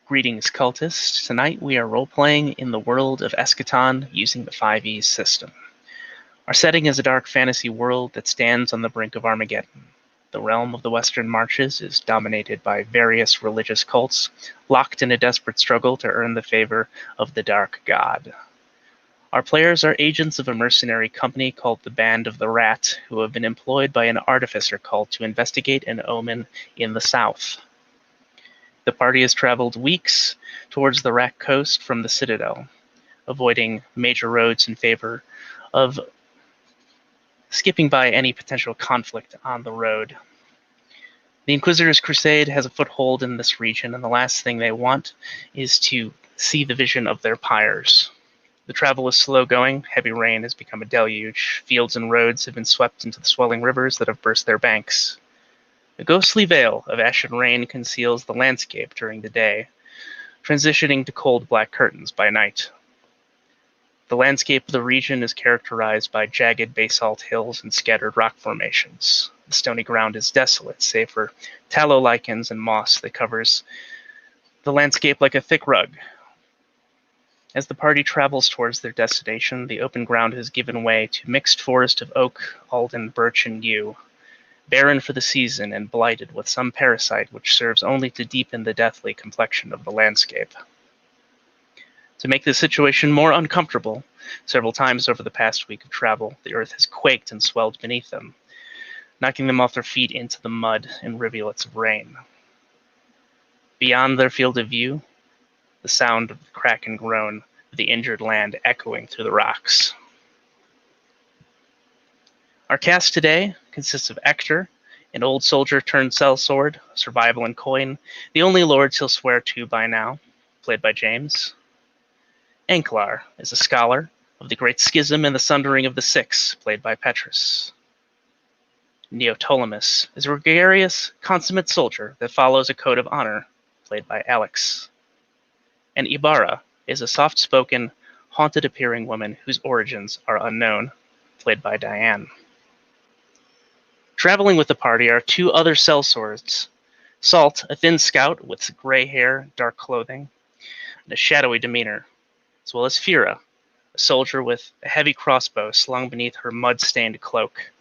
Greetings, cultists. Tonight we are role-playing in the world of Eschaton using the 5e system. Our setting is a dark fantasy world that stands on the brink of Armageddon. The realm of the Western Marches is dominated by various religious cults, locked in a desperate struggle to earn the favor of the Dark God. Our players are agents of a mercenary company called the Band of the Rat, who have been employed by an artificer cult to investigate an omen in the south. The party has traveled weeks towards the Rack Coast from the Citadel, avoiding major roads in favor of skipping by any potential conflict on the road. The Inquisitor's crusade has a foothold in this region, and the last thing they want is to see the vision of their pyres. The travel is slow going, heavy rain has become a deluge, fields and roads have been swept into the swelling rivers that have burst their banks. A ghostly veil of ashen rain conceals the landscape during the day, transitioning to cold black curtains by night. The landscape of the region is characterized by jagged basalt hills and scattered rock formations. The stony ground is desolate, save for tallow lichens and moss that covers the landscape like a thick rug. As the party travels towards their destination, the open ground has given way to mixed forest of oak, alden, birch, and yew, barren for the season and blighted with some parasite which serves only to deepen the deathly complexion of the landscape. To make the situation more uncomfortable, several times over the past week of travel, the earth has quaked and swelled beneath them, knocking them off their feet into the mud and rivulets of rain. Beyond their field of view, the sound of the crack and groan of the injured land echoing through the rocks. Our cast today consists of Ector, an old soldier turned sellsword, survival and coin, the only lords he'll swear to by now, played by James. Anklar is a scholar of the Great Schism and the Sundering of the Six, played by Petrus. Neoptolemus is a gregarious, consummate soldier that follows a code of honor, played by Alex. And Ibarra is a soft-spoken, haunted-appearing woman whose origins are unknown, played by Diane. Traveling with the party are two other sellswords, Salt, a thin scout with gray hair, dark clothing, and a shadowy demeanor, as well as Fira, a soldier with a heavy crossbow slung beneath her mud-stained cloak.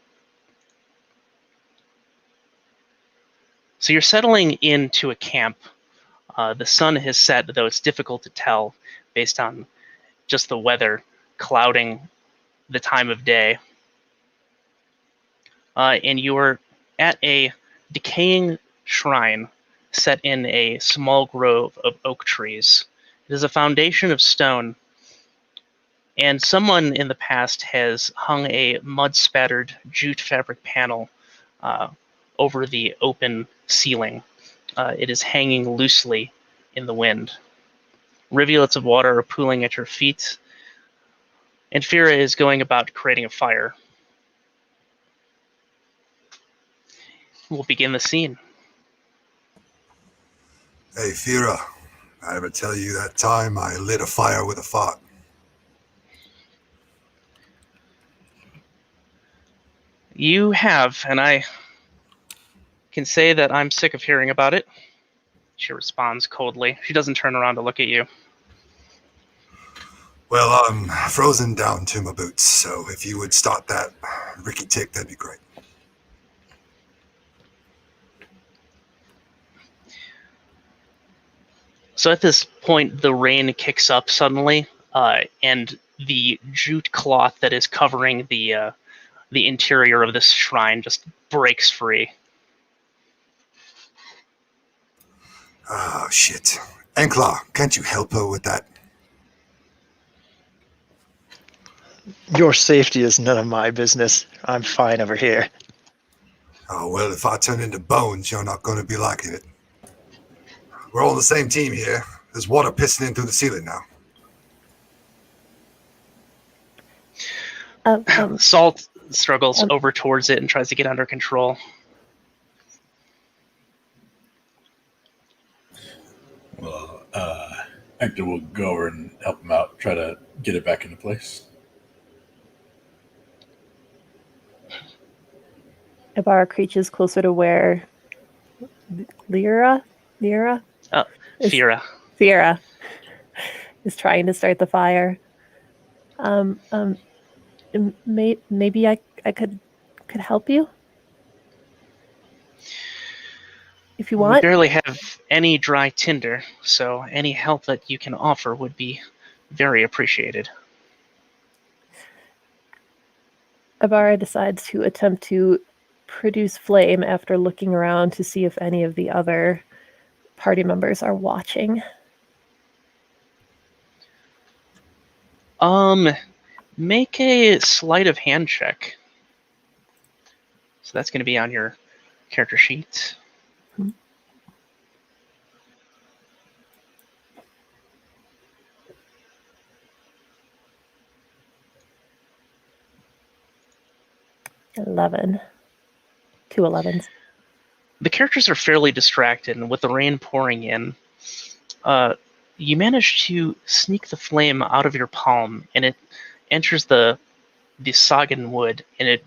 So you're settling into a camp. The sun has set, though it's difficult to tell based on just the weather clouding the time of day. And you are at a decaying shrine set in a small grove of oak trees. It is a foundation of stone, and someone in the past has hung a mud-spattered jute fabric panel over the open ceiling. It is hanging loosely in the wind. Rivulets of water are pooling at your feet, and Fira is going about creating a fire. We'll begin the scene. Hey, Fira, I ever tell you that time I lit a fire with a fart? You have, and I can say that I'm sick of hearing about it. She responds coldly. She doesn't turn around to look at you. Well, I'm frozen down to my boots, so if you would start that Ricky tick, that'd be great. So at this point, the rain kicks up suddenly, and the jute cloth that is covering the interior of this shrine just breaks free. Oh, shit. Anklar, can't you help her with that? Your safety is none of my business. I'm fine over here. Oh, well, if I turn into bones, you're not going to be liking it. We're all on the same team here. There's water pissing in through the ceiling now. Salt struggles over towards it and tries to get under control. Well, Hector will go over and help him out, try to get it back into place. Ibarra creaches closer to where Lyra? Fira. Vera is trying to start the fire. Maybe I could help you if you We want. barely have any dry tinder, so any help that you can offer would be very appreciated. Ibarra decides to attempt to produce flame after looking around to see if any of the other party members are watching. Make a sleight of hand check. So that's going to be on your character sheet. Hmm. 11. 2 11s. The characters are fairly distracted, and with the rain pouring in, you manage to sneak the flame out of your palm, and it enters the soggen wood, and it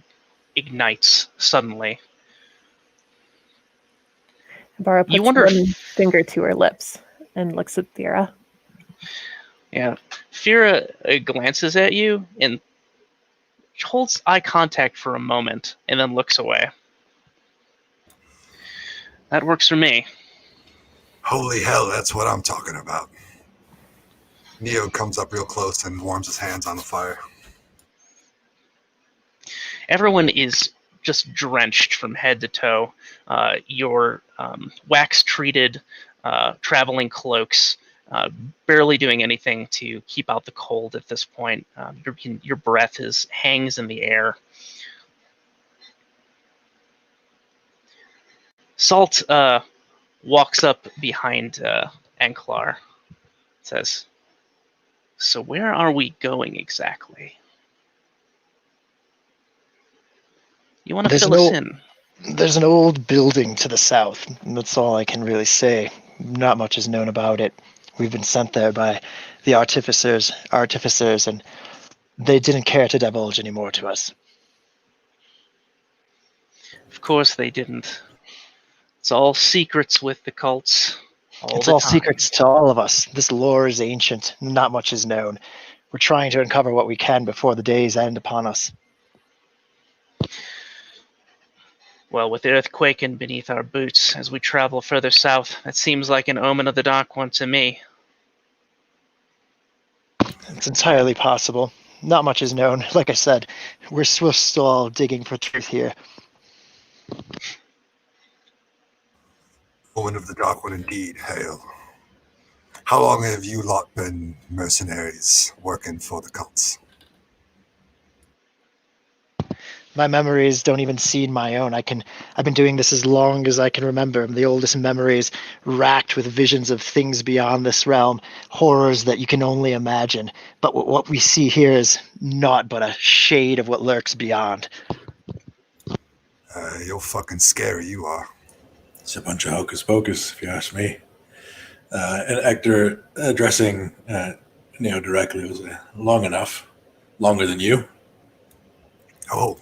ignites suddenly. Ibarra You puts wonder one if- finger to her lips and looks at Vera. Yeah, Fira glances at you and holds eye contact for a moment, and then looks away. That works for me. Holy hell, that's what I'm talking about. Neo comes up real close and warms his hands on the fire. Everyone is just drenched from head to toe. Your wax-treated traveling cloaks barely doing anything to keep out the cold at this point. Your breath hangs in the air. Salt walks up behind Anklar. Says, "So where are we going exactly? You want to fill us in?" There's an old building to the south, and that's all I can really say. Not much is known about it. We've been sent there by the artificers, and they didn't care to divulge any more to us. Of course they didn't. It's all secrets with the cults. It's all secrets to all of us. This lore is ancient. Not much is known. We're trying to uncover what we can before the days end upon us. Well, with the earth quaking beneath our boots as we travel further south, that seems like an omen of the Dark One to me. It's entirely possible. Not much is known. Like I said, we're still all digging for truth here. Woman of the Dark One indeed, hail. How long have you lot been mercenaries working for the cults? My memories don't even seem my own. I've been doing this as long as I can remember. The oldest memories racked with visions of things beyond this realm, horrors that you can only imagine. But what we see here is not but a shade of what lurks beyond. You're fucking scary, you are. It's a bunch of hocus pocus, if you ask me. And Hector, addressing Neo directly, was long enough. Longer than you. Oh,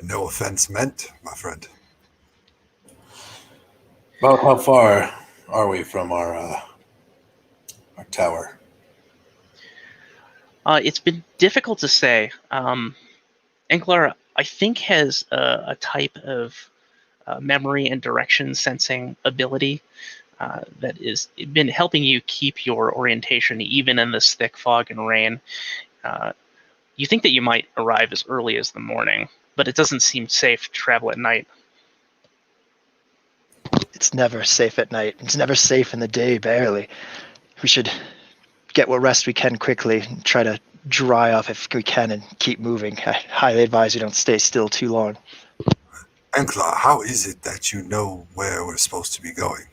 no offense meant, my friend. About how far are we from our tower? It's been difficult to say. Anklar, I think, has a type of memory and direction sensing ability that has been helping you keep your orientation even in this thick fog and rain. You think that you might arrive as early as the morning, but it doesn't seem safe to travel at night. It's never safe at night. It's never safe in the day, barely. We should get what rest we can quickly and try to dry off if we can and keep moving. I highly advise you don't stay still too long. Anklar, how is it that you know where we're supposed to be going?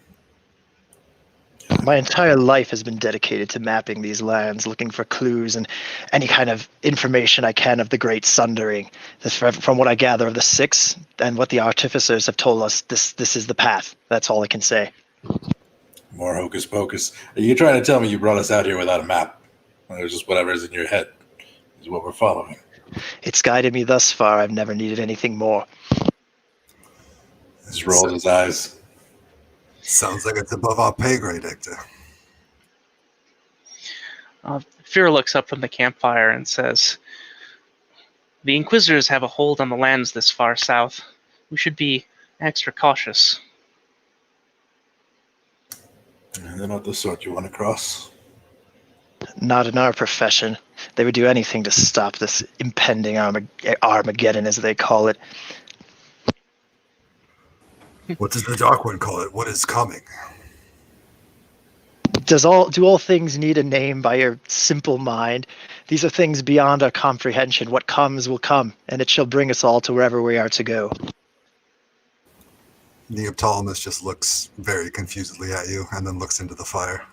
My entire life has been dedicated to mapping these lands, looking for clues and any kind of information I can of the Great Sundering. From what I gather of the Six and what the artificers have told us, this is the path. That's all I can say. More hocus pocus. Are you trying to tell me you brought us out here without a map? Or it was just whatever's in your head is what we're following? It's guided me thus far. I've never needed anything more. Just rolled his eyes. Sounds like it's above our pay grade, Hector. Fira looks up from the campfire and says, "The inquisitors have a hold on the lands this far south. We should be extra cautious." They're not the sort you want to cross. Not in our profession. They would do anything to stop this impending Armageddon, as they call it. What does the Dark One call it? What is coming? Do all things need a name by your simple mind? These are things beyond our comprehension. What comes will come, and it shall bring us all to wherever we are to go. Neoptolemus just looks very confusedly at you and then looks into the fire.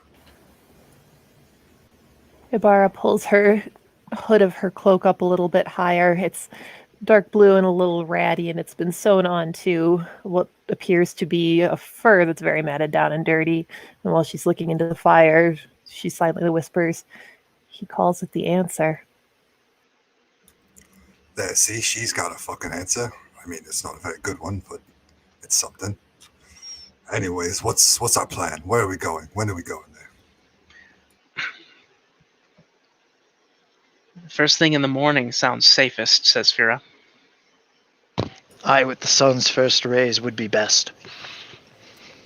Ibarra pulls her hood of her cloak up a little bit higher. It's dark blue and a little ratty, and it's been sewn on to what appears to be a fur that's very matted down and dirty. And while she's looking into the fire, she silently whispers, "He calls it the answer." There, see, she's got a fucking answer. I mean, it's not a very good one, but it's something. Anyways, what's our plan? Where are we going? When are we going there? "First thing in the morning sounds safest," says Fira. Aye, with the sun's first rays would be best,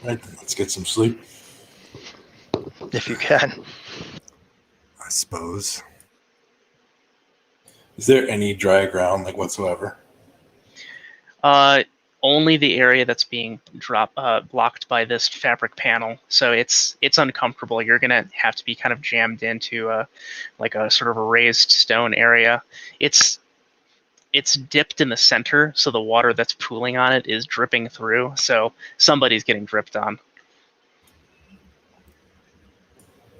Right, then let's get some sleep. if you can. I suppose. Is there any dry ground, like, whatsoever? Only the area that's being blocked by this fabric panel, so it's uncomfortable. You're gonna have to be kind of jammed into like a sort of a raised stone area. It's dipped in the center, so the water that's pooling on it is dripping through. So somebody's getting dripped on.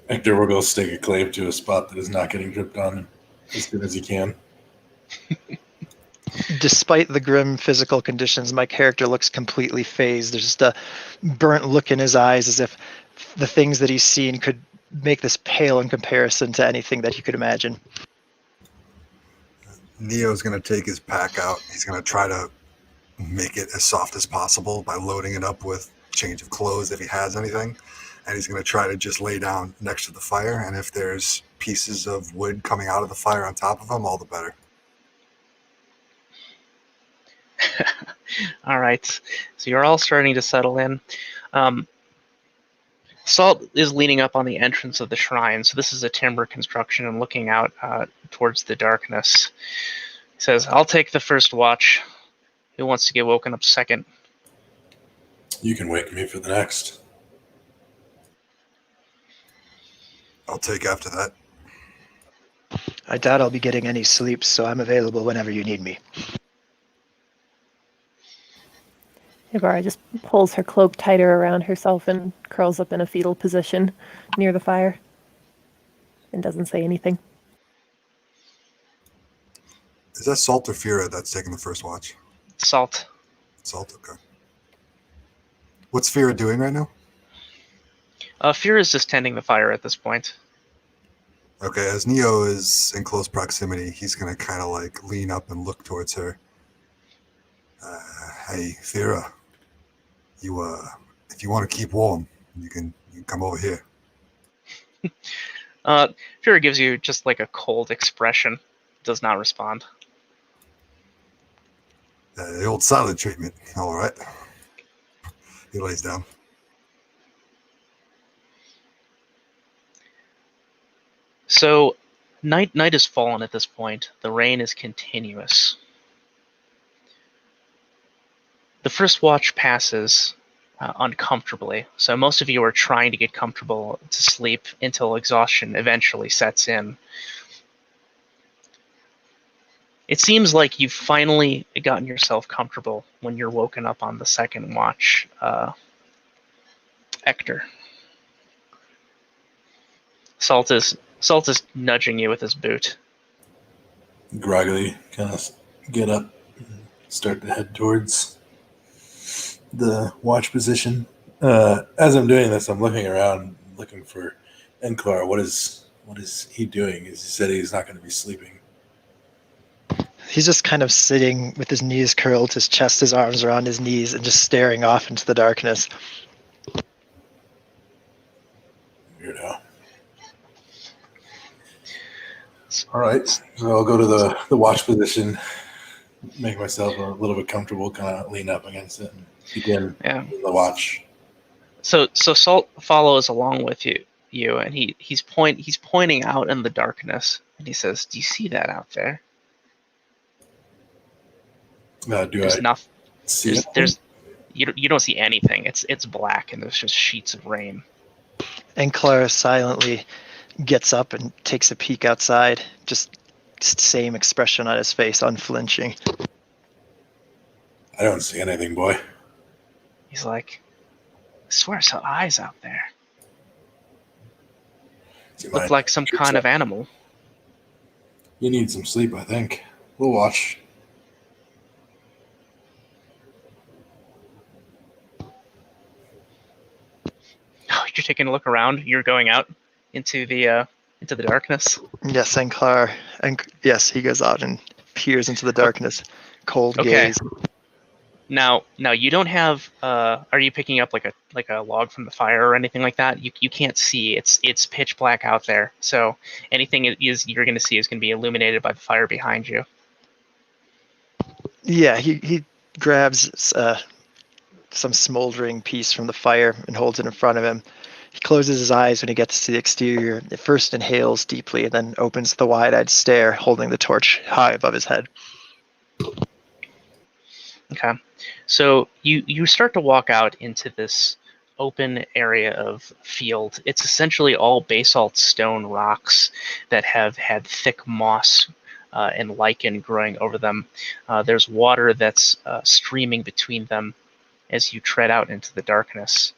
Hector will go stake a claim to a spot that is not getting dripped on as good as he can. Despite the grim physical conditions, my character looks completely phased. There's just a burnt look in his eyes, as if the things that he's seen could make this pale in comparison to anything that he could imagine. Neo's going to take his pack out. He's going to try to make it as soft as possible by loading it up with change of clothes if he has anything. And he's going to try to just lay down next to the fire. And if there's pieces of wood coming out of the fire on top of him, all the better. All right, so you're all starting to settle in. Salt is leaning up on the entrance of the shrine, so this is a timber construction and looking out towards the darkness. He says, "I'll take the first watch. Who wants to get woken up second?" You can wake me for the next. I'll take after that. I doubt I'll be getting any sleep, so I'm available whenever you need me. Ibarra just pulls her cloak tighter around herself and curls up in a fetal position near the fire and doesn't say anything. Is that Salt or Fira that's taking the first watch? Salt. Salt, okay. What's Fira doing right now? Fira is just tending the fire at this point. Okay, as Neo is in close proximity, he's going to kind of like lean up and look towards her. Hey, Fira, if you want to keep warm, you can come over here. Fira gives you just like a cold expression. Does not respond. The old silent treatment. All right. He lays down. So, night has fallen at this point. The rain is continuous. The first watch passes uncomfortably, so most of you are trying to get comfortable to sleep until exhaustion eventually sets in. It seems like you've finally gotten yourself comfortable when you're woken up on the second watch, Hector. Salt is nudging you with his boot. Groggily kind of get up and start to head towards the watch position. As I'm doing this, I'm looking around, looking for Enclar. What is he doing? He said he's not going to be sleeping. He's just kind of sitting with his knees curled, his chest, his arms around his knees, and just staring off into the darkness. Weirdo. All right, so I'll go to the watch position, make myself a little bit comfortable, kind of lean up against it, and begin the watch. So Salt follows along with you, and he's pointing out in the darkness, and he says, "Do you see that out there?" There's nothing. See there's you don't see anything. It's black, and there's just sheets of rain. And Clara silently gets up and takes a peek outside. Just same expression on his face, unflinching. I don't see anything, boy. He's like, I swear I saw eyes out there. Looked like some kind of animal. You need some sleep, I think. We'll watch. Oh, you're taking a look around. You're going out into the darkness. Yes, and Clara, yes, he goes out and peers into the darkness, cold gaze. Now you don't have. Are you picking up like a log from the fire or anything like that? You can't see. It's pitch black out there. So anything you're going to see is going to be illuminated by the fire behind you. Yeah, he grabs some smoldering piece from the fire and holds it in front of him. He closes his eyes when he gets to the exterior. It first inhales deeply and then opens the wide-eyed stare, holding the torch high above his head. Okay, so you start to walk out into this open area of field. It's essentially all basalt stone rocks that have had thick moss and lichen growing over them. There's water that's streaming between them as you tread out into the darkness.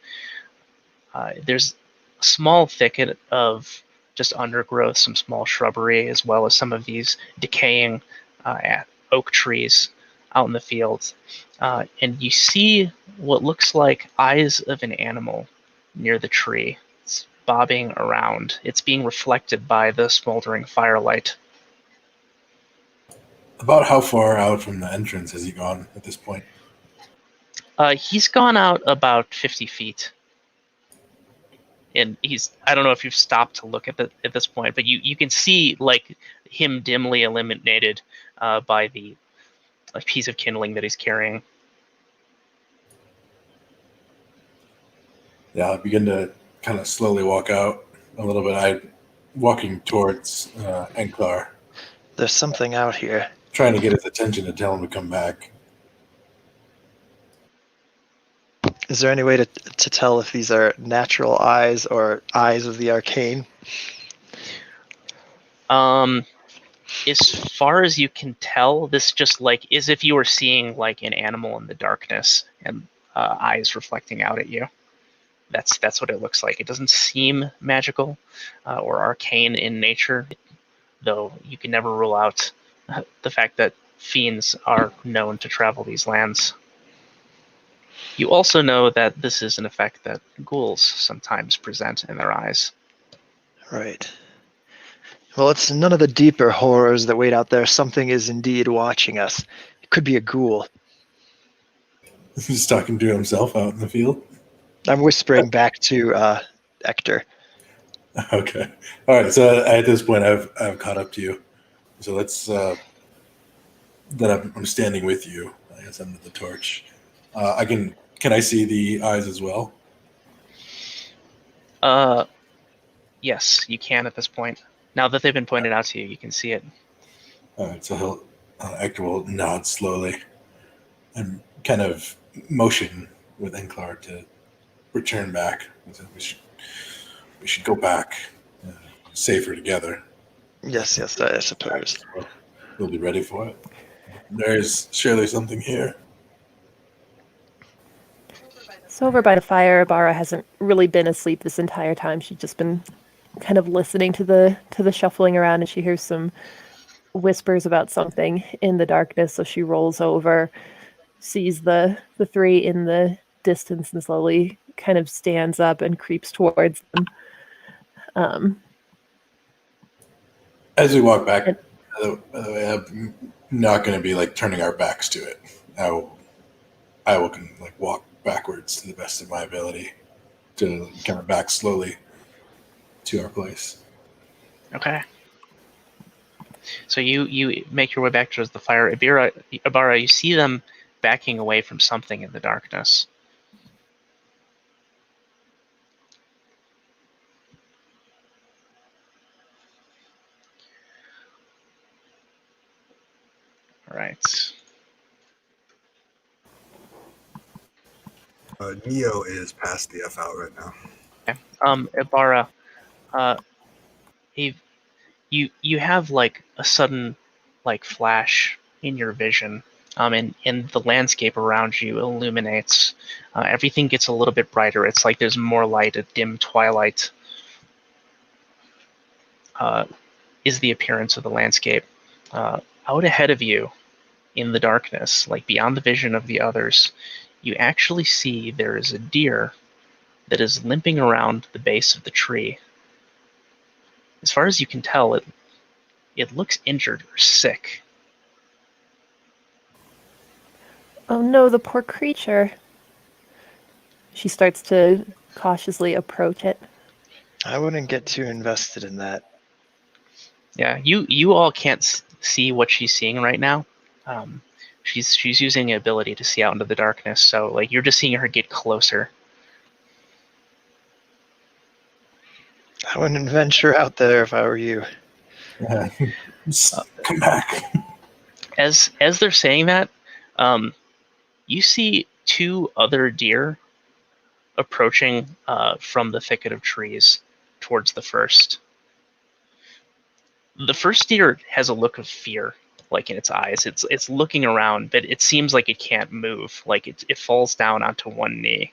There's a small thicket of just undergrowth, some small shrubbery, as well as some of these decaying oak trees out in the field. And you see what looks like eyes of an animal near the tree. It's bobbing around. It's being reflected by the smoldering firelight. About how far out from the entrance has he gone at this point? He's gone out about 50 feet. And I don't know if you've stopped to look at this point, but you can see like him dimly illuminated by the piece of kindling that he's carrying. Yeah, I begin to kind of slowly walk out a little bit. I'm walking towards Enklar. There's something out here. Trying to get his attention to tell him to come back. Is there any way to tell if these are natural eyes or eyes of the arcane? As far as you can tell, this just like is if you were seeing like an animal in the darkness and eyes reflecting out at you. That's what it looks like. It doesn't seem magical or arcane in nature, though you can never rule out the fact that fiends are known to travel these lands. You also know that this is an effect that ghouls sometimes present in their eyes. Right. Well, it's none of the deeper horrors that wait out there. Something is indeed watching us. It could be a ghoul. He's talking to himself out in the field. I'm whispering back to Hector. Okay. All right. So at this point, I've caught up to you. So let's. Then I'm standing with you. I guess under the torch. Can I see the eyes as well? Yes, you can at this point. Now that they've been pointed out to you, you can see it. All right. So Hector will nod slowly and kind of motion with Enklar to return back. We should go back, safer together. Yes, I suppose. We'll be ready for it. There's surely something here. So over by the fire, Bara hasn't really been asleep this entire time. She's just been kind of listening to the shuffling around, and she hears some whispers about something in the darkness. So she rolls over, sees the three in the distance, and slowly kind of stands up and creeps towards them. As we walk back, by the way, I'm not going to be like turning our backs to it. I will like walk backwards to the best of my ability to come back slowly to our place. Okay. So you make your way back towards the fire. Ibarra, you see them backing away from something in the darkness. All right. Neo is past the F out right now. Okay. Ibarra, Eve, you have like a sudden like flash in your vision, and the landscape around you illuminates. Everything gets a little bit brighter. It's like there's more light. A dim twilight is the appearance of the landscape. Out ahead of you, in the darkness, like beyond the vision of the others, you actually see there is a deer that is limping around the base of the tree. As far as you can tell, it looks injured or sick. Oh no, the poor creature. She starts to cautiously approach it. I wouldn't get too invested in that. Yeah, you all can't see what she's seeing right now. She's using the ability to see out into the darkness, so like you're just seeing her get closer. I wouldn't venture out there if I were you. Yeah. Just come back. As they're saying that, you see two other deer approaching from the thicket of trees towards the first. The first deer has a look of fear, like in its eyes. It's looking around, but it seems like it can't move. Like it falls down onto one knee.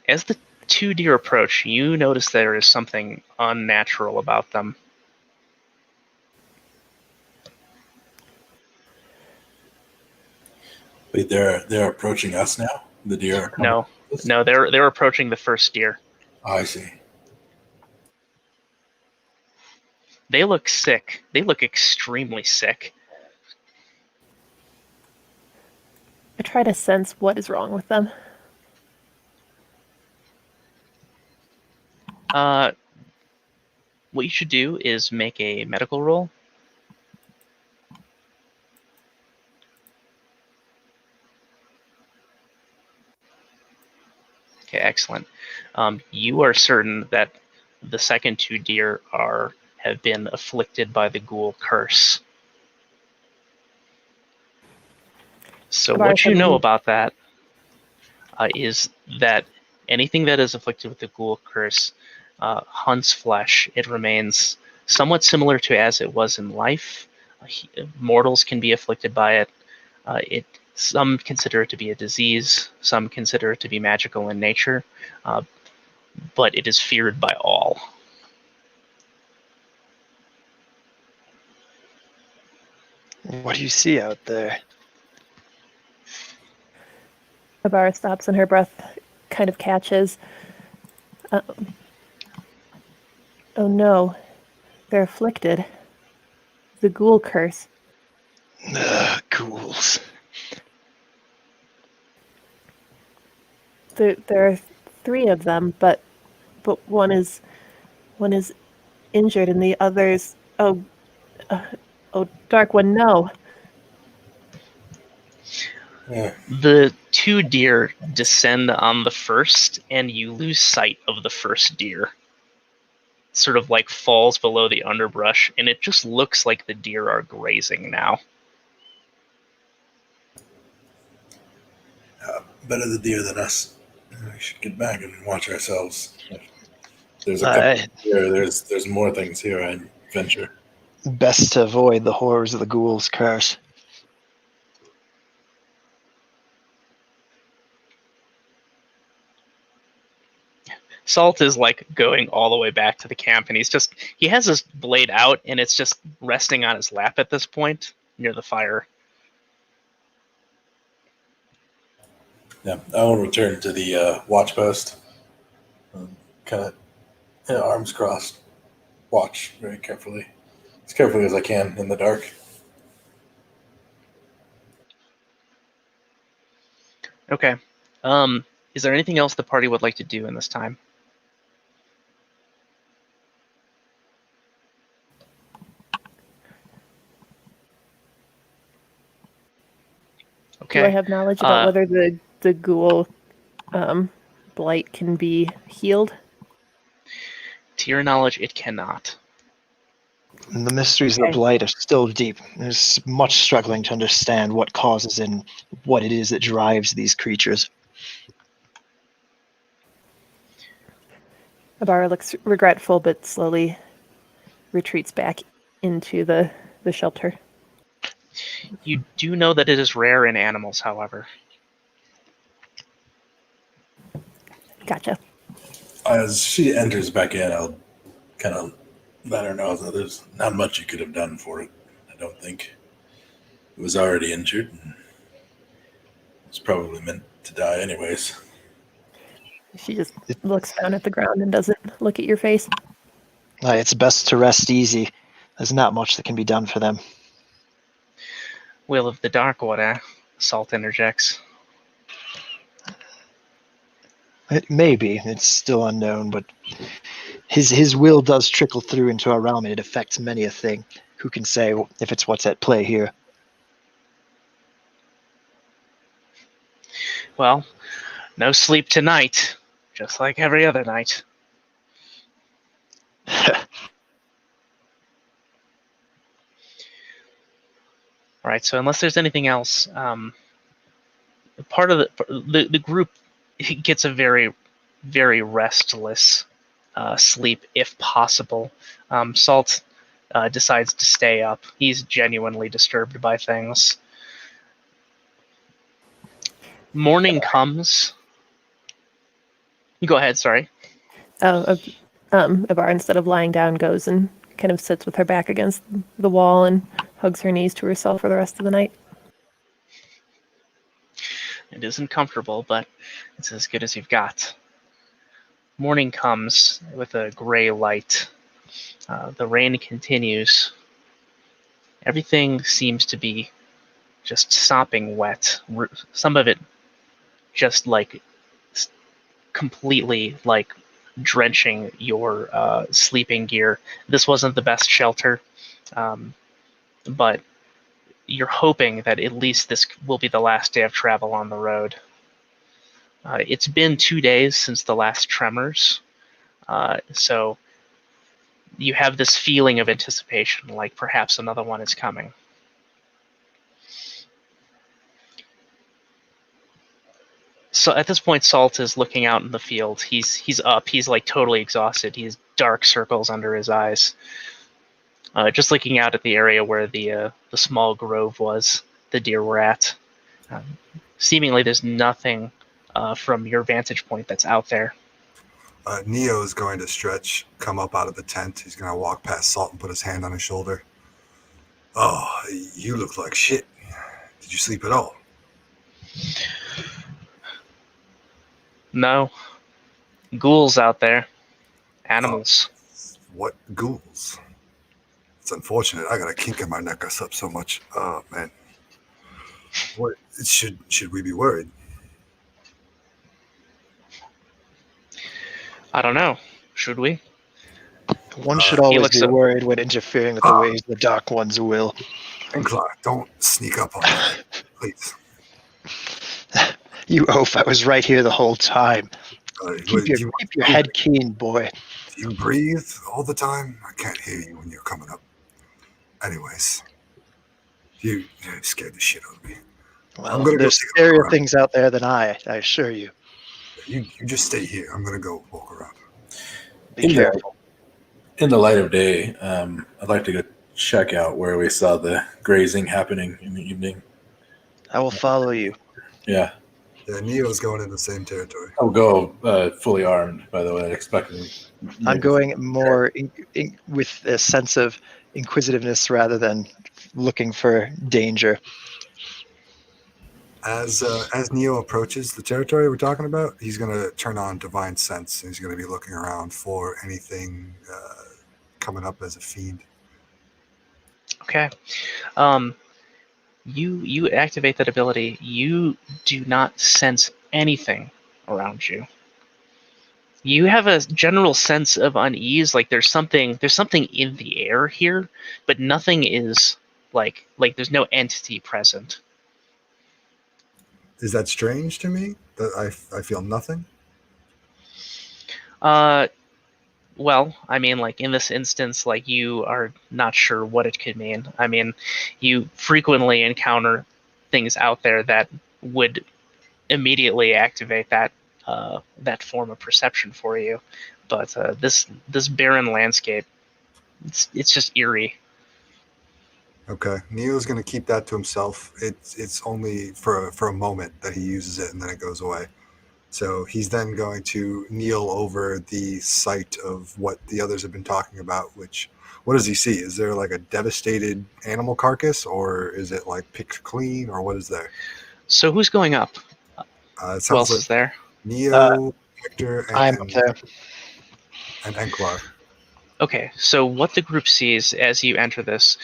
As the two deer approach, you notice there is something unnatural about them. Wait, they're approaching us now. The deer are coming. No, they're approaching the first deer. Oh, I see. They look sick. They look extremely sick. I try to sense what is wrong with them. What you should do is make a medical roll. Okay, excellent. You are certain that the second two deer have been afflicted by the ghoul curse. So what you know about that is that anything that is afflicted with the ghoul curse hunts flesh. It remains somewhat similar to as it was in life. Mortals can be afflicted by it. Some consider it to be a disease. Some consider it to be magical in nature. But it is feared by all. What do you see out there? Ibarra stops and her breath kind of catches. Oh no, they're afflicted. The ghoul curse. Ghouls. There are three of them, but one is injured and the others. Oh, Dark One, no. Yeah. The two deer descend on the first, and you lose sight of the first deer. Sort of like falls below the underbrush, and it just looks like the deer are grazing now. Better the deer than us. We should get back and watch ourselves. There's a couple here. There's more things here, I'd venture. Best to avoid the horrors of the ghoul's curse. Salt is like going all the way back to the camp, and he has his blade out, and it's just resting on his lap at this point near the fire. Yeah, I will return to the watch post. Kind of arms crossed. Watch very carefully. As carefully as I can in the dark. Okay. Is there anything else the party would like to do in this time? Okay. Do I have knowledge about whether the ghoul blight can be healed? To your knowledge, it cannot. And the mysteries of the blight are still deep. There's much struggling to understand what causes and what it is that drives these creatures. Abara looks regretful, but slowly retreats back into the shelter. You do know that it is rare in animals, however. Gotcha. As she enters back in, I'll kind of let her know that there's not much you could have done for it. I don't think it was already injured. And it's probably meant to die anyways. She just looks down at the ground and doesn't look at your face. It's best to rest easy. There's not much that can be done for them. Will of the Dark One, eh? Salt interjects. It may be. It's still unknown, but his will does trickle through into our realm, and it affects many a thing. Who can say if it's what's at play here? Well, no sleep tonight, just like every other night. All right, so unless there's anything else, part of the group gets a very, very restless sleep, if possible. Salt decides to stay up. He's genuinely disturbed by things. Morning comes. Go ahead, sorry. Abara, instead of lying down, goes and kind of sits with her back against the wall and hugs her knees to herself for the rest of the night. It isn't comfortable, but it's as good as you've got. Morning comes with a gray light. The rain continues. Everything seems to be just sopping wet. Some of it just like completely like drenching your sleeping gear. This wasn't the best shelter, but you're hoping that at least this will be the last day of travel on the road. It's been 2 days since the last tremors, so you have this feeling of anticipation, like perhaps another one is coming. So at this point, Salt is looking out in the field. He's up. He's like totally exhausted. He has dark circles under his eyes. Just looking out at the area where the small grove was, the deer were at. Seemingly, there's nothing from your vantage point that's out there. Neo is going to stretch, come up out of the tent. He's going to walk past Salt and put his hand on his shoulder. Oh, you look like shit. Did you sleep at all? No. Ghouls out there. Animals. What ghouls? It's unfortunate. I got a kink in my neck. I slept so much. Oh, man. What should we be worried? I don't know. Should we? One should always be worried when interfering with the ways the Dark Ones will. And Clark, don't sneak up on me, please. You oaf, I was right here the whole time. Keep your head keen, boy. Do you breathe all the time? I can't hear you when you're coming up. Anyways, you scared the shit out of me. Well, there's scarier things out there than I assure you. You just stay here. I'm going to go walk around. Be careful. In the light of day, I'd like to go check out where we saw the grazing happening in the evening. I will follow you. Yeah. Yeah, Neo's going in the same territory. I'll go fully armed, by the way, expecting. I'm going more with a sense of inquisitiveness rather than looking for danger. As Neo approaches the territory we're talking about, he's going to turn on Divine Sense, and he's going to be looking around for anything coming up as a fiend. Okay. You activate that ability. You do not sense anything around you. You have a general sense of unease, like there's something in the air here, but nothing is like there's no entity present. Is that strange to me? That I feel nothing? Well, I mean, like in this instance, like you are not sure what it could mean. I mean, you frequently encounter things out there that would immediately activate that that form of perception for you, but this barren landscape, it's just eerie. Okay, Neo's going to keep that to himself. It's only for a moment that he uses it, and then it goes away. So he's then going to kneel over the site of what the others have been talking about. What does he see? Is there like a devastated animal carcass, or is it like picked clean, or what is there? So who's going up? It Who sounds else like is there? Neo, Hector, I'm up there. and Enklar. Okay, so what the group sees as you enter this,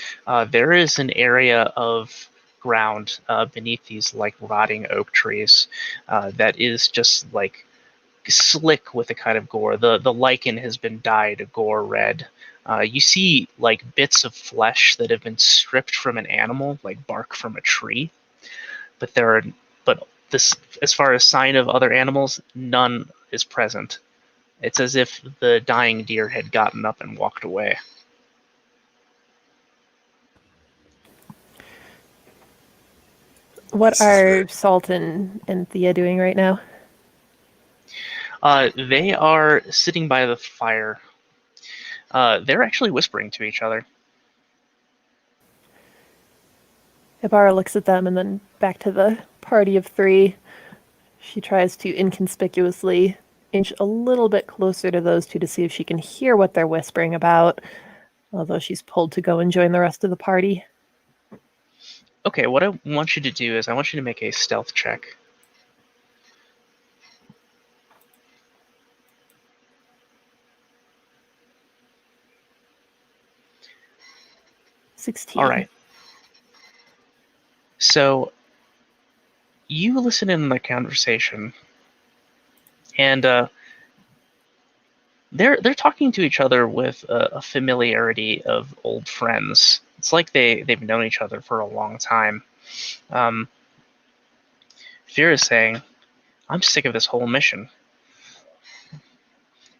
there is an area of ground beneath these like rotting oak trees that is just like slick with a kind of gore. The lichen has been dyed gore red. You see like bits of flesh that have been stripped from an animal, like bark from a tree, but this, as far as sign of other animals, none is present. It's as if the dying deer had gotten up and walked away. What are Sultan and Thea doing right now? They are sitting by the fire. They're actually whispering to each other. Ibarra looks at them and then back to the party of three. She tries to inconspicuously inch a little bit closer to those two to see if she can hear what they're whispering about, although she's pulled to go and join the rest of the party. Okay, what I want you to do is I want you to make a stealth check. $16. All right. So you listen in on the conversation, and they're talking to each other with a familiarity of old friends. It's like they've known each other for a long time. Fear is saying, "I'm sick of this whole mission.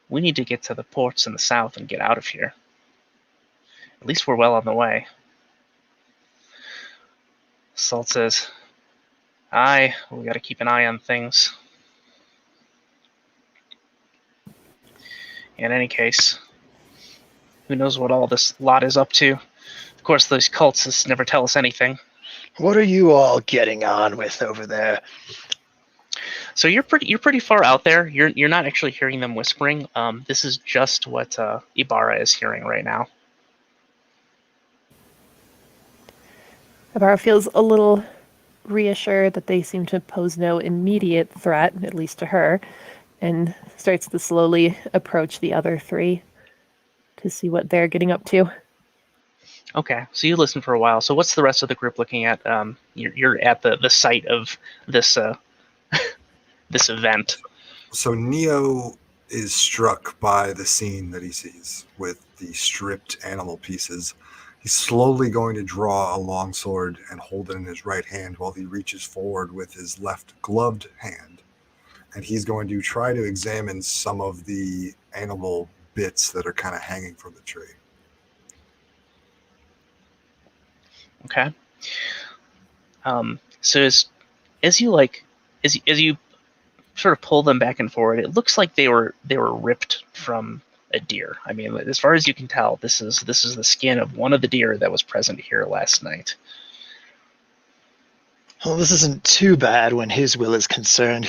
We need to get to the ports in the south and get out of here. At least we're well on the way." Salt says, "Aye, we gotta keep an eye on things. In any case, who knows what all this lot is up to? Of course, those cultists never tell us anything." What are you all getting on with over there? So you're pretty far out there. You're not actually hearing them whispering. This is just what Ibarra is hearing right now. Ibarra feels a little reassured that they seem to pose no immediate threat, at least to her, and starts to slowly approach the other three to see what they're getting up to. Okay, so you listen for a while. So what's the rest of the group looking at? You're at the site of this this event. So Neo is struck by the scene that he sees with the stripped animal pieces. He's slowly going to draw a long sword and hold it in his right hand while he reaches forward with his left gloved hand. And he's going to try to examine some of the animal bits that are kind of hanging from the tree. Okay. So as you sort of pull them back and forward, it looks like they were ripped from a deer. I mean, as far as you can tell, this is the skin of one of the deer that was present here last night. Well, this isn't too bad when his will is concerned.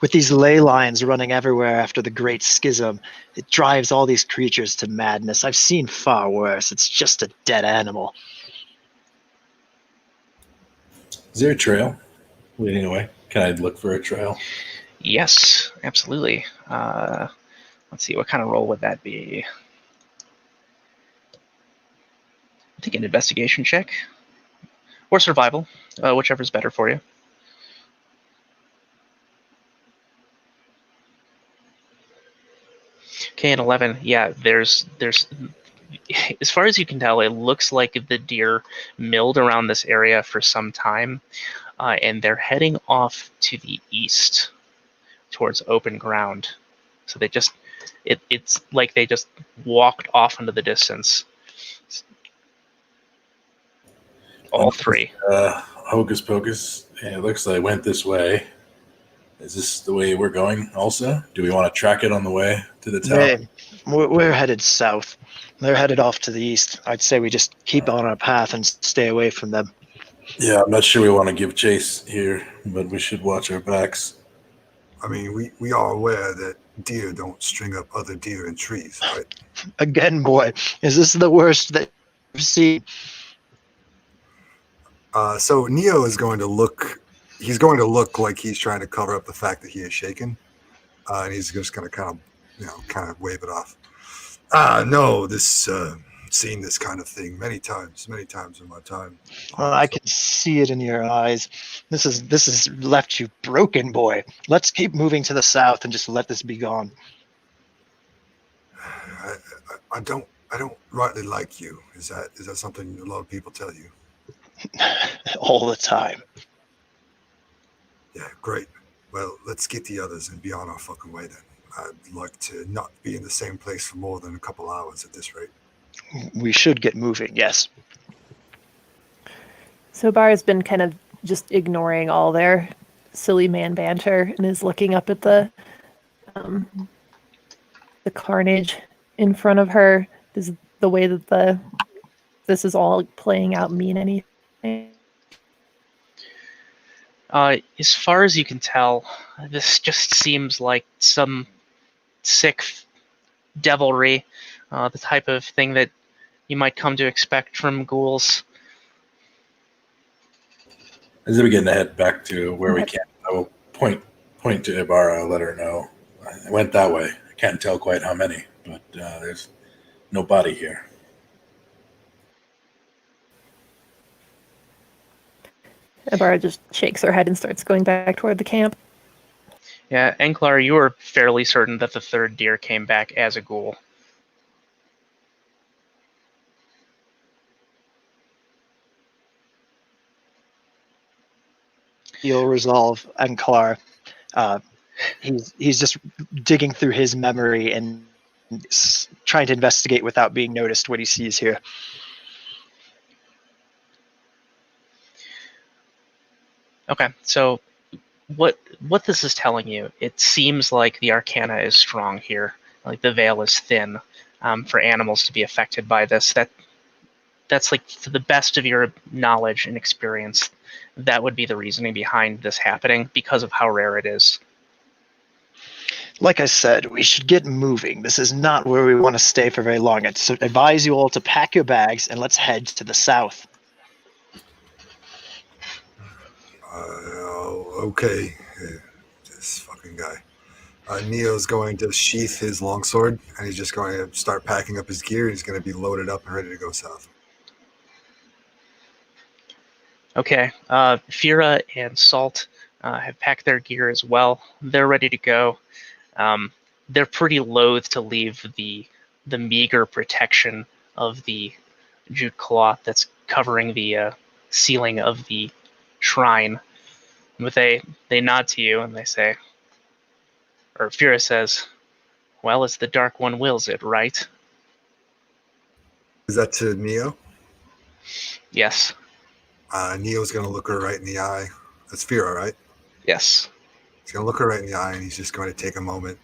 With these ley lines running everywhere after the Great Schism, it drives all these creatures to madness. I've seen far worse. It's just a dead animal. Is there a trail leading away? Can I look for a trail? Yes, absolutely. Let's see, what kind of roll would that be? I think an investigation check or survival, whichever's better for you. Okay, and 11. Yeah, there's as far as you can tell, it looks like the deer milled around this area for some time, and they're heading off to the east towards open ground. So they just, it's like they just walked off into the distance. All three. Hocus pocus. And it looks like it went this way. Is this the way we're going also? Do we want to track it on the way to the tower? We're headed south. They're headed off to the east. I'd say we just keep on our path and stay away from them. Yeah, I'm not sure we want to give chase here, but we should watch our backs. I mean, we are aware that deer don't string up other deer in trees, right? Again, boy, is this the worst that you've seen? So Neo is going to look. He's going to look like he's trying to cover up the fact that he is shaken, and he's just going to kind of wave it off. No, this seen this kind of thing many times in my time. Well, I can see it in your eyes. This has left you broken, boy. Let's keep moving to the south and just let this be gone. I don't rightly like you. Is that something a lot of people tell you? All the time. Yeah, great. Well, let's get the others and be on our fucking way then. I'd like to not be in the same place for more than a couple hours at this rate. We should get moving, yes. So Bar's been kind of just ignoring all their silly man banter and is looking up at the carnage in front of her. Does the way that this is all playing out mean anything? As far as you can tell, this just seems like some sick devilry, the type of thing that you might come to expect from ghouls. As we get to head back to where we can, I will point to Ibarra, let her know. I went that way. I can't tell quite how many, but there's no body here. Ibarra just shakes her head and starts going back toward the camp. Yeah, Enklar, you were fairly certain that the third deer came back as a ghoul. He'll resolve Anklar. He's just digging through his memory and trying to investigate without being noticed what he sees here. Okay, so what this is telling you, it seems like the arcana is strong here. Like the veil is thin for animals to be affected by this. That's like, to the best of your knowledge and experience, that would be the reasoning behind this happening because of how rare it is. Like I said, we should get moving. This is not where we want to stay for very long. I'd advise you all to pack your bags and let's head to the south. Okay. This fucking guy. Neo's going to sheath his longsword, and he's just going to start packing up his gear. He's going to be loaded up and ready to go south. Okay, Fira and Salt have packed their gear as well. They're ready to go. They're pretty loath to leave the meager protection of the jute cloth that's covering the ceiling of the shrine. But they nod to you and they say, or Fira says, well, as the Dark One wills it, right? Is that to Neo? Yes. Neo's going to look her right in the eye. That's Fira, right? Yes. He's going to look her right in the eye, and he's just going to take a moment.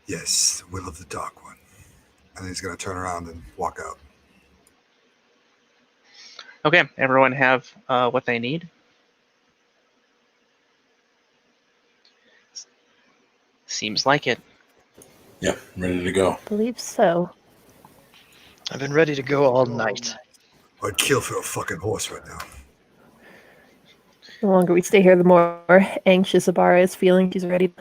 Yes, the will of the Dark One. And he's going to turn around and walk out. Okay, everyone have what they need? Seems like it. Yep, ready to go. I believe so. I've been ready to go all night. I'd kill for a fucking horse right now. The longer we stay here, the more anxious Ibarra is feeling. She's ready.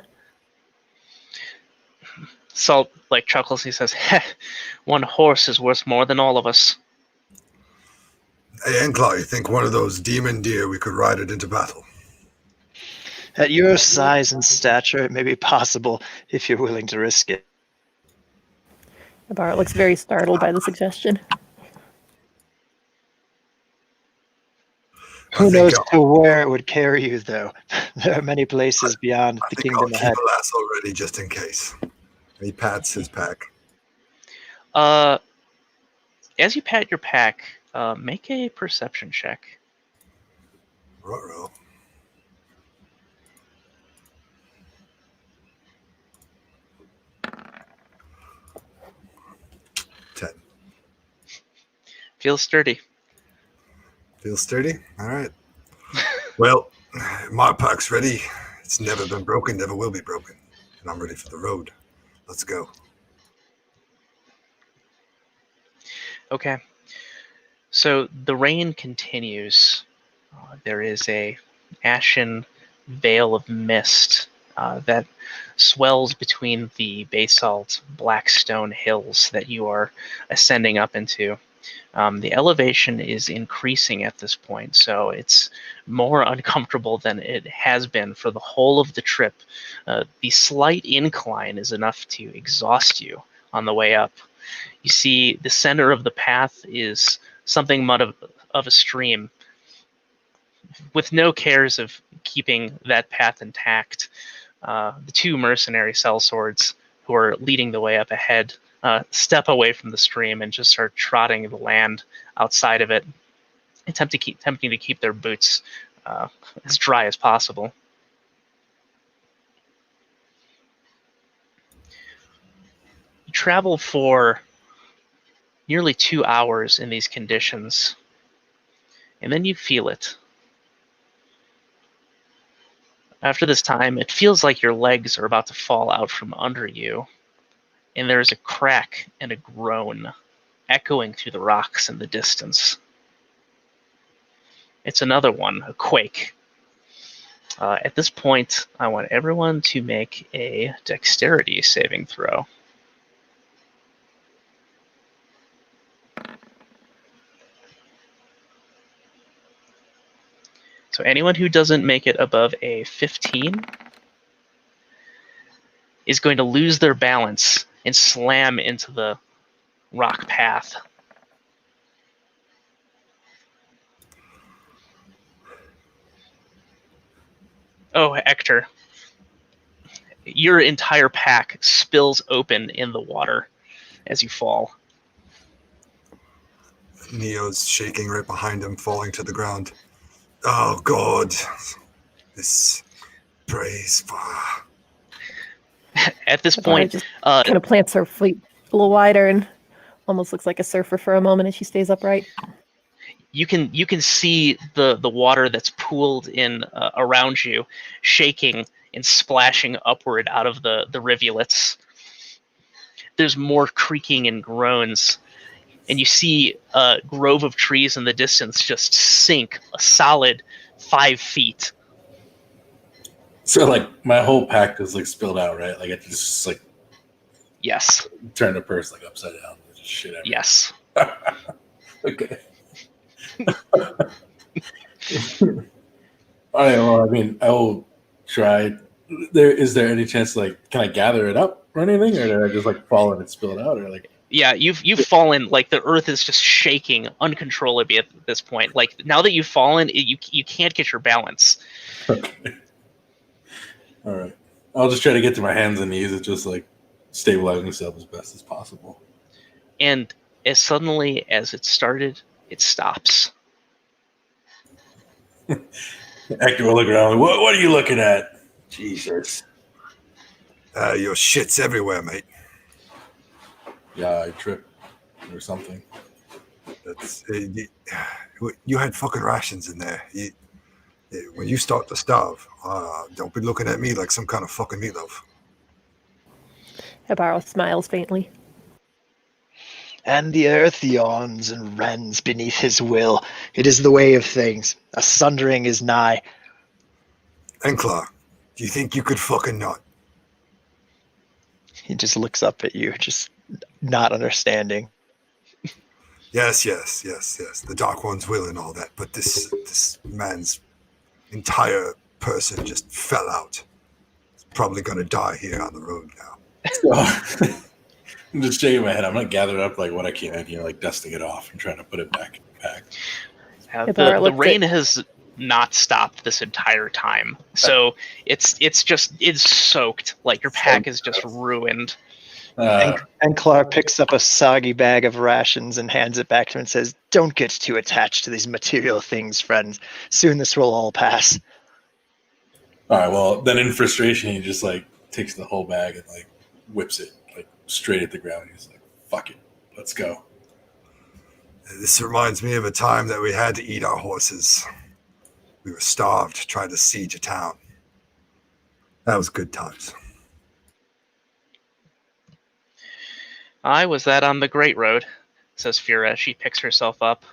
Salt chuckles. He says, one horse is worth more than all of us. Hey, Enklar, you think one of those demon deer, we could ride it into battle? At your size and stature, it may be possible if you're willing to risk it. Navarro looks very startled by the suggestion. Who think knows I'll- to where it would carry you, though? There are many places beyond I the think I'll kingdom keep ahead. a lasso ready just in case. And he pats his pack. As you pat your pack, make a perception check. Ruh-roh. Feels sturdy. Feels sturdy? All right. Well, my pack's ready. It's never been broken, never will be broken. And I'm ready for the road. Let's go. Okay. So the rain continues. There is a ashen veil of mist that swells between the basalt black stone hills that you are ascending up into. The elevation is increasing at this point, so it's more uncomfortable than it has been for the whole of the trip. The slight incline is enough to exhaust you on the way up. You see the center of the path is something of a stream with no cares of keeping that path intact. The two mercenary sellswords who are leading the way up ahead step away from the stream and just start trotting the land outside of it, attempting to keep their boots as dry as possible. You travel for nearly 2 hours in these conditions, and then you feel it. After this time, it feels like your legs are about to fall out from under you, and there is a crack and a groan echoing through the rocks in the distance. It's another one, a quake. At this point, I want everyone to make a dexterity saving throw. So anyone who doesn't make it above a 15 is going to lose their balance and slam into the rock path. Oh, Hector, your entire pack spills open in the water as you fall. Neo's shaking right behind him, falling to the ground. Oh, God. This praise for... At this Navarro point, just kind of plants her feet a little wider and almost looks like a surfer for a moment as she stays upright. you can see the water that's pooled in around you, shaking and splashing upward out of the rivulets. There's more creaking and groans, and you see a grove of trees in the distance just sink a solid 5 feet. So like my whole pack is like spilled out, right? Like it just like Yes. turned the purse like upside down. Just shit out. Yes. Okay. All right. Well, I mean, I will try. Is there any chance, like, can I gather it up or anything, or did I just like fall and it spilled out, or like? Yeah, you've fallen, like the earth is just shaking uncontrollably at this point. Like now that you've fallen, you can't get your balance. Okay. All right. I'll just try to get to my hands and knees and just like stabilize myself as best as possible. And as suddenly as it started, it stops. Hector will look around. Like, what are you looking at? Jesus. Your shit's everywhere, mate. Yeah, I tripped or something. That's you had fucking rations in there. When you start to starve, don't be looking at me like some kind of fucking meatloaf. Navarro smiles faintly. And the earth yawns and rends beneath his will. It is the way of things. A sundering is nigh. Enklar, do you think you could fucking not? He just looks up at you, just not understanding. Yes. The Dark One's will and all that, but this man's entire person just fell out. He's probably going to die here on the road now. So, I'm just shaking my head. I'm going to gather up like what I can, like dusting it off and trying to put it back in the pack. The rain has not stopped this entire time, so it's soaked. Like your pack is just ruined. And Clark picks up a soggy bag of rations and hands it back to him and says, "Don't get too attached to these material things, friends. Soon this will all pass." All right, well, then in frustration, he just like takes the whole bag and like whips it like straight at the ground. He's like, "Fuck it, let's go." This reminds me of a time that we had to eat our horses. We were starved, trying to siege a town. That was good times. Was that on the Great Road? Says Fira. She picks herself up.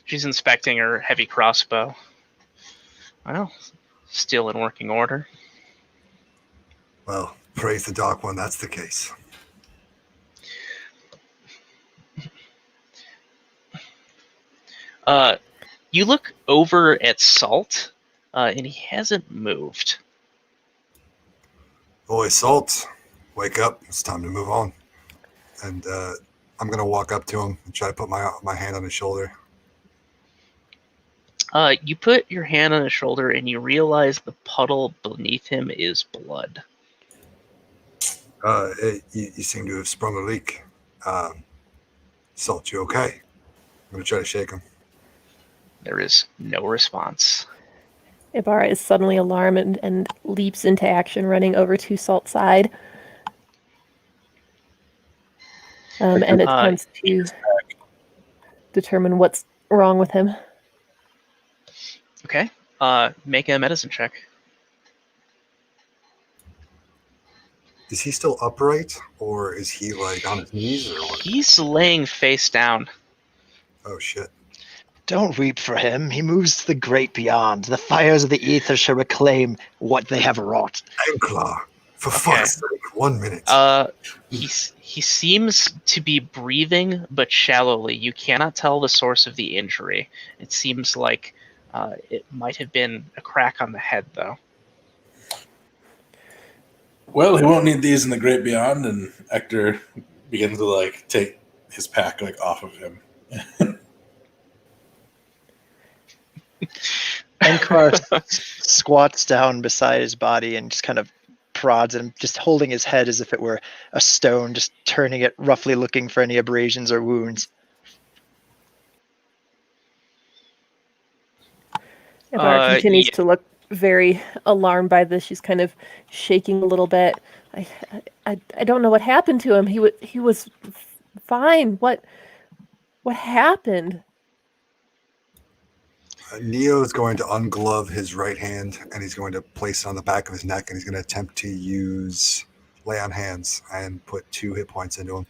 She's inspecting her heavy crossbow. Well, still in working order. Well, praise the Dark One, that's the case. You look over at Salt, and he hasn't moved. Boy, Salt, wake up. It's time to move on. And I'm going to walk up to him and try to put my hand on his shoulder. You put your hand on his shoulder, and you realize the puddle beneath him is blood. You seem to have sprung a leak. Salt, you okay? I'm going to try to shake him. There is no response. Ibarra is suddenly alarmed and leaps into action, running over to Salt's side. And attempts to determine what's wrong with him. Okay. Make a medicine check. Is he still upright, or is he like on his knees, or what? He's laying face down. Oh shit. Don't weep for him. He moves to the great beyond. The fires of the ether shall reclaim what they have wrought. Anklar, for fuck's sake, 1 minute. He seems to be breathing, but shallowly. You cannot tell the source of the injury. It seems like it might have been a crack on the head, though. Well, he won't need these in the great beyond, and Hector begins to like take his pack like off of him. Ankar squats down beside his body and just kind of prods at him, just holding his head as if it were a stone, just turning it roughly, looking for any abrasions or wounds. Ibarra continues to look very alarmed by this. She's kind of shaking a little bit. I don't know what happened to him. He was fine. What happened? Neo is going to unglove his right hand, and he's going to place it on the back of his neck, and he's going to attempt to use lay on hands and put 2 hit points into him.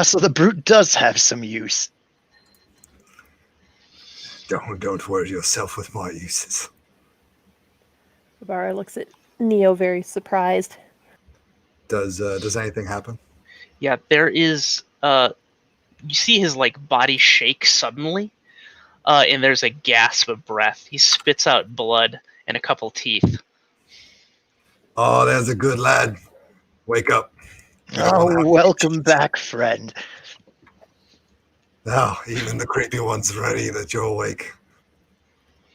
So the brute does have some use. Don't worry yourself with my uses. Ibarra looks at Neo very surprised. Does anything happen? Yeah, there is. You see his body shake suddenly, and there's a gasp of breath. He spits out blood and a couple teeth. Oh, there's a good lad. Wake up. Oh, welcome back, friend. Now, even the creepy one's ready that you're awake.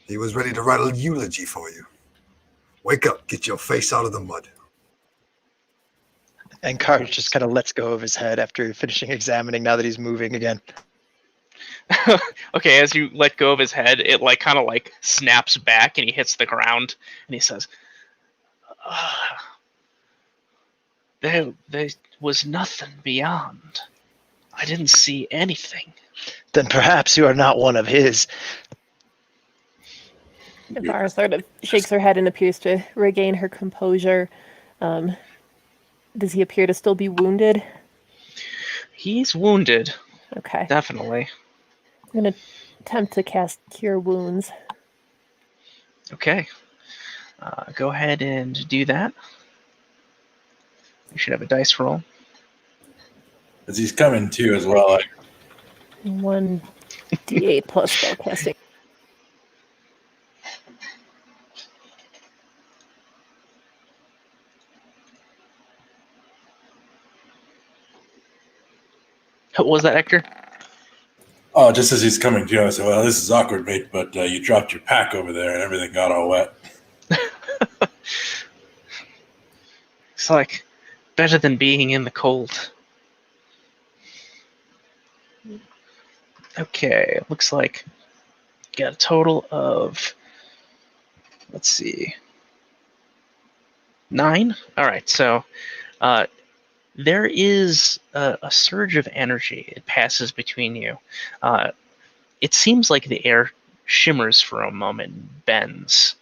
He was ready to write a eulogy for you. Wake up, get your face out of the mud. And Carter just kind of lets go of his head after finishing examining, now that he's moving again. Okay, as you let go of his head, it kind of snaps back and he hits the ground and he says, there was nothing beyond. I didn't see anything. Then perhaps you are not one of his. Ibarra sort of shakes her head and appears to regain her composure. Does he appear to still be wounded? He's wounded. Okay. Definitely. I'm going to attempt to cast Cure Wounds. Okay. Go ahead and do that. You should have a dice roll. As he's coming to as well. 1d8 plus spellcasting. What was that, Hector? Oh, just as he's coming to, I said, well, this is awkward, mate, but you dropped your pack over there and everything got all wet. It's like better than being in the cold. Okay, looks like got a total of, let's see, 9. All right, so there is a surge of energy. It passes between you. It seems like the air shimmers for a moment, bends.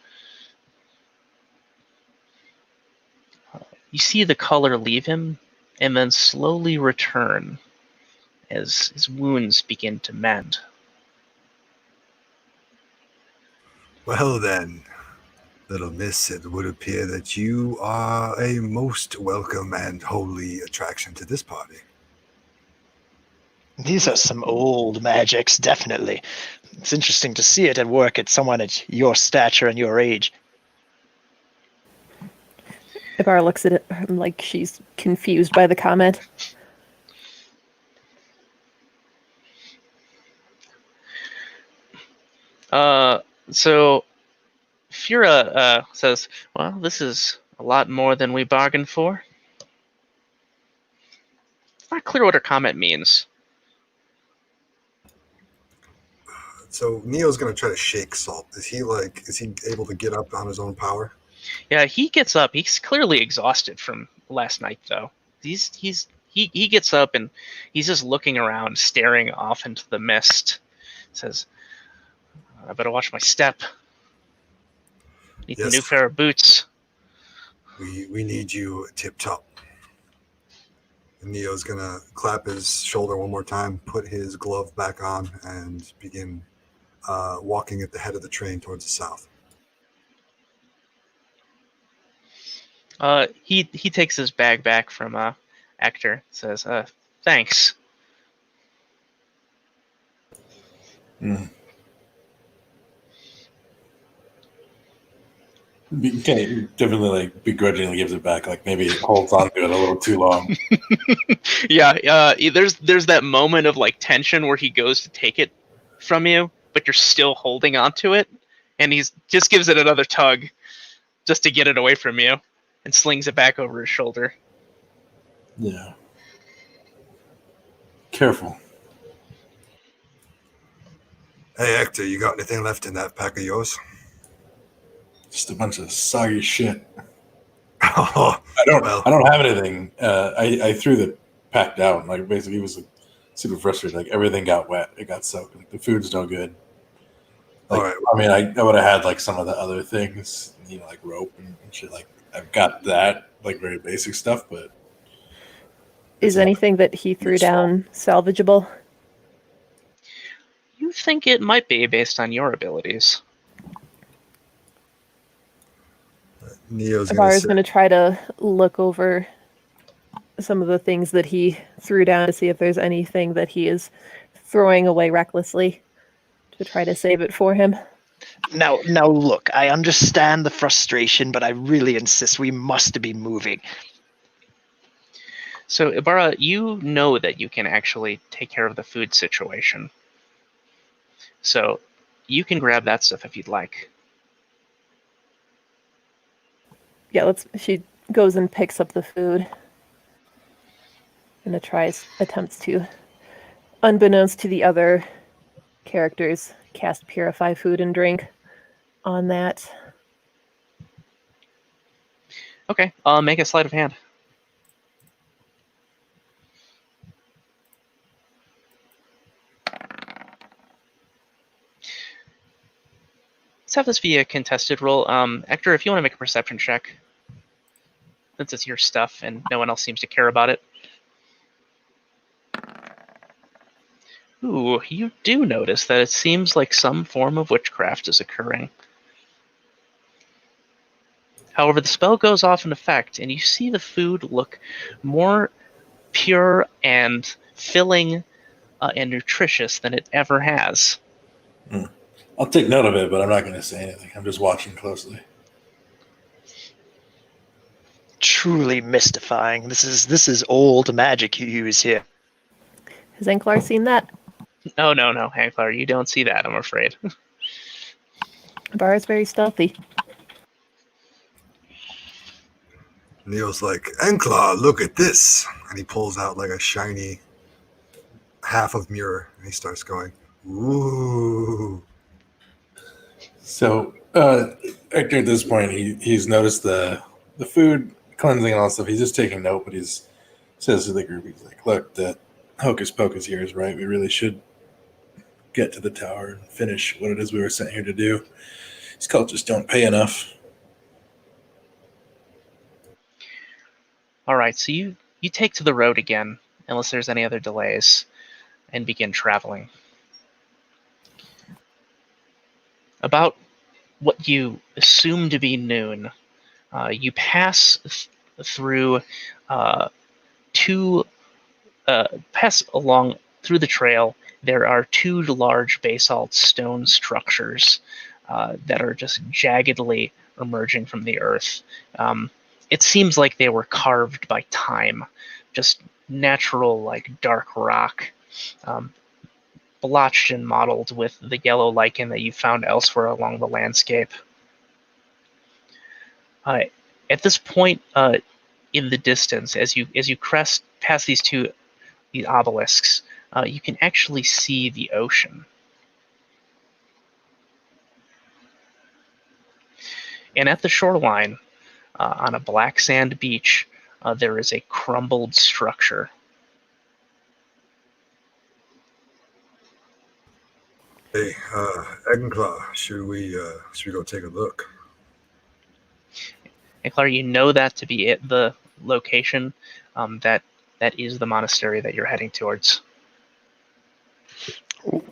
You see the color leave him and then slowly return as his wounds begin to mend. Well then, little miss, it would appear that you are a most welcome and holy attraction to this party. These are some old magics, definitely. It's interesting to see it at work at someone at your stature and your age. Ibarra looks at it like she's confused by the comment. So Fura says, well, this is a lot more than we bargained for. It's not clear what her comment means. So Neo's gonna try to shake Salt. Is he able to get up on his own power? Yeah, he gets up. He's clearly exhausted from last night, though. He gets up and he's just looking around, staring off into the mist. Says, I better watch my step. Need a new pair of boots. We need you tip top. And Neo's gonna clap his shoulder one more time, put his glove back on, and begin walking at the head of the train towards the south. He takes his bag back from Hector. Says, thanks. Okay, definitely like begrudgingly gives it back, like maybe holds on to it a little too long. Yeah, there's that moment of like tension where he goes to take it from you, but you're still holding on to it, and he's just gives it another tug just to get it away from you, and slings it back over his shoulder. Yeah. Careful. Hey Hector, you got anything left in that pack of yours? Just a bunch of soggy shit. Oh, I don't have anything. I threw the pack down. Like basically, it was like, super frustrated. Like everything got wet. It got soaked. Like the food's no good. Like, all right. I mean, I would have had like some of the other things, like rope and shit. Like I've got that, like very basic stuff. But is anything that he threw down salvageable? You think it might be based on your abilities. Neo's going to try to look over some of the things that he threw down to see if there's anything that he is throwing away recklessly to try to save it for him. Now look, I understand the frustration, but I really insist we must be moving. So, Ibarra, you know that you can actually take care of the food situation. So, you can grab that stuff if you'd like. Yeah, she goes and picks up the food and attempts to, unbeknownst to the other characters, cast Purify Food and Drink on that. Okay, make a sleight of hand. Let's have this be a contested roll. Hector, if you want to make a perception check, since it's your stuff and no one else seems to care about it. Ooh, you do notice that it seems like some form of witchcraft is occurring. However, the spell goes off in effect, and you see the food look more pure and filling and nutritious than it ever has. I'll take note of it, but I'm not going to say anything. I'm just watching closely. Truly mystifying. This is old magic you use here. Has Anklar seen that? Oh, no, Hanklar, you don't see that, I'm afraid. Bar is very stealthy. Neil's like, Enkla, look at this. And he pulls out like a shiny half of mirror and he starts going, ooh. So Hector, at this point, he's noticed the food cleansing and all that stuff. He's just taking note, but he's says to the group, he's like, look, the hocus pocus here is right. We really should get to the tower and finish what it is we were sent here to do. These cultists don't pay enough. All right, so you take to the road again, unless there's any other delays, and begin traveling. About what you assume to be noon, you pass through pass along through the trail. There are two large basalt stone structures that are just jaggedly emerging from the earth. It seems like they were carved by time, just natural, like dark rock, blotched and mottled with the yellow lichen that you found elsewhere along the landscape. At this point in the distance, as you crest past these obelisks, you can actually see the ocean. And at the shoreline, on a black sand beach, there is a crumbled structure. Hey, Enkla, should we go take a look? And Claire, you know that to be the location that is the monastery that you're heading towards.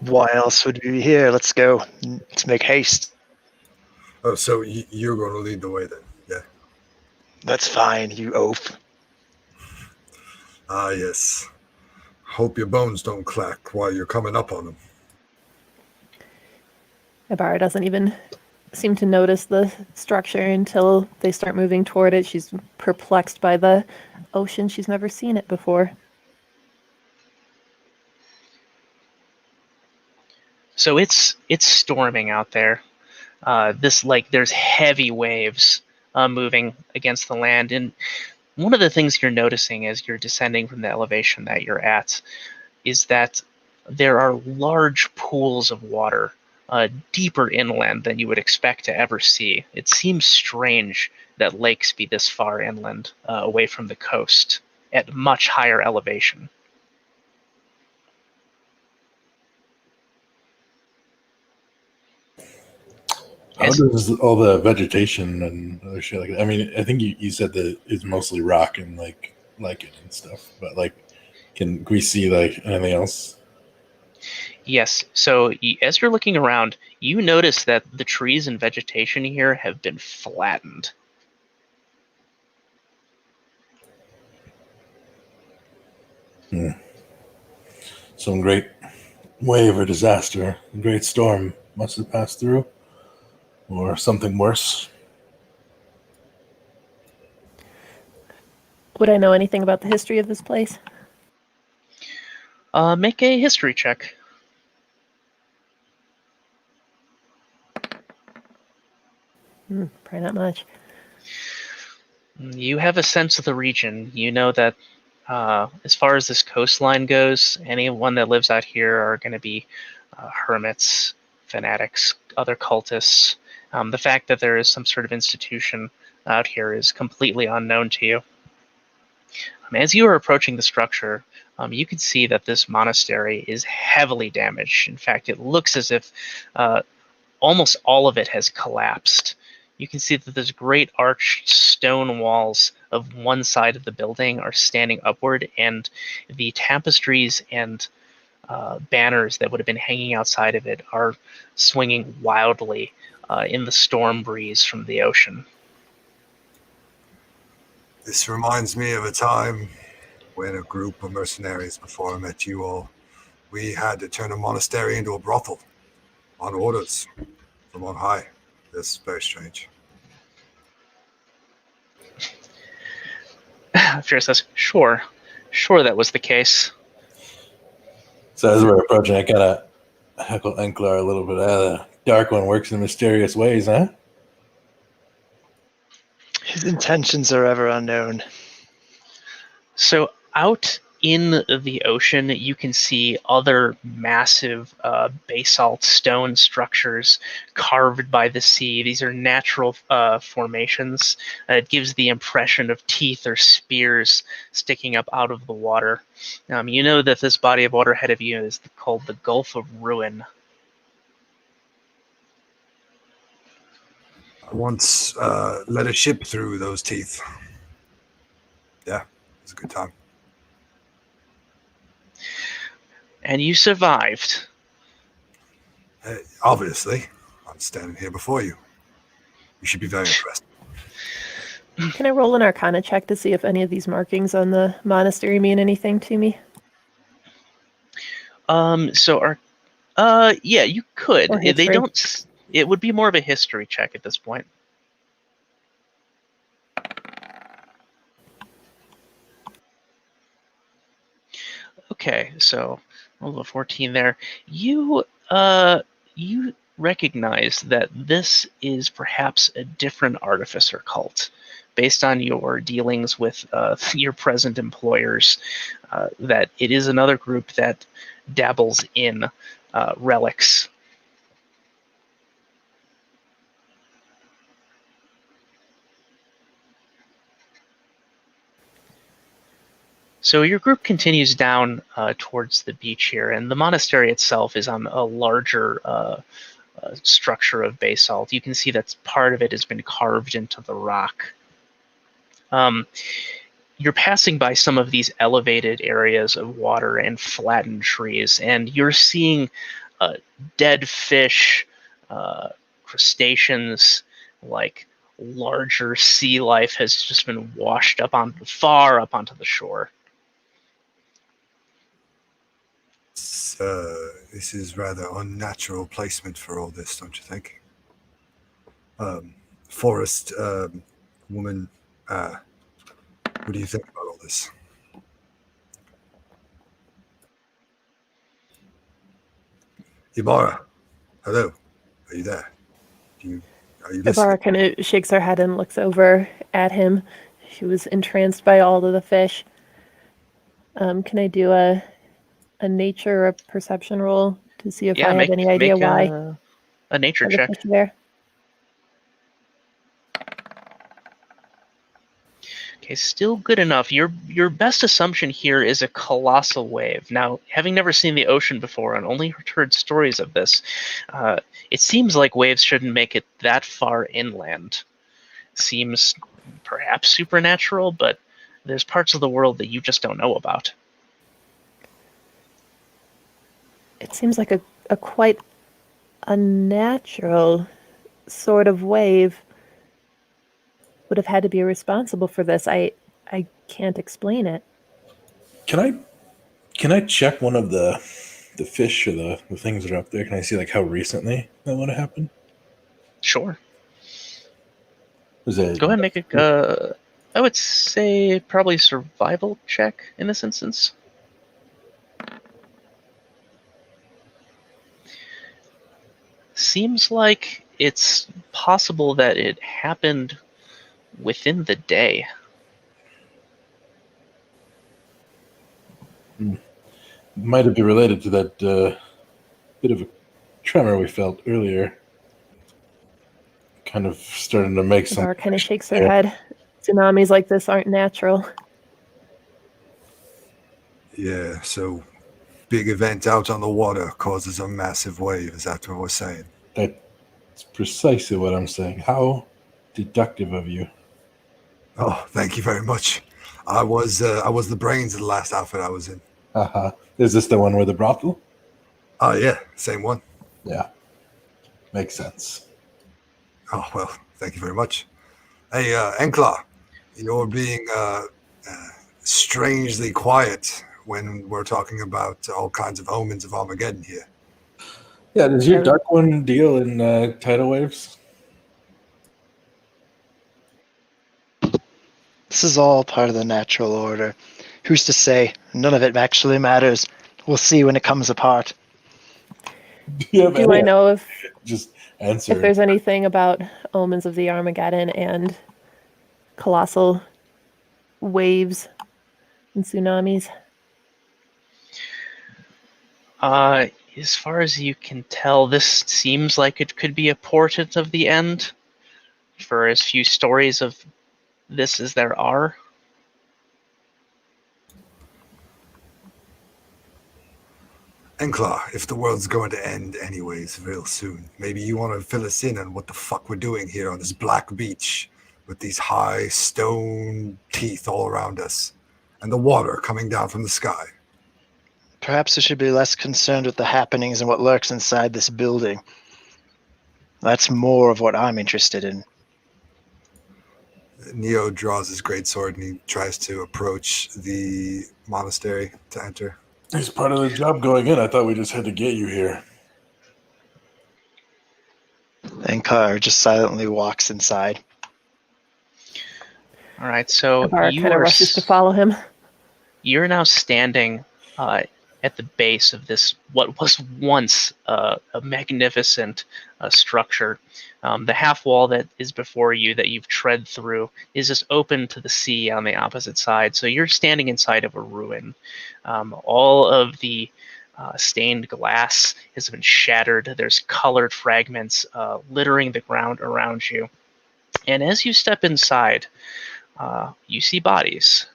Why else would we be here? Let's go. Let's make haste. Oh, so you're going to lead the way then? Yeah. That's fine, you oaf. Ah, yes. Hope your bones don't clack while you're coming up on them. Ibarra doesn't even seem to notice the structure until they start moving toward it. She's perplexed by the ocean. She's never seen it before. So it's storming out there. There's heavy waves moving against the land, and one of the things you're noticing as you're descending from the elevation that you're at is that there are large pools of water deeper inland than you would expect to ever see. It seems strange that lakes be this far inland, away from the coast, at much higher elevation. How does all the vegetation and other shit like that? I mean, I think you said that it's mostly rock and like lichen and stuff, but like, can we see like anything else? Yes, so as you're looking around, you notice that the trees and vegetation here have been flattened. Some great wave or disaster, a great storm must have passed through, or something worse. Would I know anything about the history of this place? Make a history check. Probably not much. You have a sense of the region. You know that as far as this coastline goes, anyone that lives out here are going to be hermits, fanatics, other cultists. The fact that there is some sort of institution out here is completely unknown to you. As you are approaching the structure, you can see that this monastery is heavily damaged. In fact, it looks as if almost all of it has collapsed. You can see that those great arched stone walls of one side of the building are standing upward, and the tapestries and banners that would have been hanging outside of it are swinging wildly in the storm breeze from the ocean. This reminds me of a time when a group of mercenaries, before I met you all, we had to turn a monastery into a brothel on orders from on high. This is very strange. Fear says, sure that was the case. So as we're approaching, I kind of heckle Enklar a little bit. The Dark One works in mysterious ways, huh? His intentions are ever unknown. So out in the ocean, you can see other massive basalt stone structures carved by the sea. These are natural formations. It gives the impression of teeth or spears sticking up out of the water. You know that this body of water ahead of you is called the Gulf of Ruin. I once led a ship through those teeth. Yeah, it was a good time. And you survived. Obviously, I'm standing here before you. You should be very impressed. Can I roll an Arcana check to see if any of these markings on the monastery mean anything to me? Yeah, you could. Or They history. don't. It would be more of a history check at this point. Okay, so roll a 14 there. You recognize that this is perhaps a different artificer cult, based on your dealings with your present employers. That it is another group that dabbles in relics. So your group continues down towards the beach here, and the monastery itself is on a larger structure of basalt. You can see that part of it has been carved into the rock. You're passing by some of these elevated areas of water and flattened trees, and you're seeing dead fish, crustaceans, like larger sea life has just been washed up far up onto the shore. This is rather unnatural placement for all this, don't you think? Forest woman, what do you think about all this? Ibarra, hello, are you there? Are you listening? Ibarra kind of shakes her head and looks over at him. She was entranced by all of the fish. Can I do a nature or a perception roll to see if I have any idea why? A nature the check. fish are there? Okay, still good enough. Your best assumption here is a colossal wave. Now, having never seen the ocean before and only heard stories of this, it seems like waves shouldn't make it that far inland. Seems perhaps supernatural, but there's parts of the world that you just don't know about. It seems like a quite unnatural sort of wave would have had to be responsible for this. I can't explain it. Can I check one of the fish or the things that are up there? Can I see like how recently that would have happened? Sure. Go ahead and make a. I would say probably survival check in this instance. Seems like it's possible that it happened within the day. Might have been related to that bit of a tremor we felt earlier. Kind of starting to make some. Ibarra kind of shakes her head. Tsunamis like this aren't natural. Yeah, so big event out on the water causes a massive wave. Is that what we're saying? That's precisely what I'm saying. How deductive of you. Oh, thank you very much. I was the brains of the last outfit I was in. Uh-huh. Is this the one with the brothel? Oh, yeah, same one. Yeah. Makes sense. Oh, well, thank you very much. Hey, Enklar, you're being strangely quiet when we're talking about all kinds of omens of Armageddon here. Yeah, does your Dark One deal in tidal waves? This is all part of the natural order. Who's to say? None of it actually matters. We'll see when it comes apart. Do I know if Just answer. there's anything about omens of the Armageddon and colossal waves and tsunamis? As far as you can tell, this seems like it could be a portent of the end, for as few stories of this as there are. Enclaw, if the world's going to end anyways real soon, maybe you want to fill us in on what the fuck we're doing here on this black beach with these high stone teeth all around us and the water coming down from the sky. Perhaps we should be less concerned with the happenings and what lurks inside this building. That's more of what I'm interested in. Neo draws his greatsword and he tries to approach the monastery to enter. It's part of the job going in. I thought we just had to get you here. Enclaw just silently walks inside. All right, so Kabara you kind of are rushes to follow him. You're now standing at the base of this, what was once a magnificent structure. The half wall that is before you that you've tread through is just open to the sea on the opposite side. So you're standing inside of a ruin. All of the stained glass has been shattered. There's colored fragments littering the ground around you. And as you step inside, you see bodies.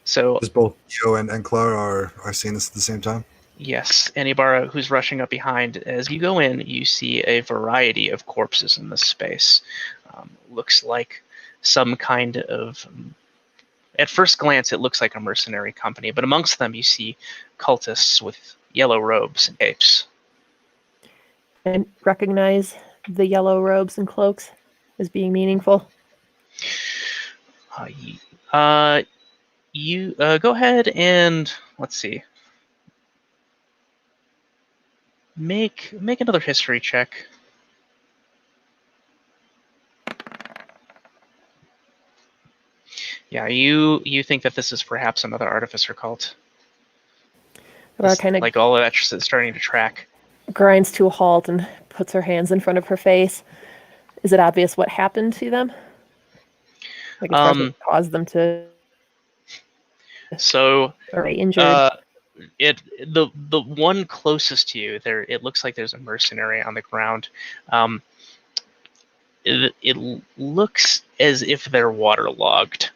So Just both Neo and Enclaw are seeing this at the same time? yes, Anibara, who's rushing up behind, as you go in, you see a variety of corpses in this space. Looks like some kind of, at first glance, it looks like a mercenary company, but amongst them you see cultists with yellow robes and capes. And recognize the yellow robes and cloaks as being meaningful. You go ahead and, let's see, make another history check. Yeah, you think that this is perhaps another artificer cult. Kind of Like all of that's starting to track. grinds to a halt and puts her hands in front of her face. Is it obvious what happened to them? Like as far as what caused them to So are they injured? The one closest to you, there it looks like there's a mercenary on the ground. It looks as if they're waterlogged.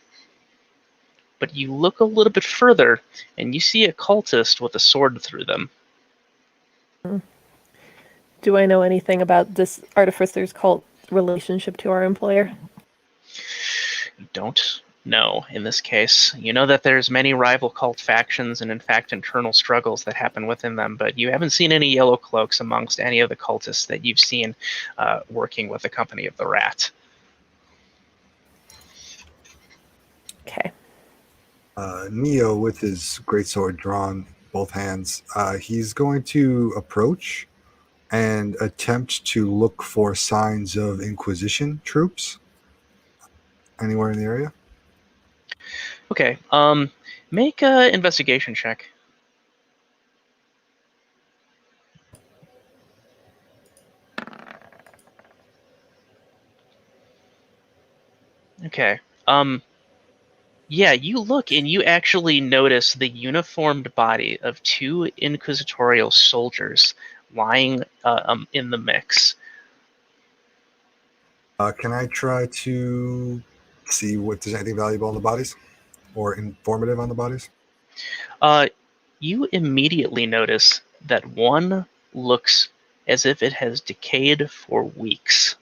But you look a little bit further, and you see a cultist with a sword through them. Do I know anything about this artificer's cult relationship to our employer? You don't know in this case. You know that there's many rival cult factions and in fact internal struggles that happen within them, but you haven't seen any yellow cloaks amongst any of the cultists that you've seen working with the Company of the Rat. Okay. Neo, with his greatsword drawn, both hands, he's going to approach and attempt to look for signs of Inquisition troops anywhere in the area. Okay, make an investigation check. Okay, yeah, you look and you actually notice the uniformed body of two inquisitorial soldiers lying in the mix. Can I try to see if there's anything valuable on the bodies or informative on the bodies? You immediately notice that one looks as if it has decayed for weeks,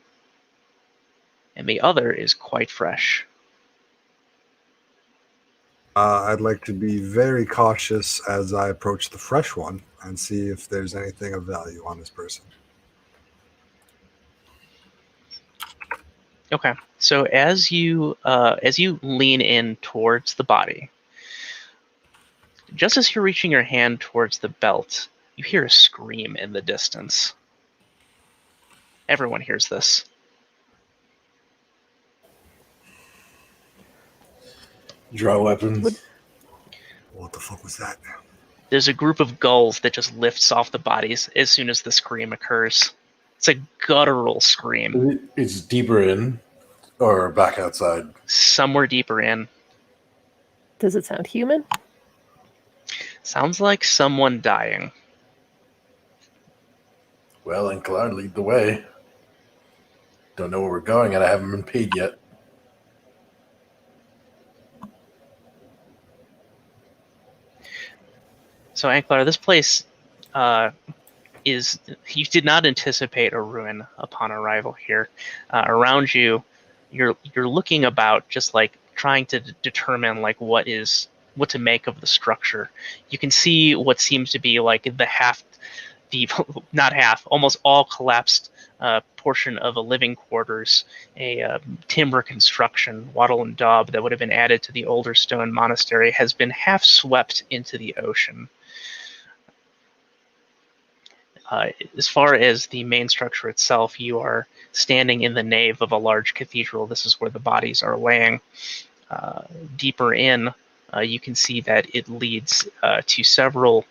and the other is quite fresh. I'd like to be very cautious as I approach the fresh one and see if there's anything of value on this person. Okay, so as you lean in towards the body, just as you're reaching your hand towards the belt, you hear a scream in the distance. Everyone hears this. Draw weapons. What the fuck was that? There's a group of gulls that just lifts off the bodies as soon as the scream occurs. It's a guttural scream. It's deeper in or back outside. Somewhere deeper in. Does it sound human? Sounds like someone dying. Well, and Cloud, lead the way. Don't know where we're going, and I haven't been paid yet. So, Anklar, this place is... You did not anticipate a ruin upon arrival here. Around you, you're looking about, just like trying to determine like what to make of the structure. You can see what seems to be like not half, almost all collapsed portion of a living quarters, a timber construction, wattle and daub that would have been added to the older stone monastery has been half swept into the ocean. As far as the main structure itself, you are standing in the nave of a large cathedral. This is where the bodies are laying. Deeper in, you can see that it leads to several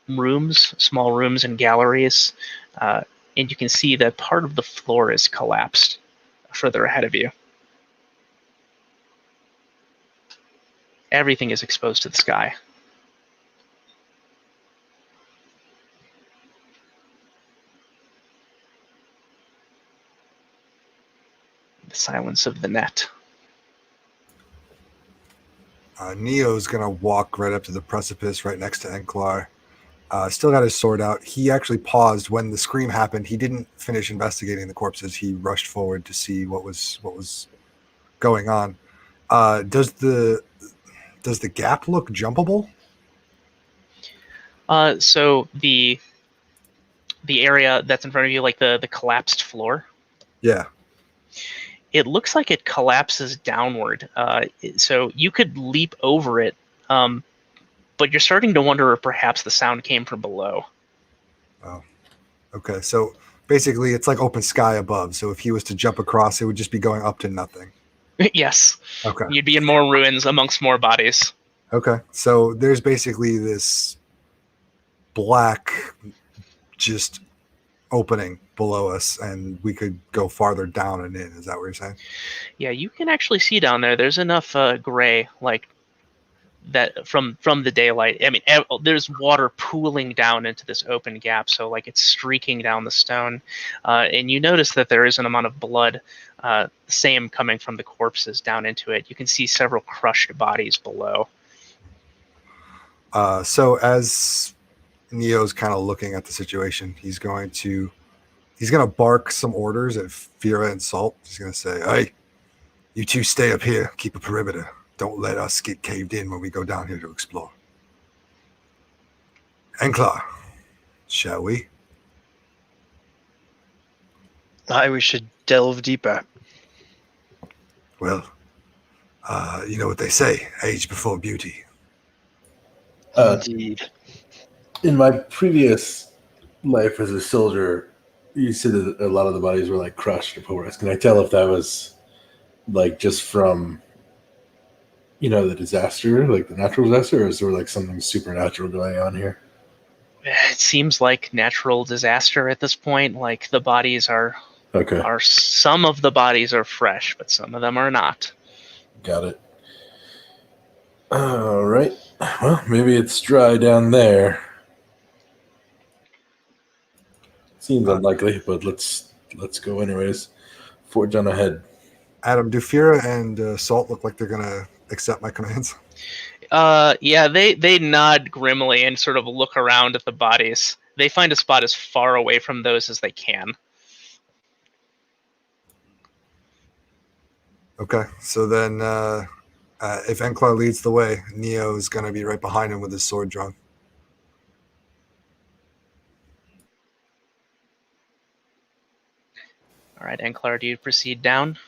rooms, small rooms and galleries, and you can see that part of the floor is collapsed further ahead of you. Everything is exposed to the sky. The silence of the net. Neo's going to walk right up to the precipice right next to Enklar. Still got his sword out. He actually paused when the scream happened. He didn't finish investigating the corpses. He rushed forward to see what was going on. Does the gap look jumpable? So the area that's in front of you, like the collapsed floor. Yeah. It looks like it collapses downward. So you could leap over it, but you're starting to wonder if perhaps the sound came from below. Oh, okay. So basically, it's like open sky above. So if he was to jump across, it would just be going up to nothing. Yes. Okay. You'd be in more ruins amongst more bodies. Okay. So there's basically this black just opening below us, and we could go farther down and in. Is that what you're saying? Yeah, you can actually see down there. There's enough gray, like that from the daylight. I mean, there's water pooling down into this open gap, so like it's streaking down the stone, and you notice that there is an amount of blood, same coming from the corpses down into it. You can see several crushed bodies below. So as Neo's kind of looking at the situation, he's gonna bark some orders at Fira and Salt. He's gonna say, "Hey, you two stay up here. Keep a perimeter. Don't let us get caved in when we go down here to explore." Enklar, shall we? We should delve deeper. Well, you know what they say, age before beauty. Indeed. In my previous life as a soldier, you said that a lot of the bodies were like crushed or pulverized. Can I tell if that was like just from, the disaster, like the natural disaster, or is there like something supernatural going on here? It seems like natural disaster at this point. Like the bodies are Okay. Some of the bodies are fresh, but some of them are not. Got it. All right. Well, maybe it's dry down there. Seems unlikely, but let's go anyways. Forge on ahead. Adam, do Fira and Salt look like they're gonna accept my commands? Yeah, they nod grimly and sort of look around at the bodies. They find a spot as far away from those as they can. Okay, so then if Enklar leads the way, Neo is going to be right behind him with his sword drawn. All right, Enklar, do you proceed down?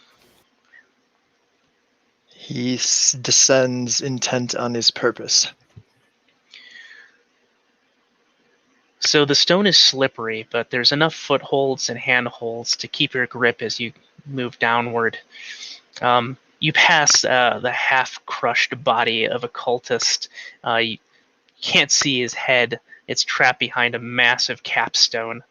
He descends intent on his purpose. So the stone is slippery, but there's enough footholds and handholds to keep your grip as you move downward. You pass the half-crushed body of a cultist. You can't see his head. It's trapped behind a massive capstone.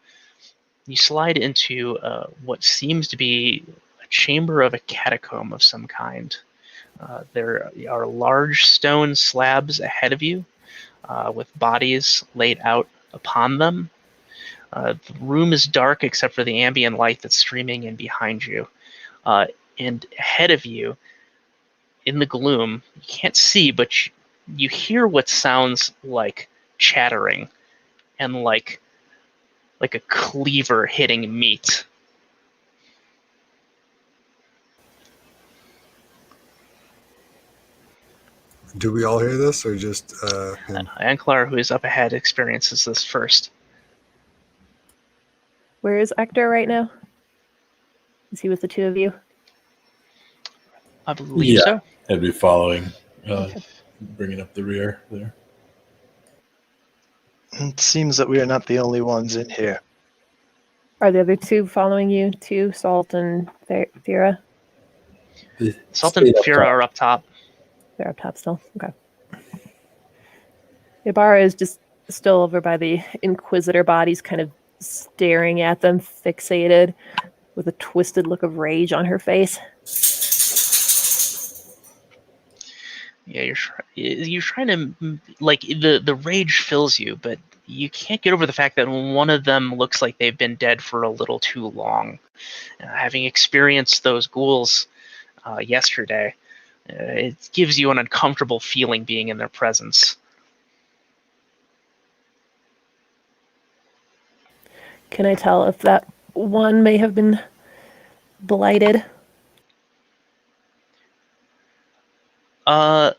You slide into what seems to be a chamber of a catacomb of some kind. There are large stone slabs ahead of you with bodies laid out upon them. The room is dark except for the ambient light that's streaming in behind you. And ahead of you, in the gloom, you can't see, but you hear what sounds like chattering and like a cleaver hitting meat. Do we all hear this, or just him? Anklar, who is up ahead, experiences this first. Where is Ector right now? Is he with the two of you? I believe so. I'd be following, bringing up the rear there. It seems that we are not the only ones in here. Are the other two following you too, Salt and Thera? Salt and Thera are up top. They're up top still? Okay. Ibarra is just still over by the inquisitor bodies, kind of staring at them, fixated, with a twisted look of rage on her face. Yeah, you're trying to, like, the rage fills you, but you can't get over the fact that one of them looks like they've been dead for a little too long. Having experienced those ghouls yesterday, it gives you an uncomfortable feeling being in their presence. Can I tell if that one may have been blighted?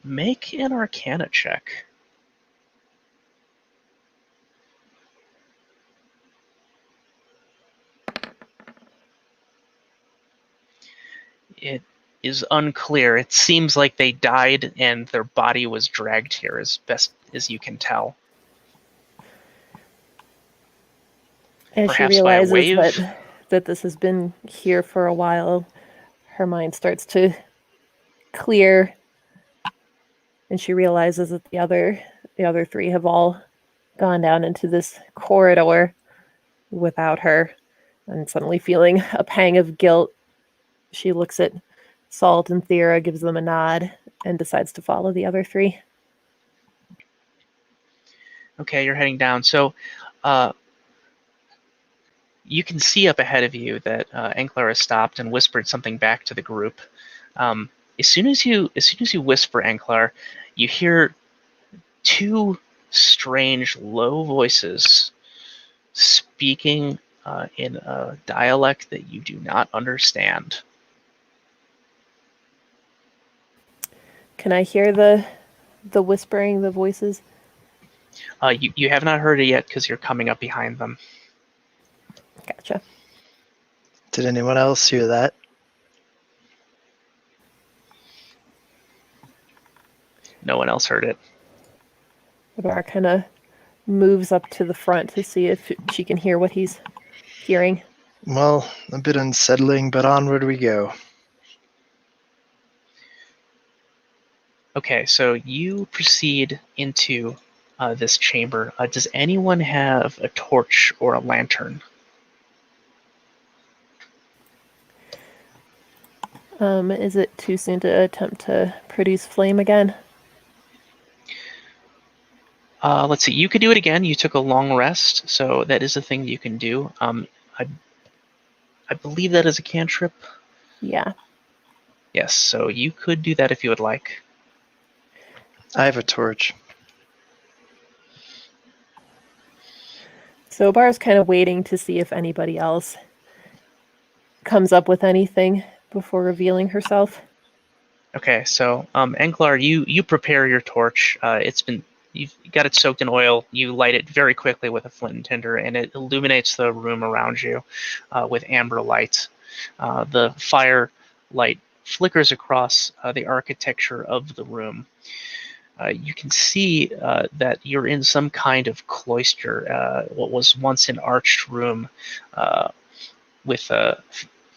Make an Arcana check. It is unclear. It seems like they died and their body was dragged here, as best as you can tell. As she Perhaps by a wave? realizes that this has been here for a while, her mind starts to clear, and she realizes that the other three have all gone down into this corridor without her, and suddenly feeling a pang of guilt, she looks at Salt and Thera, gives them a nod, and decides to follow the other three. Okay, you're heading down. So you can see up ahead of you that Anklar has stopped and whispered something back to the group. As soon as you whisper, Anklar, you hear two strange, low voices speaking in a dialect that you do not understand. Can I hear the whispering, the voices? You have not heard it yet because you're coming up behind them. Gotcha. Did anyone else hear that? No one else heard it. Ibarra kind of moves up to the front to see if she can hear what he's hearing. Well, a bit unsettling, but onward we go. Okay, so you proceed into this chamber. Does anyone have a torch or a lantern? Is it too soon to attempt to produce flame again? Let's see. You could do it again. You took a long rest, so that is a thing you can do. I believe that is a cantrip. Yeah. Yes, so you could do that if you would like. I have a torch. So Bar's kind of waiting to see if anybody else comes up with anything before revealing herself. Okay, so Anklar, you prepare your torch. You've got it soaked in oil. You light it very quickly with a flint and tinder, and it illuminates the room around you with amber light. The fire light flickers across the architecture of the room. You can see that you're in some kind of cloister, what was once an arched room with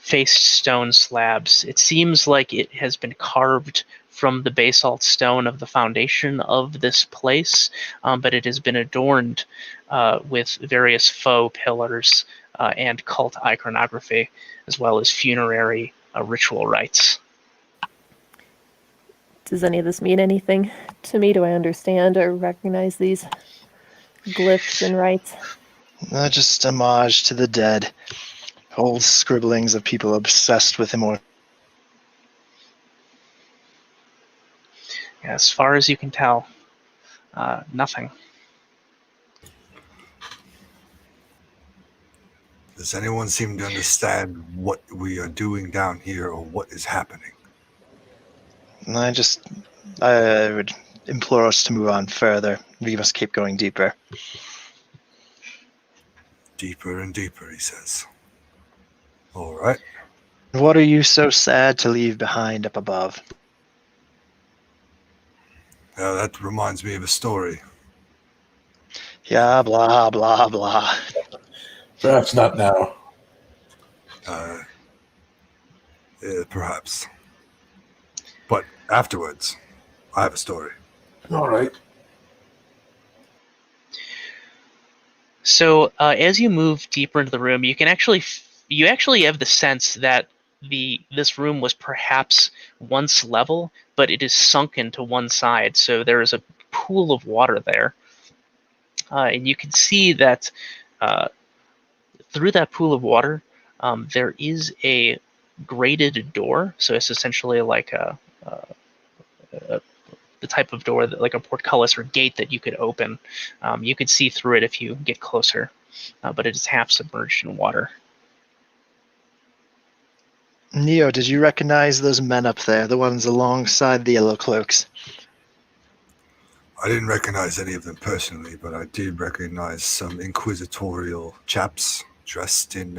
faced stone slabs. It seems like it has been carved from the basalt stone of the foundation of this place, but it has been adorned with various faux pillars and cult iconography, as well as funerary ritual rites. Does any of this mean anything to me? Do I understand or recognize these glyphs and rites? Just homage to the dead. Old scribblings of people obsessed with immortality. As far as you can tell, nothing. Does anyone seem to understand what we are doing down here or what is happening? I would implore us to move on further. We must keep going deeper. Deeper and deeper, he says. All right. What are you so sad to leave behind up above? That reminds me of a story. Yeah, blah, blah, blah. Perhaps not now. Perhaps. But afterwards, I have a story. All right. So as you move deeper into the room, you actually have the sense that this room was perhaps once level, but it is sunken to one side. So there is a pool of water there, and you can see that through that pool of water, there is a grated door. So it's essentially like the type of door that, like a portcullis or gate, that you could open. You could see through it if you get closer, but it is half submerged in water. Neo, did you recognize those men up there, the ones alongside the yellow cloaks? I didn't recognize any of them personally, but I did recognize some inquisitorial chaps dressed in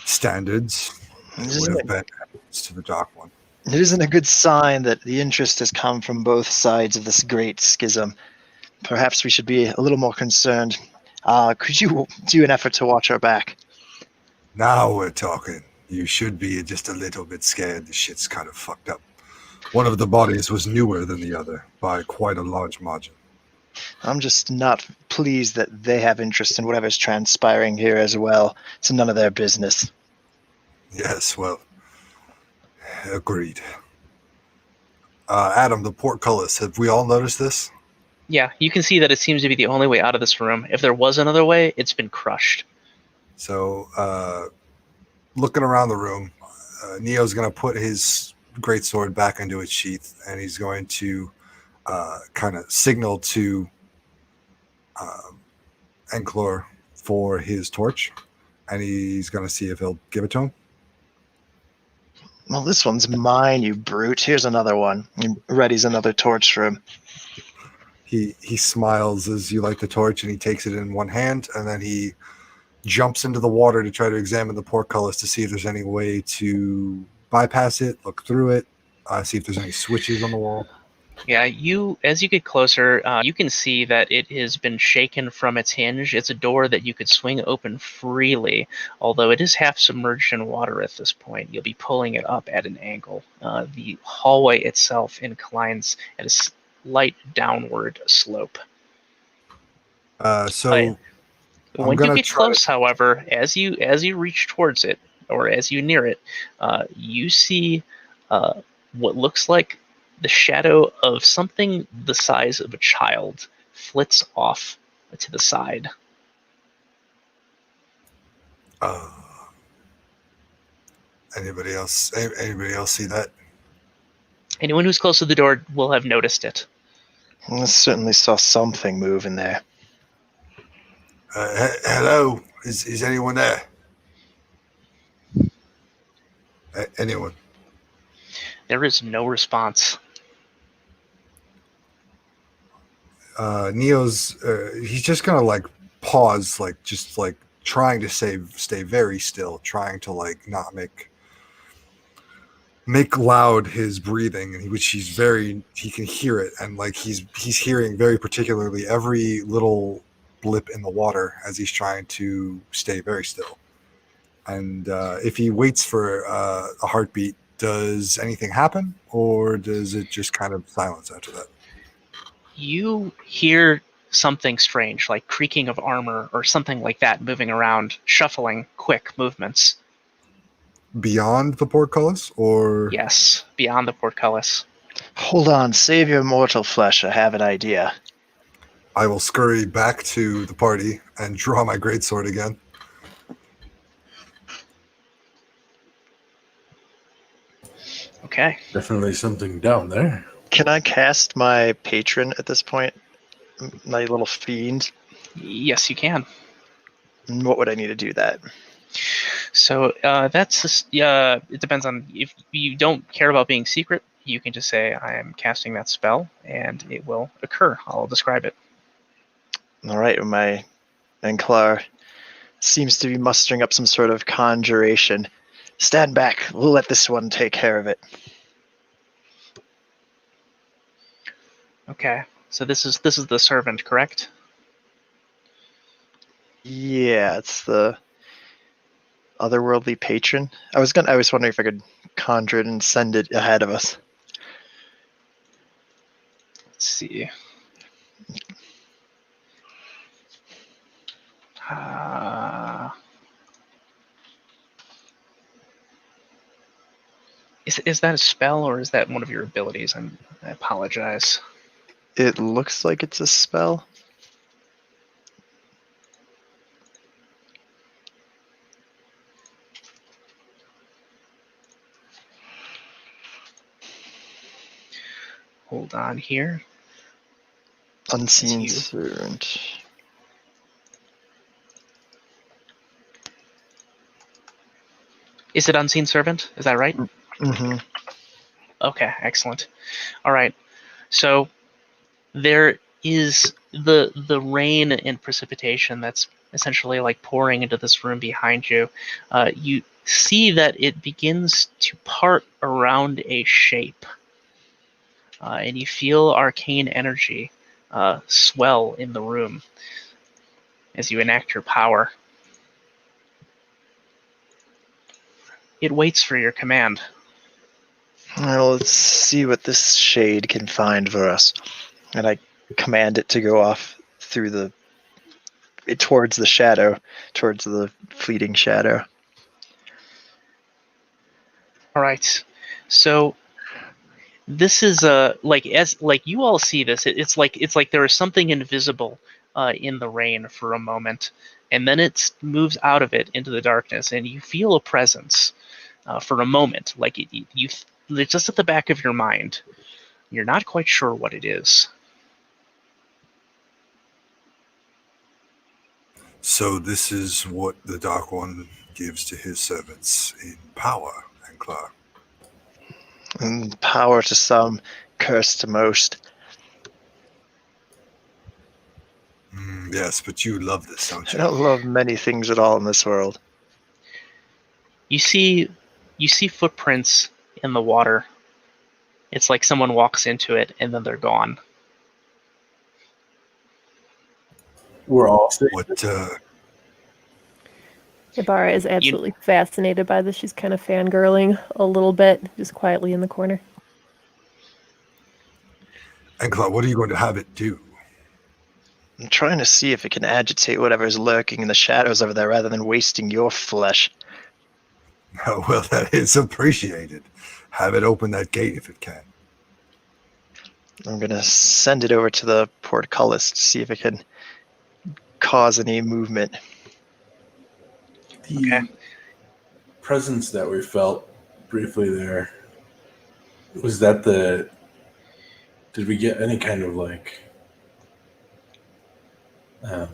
standards. It would have been to the Dark One. It isn't a good sign that the interest has come from both sides of this great schism. Perhaps we should be a little more concerned. Could you do an effort to watch our back? Now we're talking. You should be just a little bit scared. The shit's kind of fucked up. One of the bodies was newer than the other by quite a large margin. I'm just not pleased that they have interest in whatever's transpiring here as well. It's none of their business. Yes, well, agreed. Adam, the portcullis, have we all noticed this? Yeah, you can see that it seems to be the only way out of this room. If there was another way, it's been crushed. So, looking around the room, Neo's going to put his greatsword back into its sheath, and he's going to kind of signal to Enclor for his torch, and he's going to see if he'll give it to him. Well, this one's mine, you brute. Here's another one. He readies another torch for him. He smiles as you light the torch, and he takes it in one hand, and then he jumps into the water to try to examine the portcullis to see if there's any way to bypass it, look through it, see if there's any switches on the wall. Yeah, as you get closer, you can see that it has been shaken from its hinge. It's a door that you could swing open freely, although it is half submerged in water at this point. You'll be pulling it up at an angle. The hallway itself inclines at a slight downward slope. So when you get close, however, as you reach towards it, or as you near it, you see what looks like the shadow of something the size of a child flits off to the side. Anybody else see that? Anyone who's close to the door will have noticed it. I certainly saw something move in there. Hello? Is anyone there? Anyone? There is no response. Neo's he's just gonna like pause, like just like trying to stay very still, trying to like not make loud his breathing, and he can hear it, and like he's hearing very particularly every little blip in the water as he's trying to stay very still. And if he waits for a heartbeat, does anything happen, or does it just kind of silence after that? You hear something strange, like creaking of armor or something like that, moving around, shuffling, quick movements. Beyond the portcullis, or Yes, beyond the portcullis. Hold on, save your mortal flesh. I have an idea. I will scurry back to the party and draw my greatsword again. Okay. Definitely something down there. Can I cast my patron at this point? My little fiend? Yes, you can. And what would I need to do that? So it depends on if you don't care about being secret. You can just say I am casting that spell, and it will occur. I'll describe it. All right, my Enclar seems to be mustering up some sort of conjuration. Stand back. We'll let this one take care of it. Okay. So this is the servant, correct? Yeah, it's the otherworldly patron. I was wondering if I could conjure it and send it ahead of us. Let's see. Is that a spell or is that one of your abilities? I apologize. It looks like it's a spell. Hold on here. Unseen you. servant. Is it Unseen Servant? Is that right? Mm-hmm. Okay, excellent. All right. So there is the rain and precipitation that's essentially like pouring into this room behind you. You see that it begins to part around a shape, and you feel arcane energy swell in the room as you enact your power. It waits for your command. Well, let's see what this shade can find for us. And I command it to go off through towards the shadow, towards the fleeting shadow. All right. So this is like you all see this. It's like there is something invisible in the rain for a moment, and then it moves out of it into the darkness, and you feel a presence for a moment. Like it's just at the back of your mind. You're not quite sure what it is. So this is what the Dark One gives to his servants in power, Enclar. And power to some, curse to most. Yes, but you love this, don't I you? don't love many things at all in this world. You see footprints in the water. It's like someone walks into it and then they're gone. We're all safe. What? Ibarra is absolutely fascinated by this. She's kind of fangirling a little bit, just quietly in the corner. Enclar, what are you going to have it do? I'm trying to see if it can agitate whatever's lurking in the shadows over there rather than wasting your flesh. Oh, well, that is appreciated. Have it open that gate if it can. I'm going to send it over to the portcullis to see if it can cause any movement. The presence that we felt briefly there, was that did we get any kind of like, I'm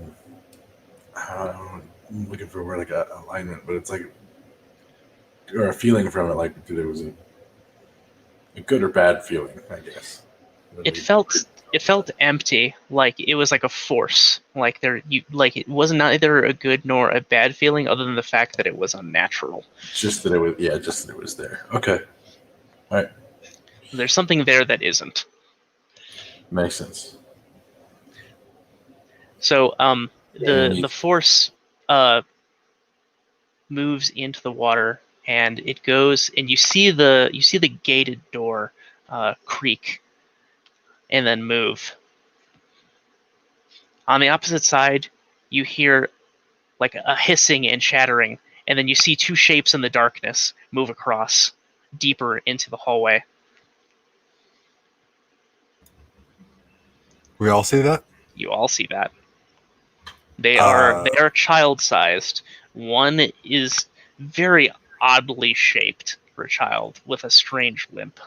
looking for a word like a alignment, but it's like, or a feeling from it, like it was a good or bad feeling, I guess. It felt empty, like it was like a force. Like it was neither a good nor a bad feeling, other than the fact that it was unnatural. Just that it was there. Okay. All right. There's something there that isn't. Makes sense. So the force moves into the water, and it goes, and you see the gated door creak and then move. On the opposite side, you hear like a hissing and shattering, and then you see two shapes in the darkness move across deeper into the hallway. We all see that? You all see that. They are child-sized. One is very oddly shaped for a child with a strange limp.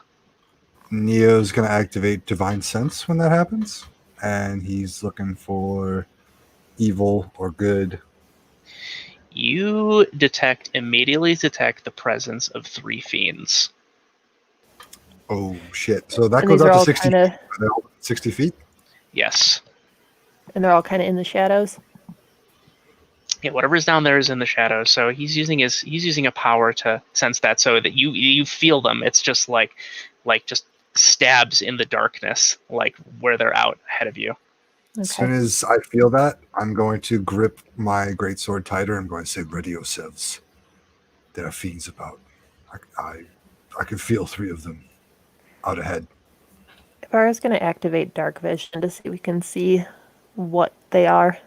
Neo's going to activate Divine Sense when that happens, and he's looking for evil or good. You immediately detect the presence of 3 fiends. Oh, shit. So that And goes these are out to all 60 kind of, feet. 60 feet? Yes. and they're all kind of in the shadows. Yeah, whatever's down there is in the shadows. So he's using a power to sense that, so that you feel them. It's just like just stabs in the darkness, like where they're out ahead of you. As Okay. soon as I feel that, I'm going to grip my greatsword tighter. I'm going to say, "Ready yourselves. There are fiends about. I can feel 3 of them out ahead." Ivara's going to activate dark vision to see if we can see what they are.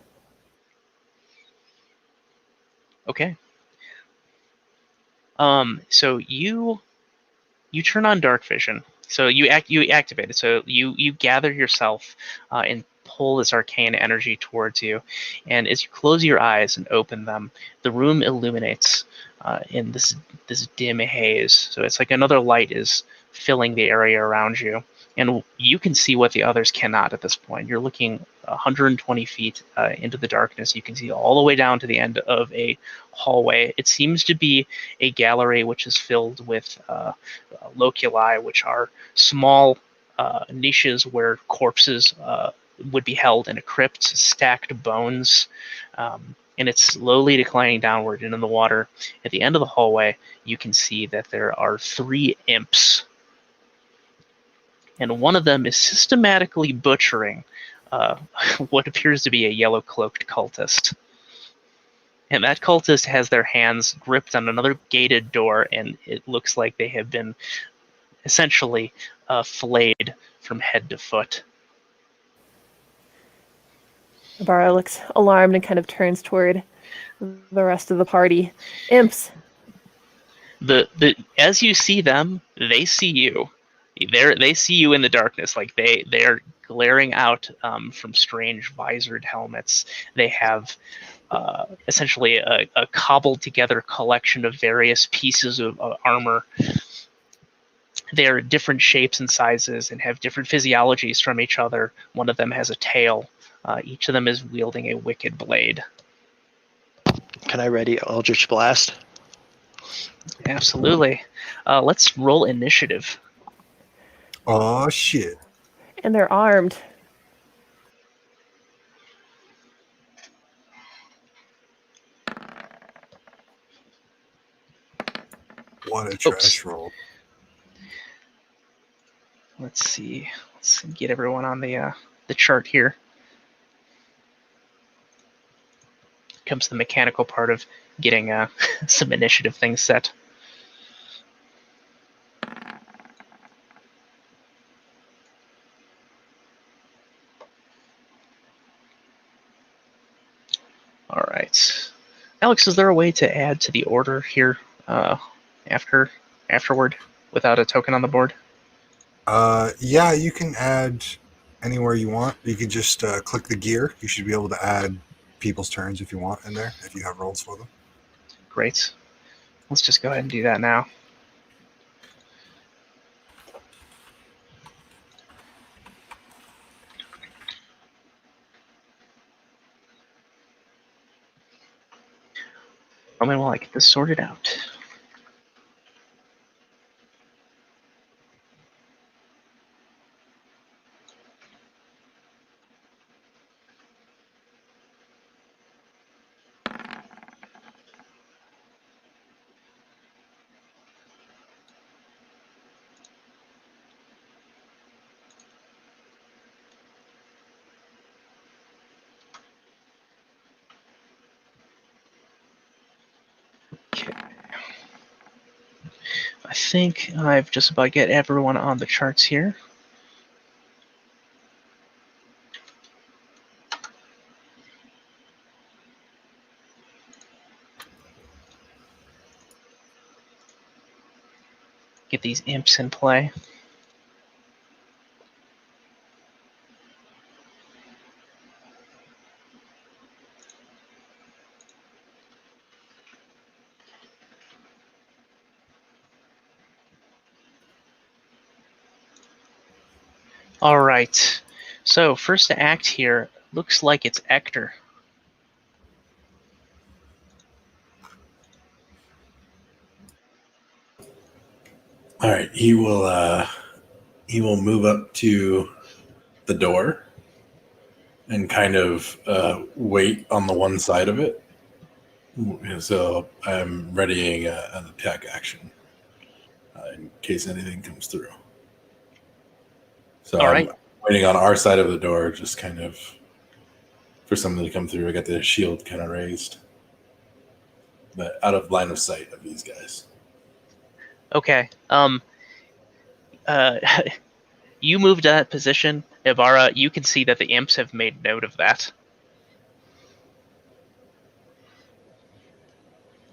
Okay. So you turn on dark vision. So you activate it. So you gather yourself and pull this arcane energy towards you. And as you close your eyes and open them, the room illuminates in this dim haze. So it's like another light is filling the area around you. And you can see what the others cannot at this point. You're looking 120 feet into the darkness. You can see all the way down to the end of a hallway. It seems to be a gallery which is filled with loculi, which are small niches where corpses would be held in a crypt, stacked bones. And it's slowly declining downward into the water. At the end of the hallway, you can see that there are 3 imps. And one of them is systematically butchering what appears to be a yellow-cloaked cultist. And that cultist has their hands gripped on another gated door, and it looks like they have been essentially flayed from head to foot. Ivara looks alarmed and kind of turns toward the rest of the party. Imps. As you see them, they see you. They see you in the darkness. Like they're glaring out from strange visored helmets. They have essentially a cobbled together collection of various pieces of armor. They are different shapes and sizes and have different physiologies from each other. One of them has a tail. Each of them is wielding a wicked blade. Can I ready Eldritch Blast? Absolutely. Let's roll initiative. Oh, shit. And they're armed. What a trash roll. Let's see. Let's get everyone on the chart here. Comes the mechanical part of getting some initiative things set. All right, Alex, is there a way to add to the order here afterward without a token on the board? Yeah, you can add anywhere you want. You can just click the gear. You should be able to add people's turns if you want in there, if you have rolls for them. Great. Let's just go ahead and do that now. While I get this sorted out. think I've just about get everyone on the charts here. Get these imps in play. All right. So first to act here looks like it's Ector. All right, he will move up to the door and kind of wait on the one side of it. So I'm readying an attack action in case anything comes through. So All I'm right. waiting on our side of the door, just kind of for something to come through. I got the shield kind of raised, but out of line of sight of these guys. Okay. You moved to that position, Ibarra. You can see that the imps have made note of that.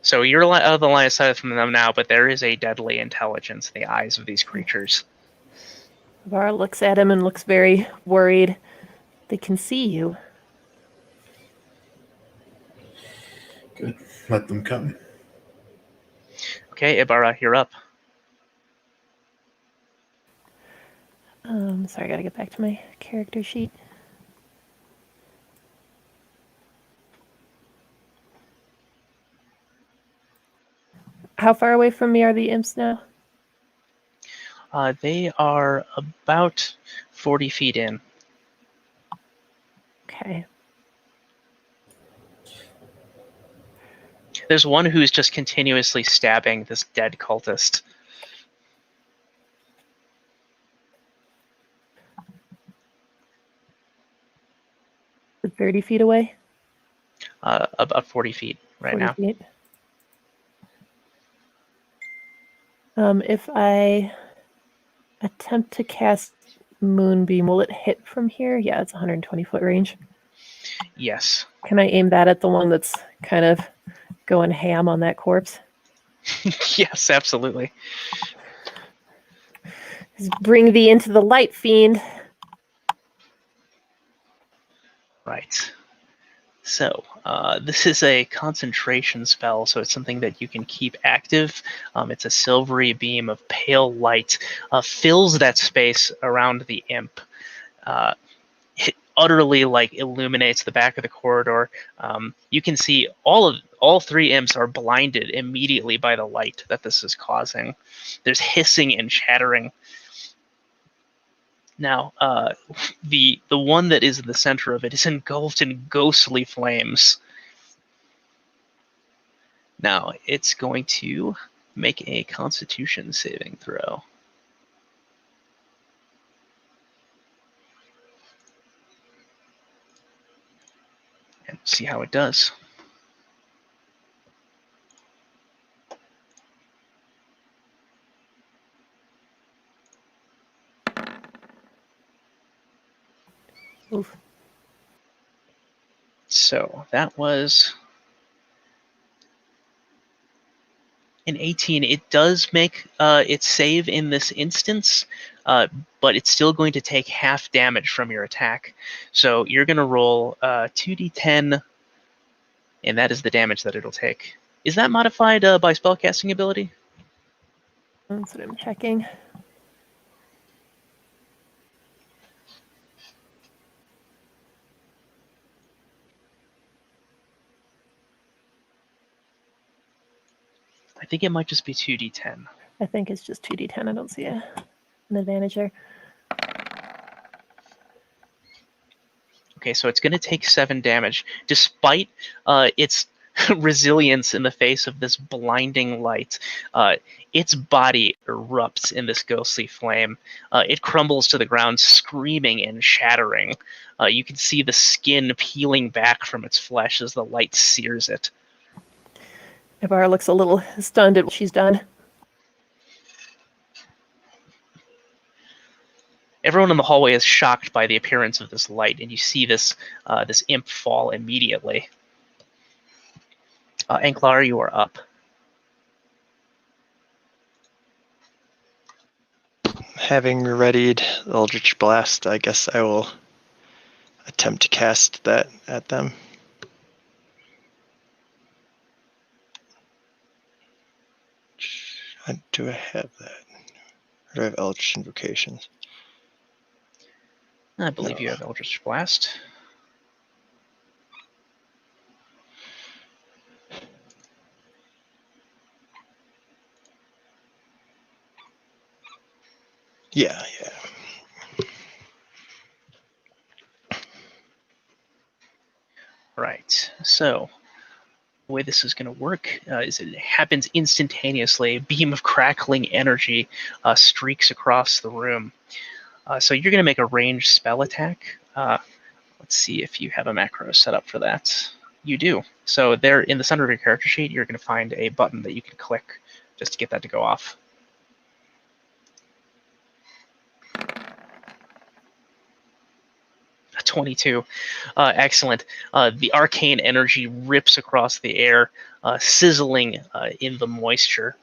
So you're out of the line of sight from them now, but there is a deadly intelligence in the eyes of these creatures. Var looks at him and looks very worried. They can see you. Good. Let them come. Okay, Ibarra, you're up. Sorry, I gotta get back to my character sheet. How far away from me are the imps now? They are about 40 feet in. Okay. There's one who's just continuously stabbing this dead cultist. Is it 30 feet away? About 40 feet right 40 now. feet. If I attempt to cast Moonbeam, will it hit from here? Yeah, it's 120-foot range. Yes. Can I aim that at the one that's kind of going ham on that corpse? Yes, absolutely. Bring thee into the light, fiend. Right. So, this is a concentration spell, so it's something that you can keep active. It's a silvery beam of pale light, fills that space around the imp. It utterly illuminates the back of the corridor. You can see all three imps are blinded immediately by the light that this is causing. There's hissing and chattering. Now, the one that is in the center of it is engulfed in ghostly flames. Now, it's going to make a Constitution saving throw. And see how it does. Oof. So that was an 18. It does make its save in this instance, but it's still going to take half damage from your attack. So you're going to roll 2d10, and that is the damage that it'll take. Is that modified by spellcasting ability? That's what I'm checking. I think it might just be 2d10. I think it's just 2d10. I don't see an advantage there. Okay, so it's going to take 7 damage, despite its resilience in the face of this blinding light. Its body erupts in this ghostly flame. It crumbles to the ground, screaming and shattering. You can see the skin peeling back from its flesh as the light sears it. Ibarra looks a little stunned at what she's done. Everyone in the hallway is shocked by the appearance of this light, and you see this this imp fall immediately. Anklar, you are up. Having readied Eldritch Blast, I guess I will attempt to cast that at them. Do I have that? Or do I have Eldritch Invocations? I believe you have Eldritch Blast. Yeah. Right. So the way this is going to work is it happens instantaneously. A beam of crackling energy streaks across the room. So you're going to make a ranged spell attack. Let's see if you have a macro set up for that. You do. So there in the center of your character sheet, you're going to find a button that you can click just to get that to go off. A 22. Excellent. The arcane energy rips across the air, sizzling in the moisture.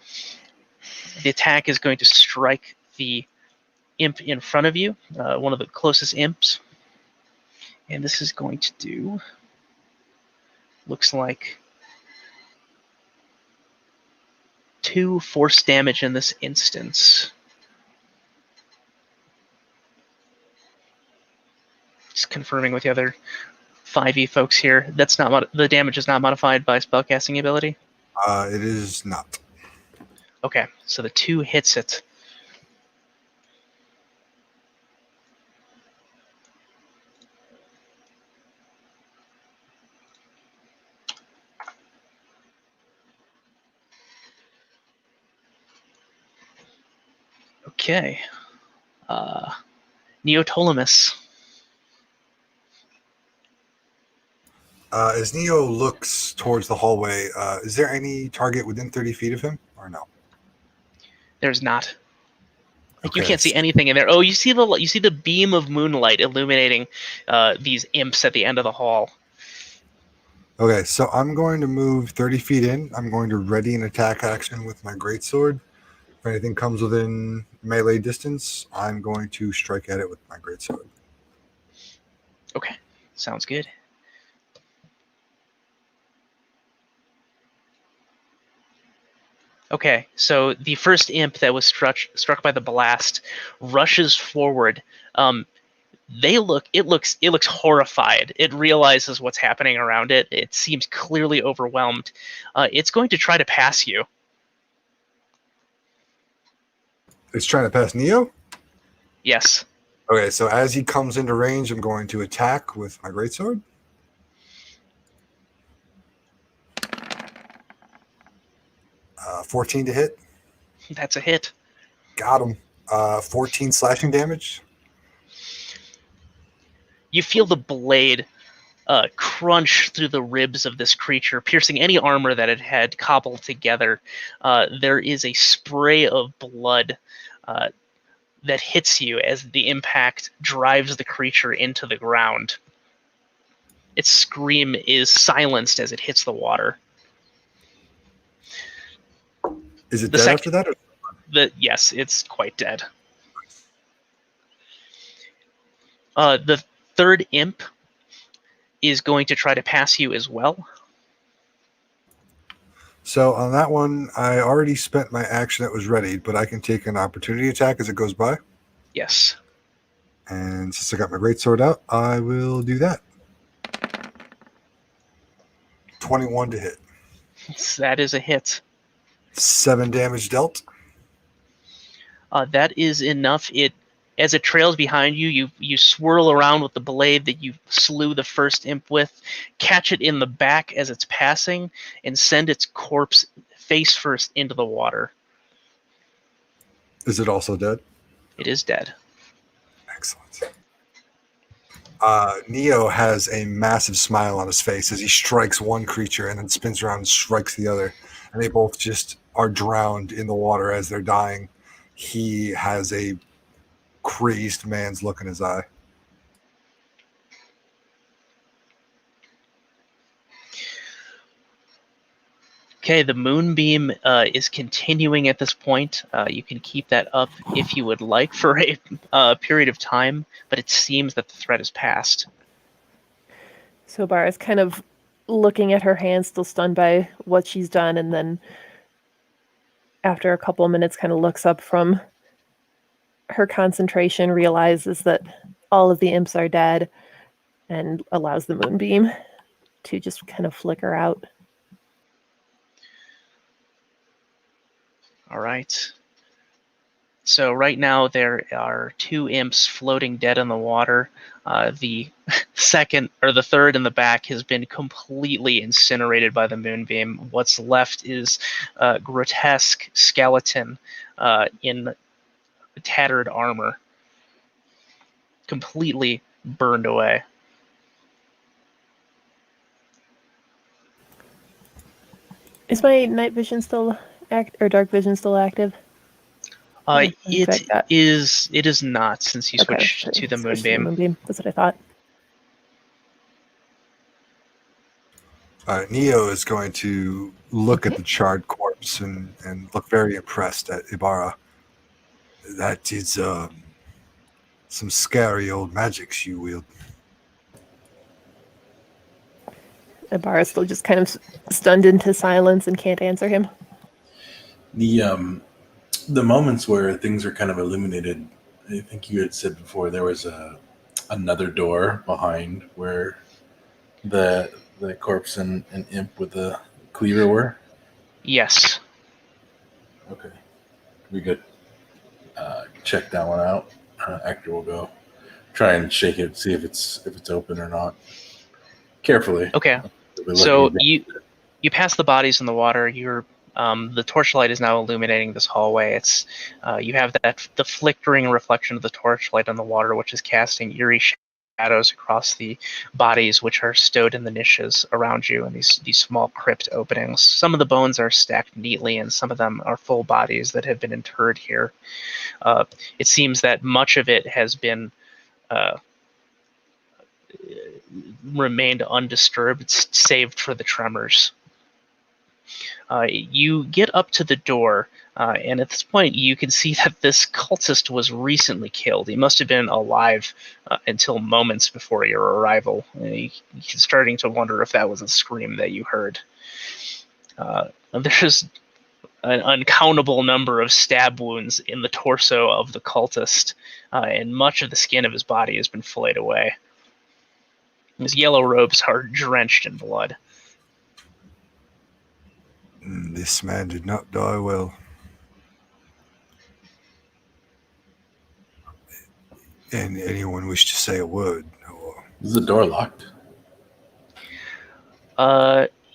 The attack is going to strike the imp in front of you, one of the closest imps. And this is going to do, looks like 2 force damage in this instance. Just confirming with the other 5e folks here. That's not the damage is not modified by spellcasting ability? It is not. Okay, so the 2 hits it. Okay. Neoptolemus. As Neo looks towards the hallway, is there any target within 30 feet of him, or no? There's not. Like you Okay. can't see anything in there. Oh, you see the beam of moonlight illuminating these imps at the end of the hall. Okay, so I'm going to move 30 feet in. I'm going to ready an attack action with my greatsword. If anything comes within melee distance, I'm going to strike at it with my greatsword. Okay, sounds good. Okay, so the first imp that was struck by the blast rushes forward. It looks horrified. It realizes what's happening around it. It seems clearly overwhelmed. It's going to try to pass you. It's trying to pass Neo? Yes. Okay, so as he comes into range, I'm going to attack with my greatsword. Uh, 14 to hit. That's a hit. Got him. 14 slashing damage. You feel the blade crunch through the ribs of this creature, piercing any armor that it had cobbled together. There is a spray of blood that hits you as the impact drives the creature into the ground. Its scream is silenced as it hits the water. Is it dead after that? Or? Yes, it's quite dead. The third imp is going to try to pass you as well. So on that one, I already spent my action that was ready, but I can take an opportunity attack as it goes by. Yes. And since I got my greatsword out, I will do that. 21 to hit. That is a hit. 7 damage dealt. That is enough. As it trails behind you, you swirl around with the blade that you slew the first imp with, catch it in the back as it's passing, and send its corpse face first into the water. Is it also dead? It is dead. Excellent. Neo has a massive smile on his face as he strikes one creature and then spins around and strikes the other. And they both just are drowned in the water as they're dying. He has a crazed man's look in his eye. Okay, the moonbeam is continuing at this point. You can keep that up if you would like for a period of time, but it seems that the threat is past. So Bar is kind of looking at her hand, still stunned by what she's done, and then after a couple of minutes kind of looks up from her concentration, realizes that all of the imps are dead, and allows the moonbeam to just kind of flicker out. All right. So right now there are 2 imps floating dead in the water. The second or the third in the back has been completely incinerated by the moonbeam. What's left is a grotesque skeleton in tattered armor, completely burned away. Is my night vision still or dark vision still active? It is not, since you switched to the moonbeam. That's what I thought. Neo is going to look at the charred corpse and look very impressed at Ibarra. That is some scary old magics you wield. Ibarra still just kind of stunned into silence and can't answer him. The moments where things are kind of illuminated, I think you had said before there was another door behind where the corpse and imp with the cleaver were? Yes. Okay. We could check that one out. Actor will go try and shake it, see if it's open or not. Carefully. Okay. So you pass the bodies in the water. The torchlight is now illuminating this hallway. It's you have the flickering reflection of the torchlight on the water, which is casting eerie shadows across the bodies, which are stowed in the niches around you in these small crypt openings. Some of the bones are stacked neatly, and some of them are full bodies that have been interred here. It seems that much of it has been remained undisturbed, saved for the tremors. You get up to the door, and at this point you can see that this cultist was recently killed. He must have been alive until moments before your arrival. You're starting to wonder if that was a scream that you heard. There's an uncountable number of stab wounds in the torso of the cultist, and much of the skin of his body has been flayed away. His yellow robes are drenched in blood. This man did not die well. And anyone wish to say a word? Is the door locked?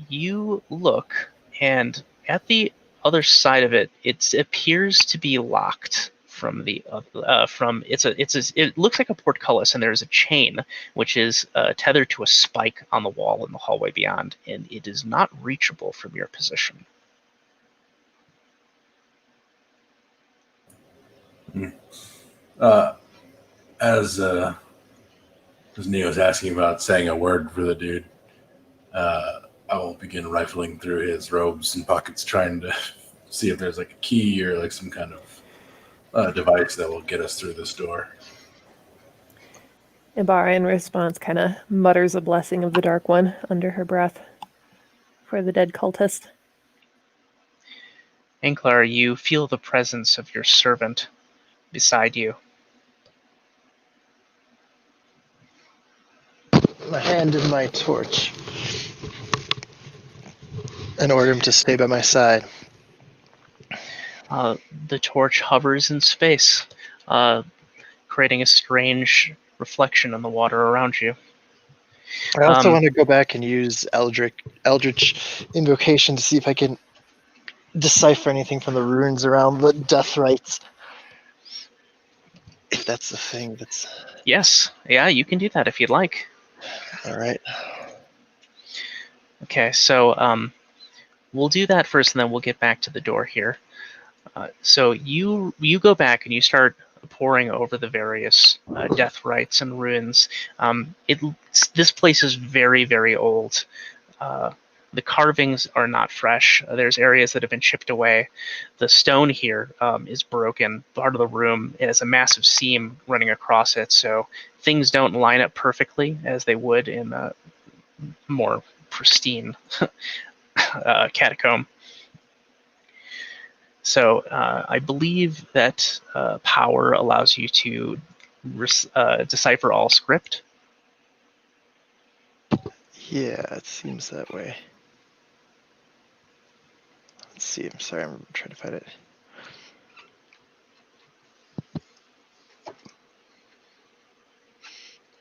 You look, and at the other side of it, it appears to be locked from the it looks like a portcullis, and there's a chain which is tethered to a spike on the wall in the hallway beyond, and it is not reachable from your position. As Neo's asking about saying a word for the dude, I will begin rifling through his robes and pockets, trying to see if there's like a key or like some kind of device that will get us through this door. Ibarra, in response, kind of mutters a blessing of the Dark One under her breath for the dead cultist. Anklar, you feel the presence of your servant beside you. My hand in my torch and order him to stay by my side. The torch hovers in space, creating a strange reflection on the water around you. I also want to go back and use Eldritch Invocation to see if I can decipher anything from the runes around the death rites. If that's the thing that's... Yes. Yeah, you can do that if you'd like. All right. Okay, so we'll do that first, and then we'll get back to the door here. So you go back and you start poring over the various death rites and ruins. This place is very, very old. The carvings are not fresh. There's areas that have been chipped away. The stone here is broken. Part of the room has a massive seam running across it, so things don't line up perfectly as they would in a more pristine catacomb. So I believe that power allows you to decipher all script. Yeah, it seems that way. Let's see. I'm sorry, I'm trying to find it.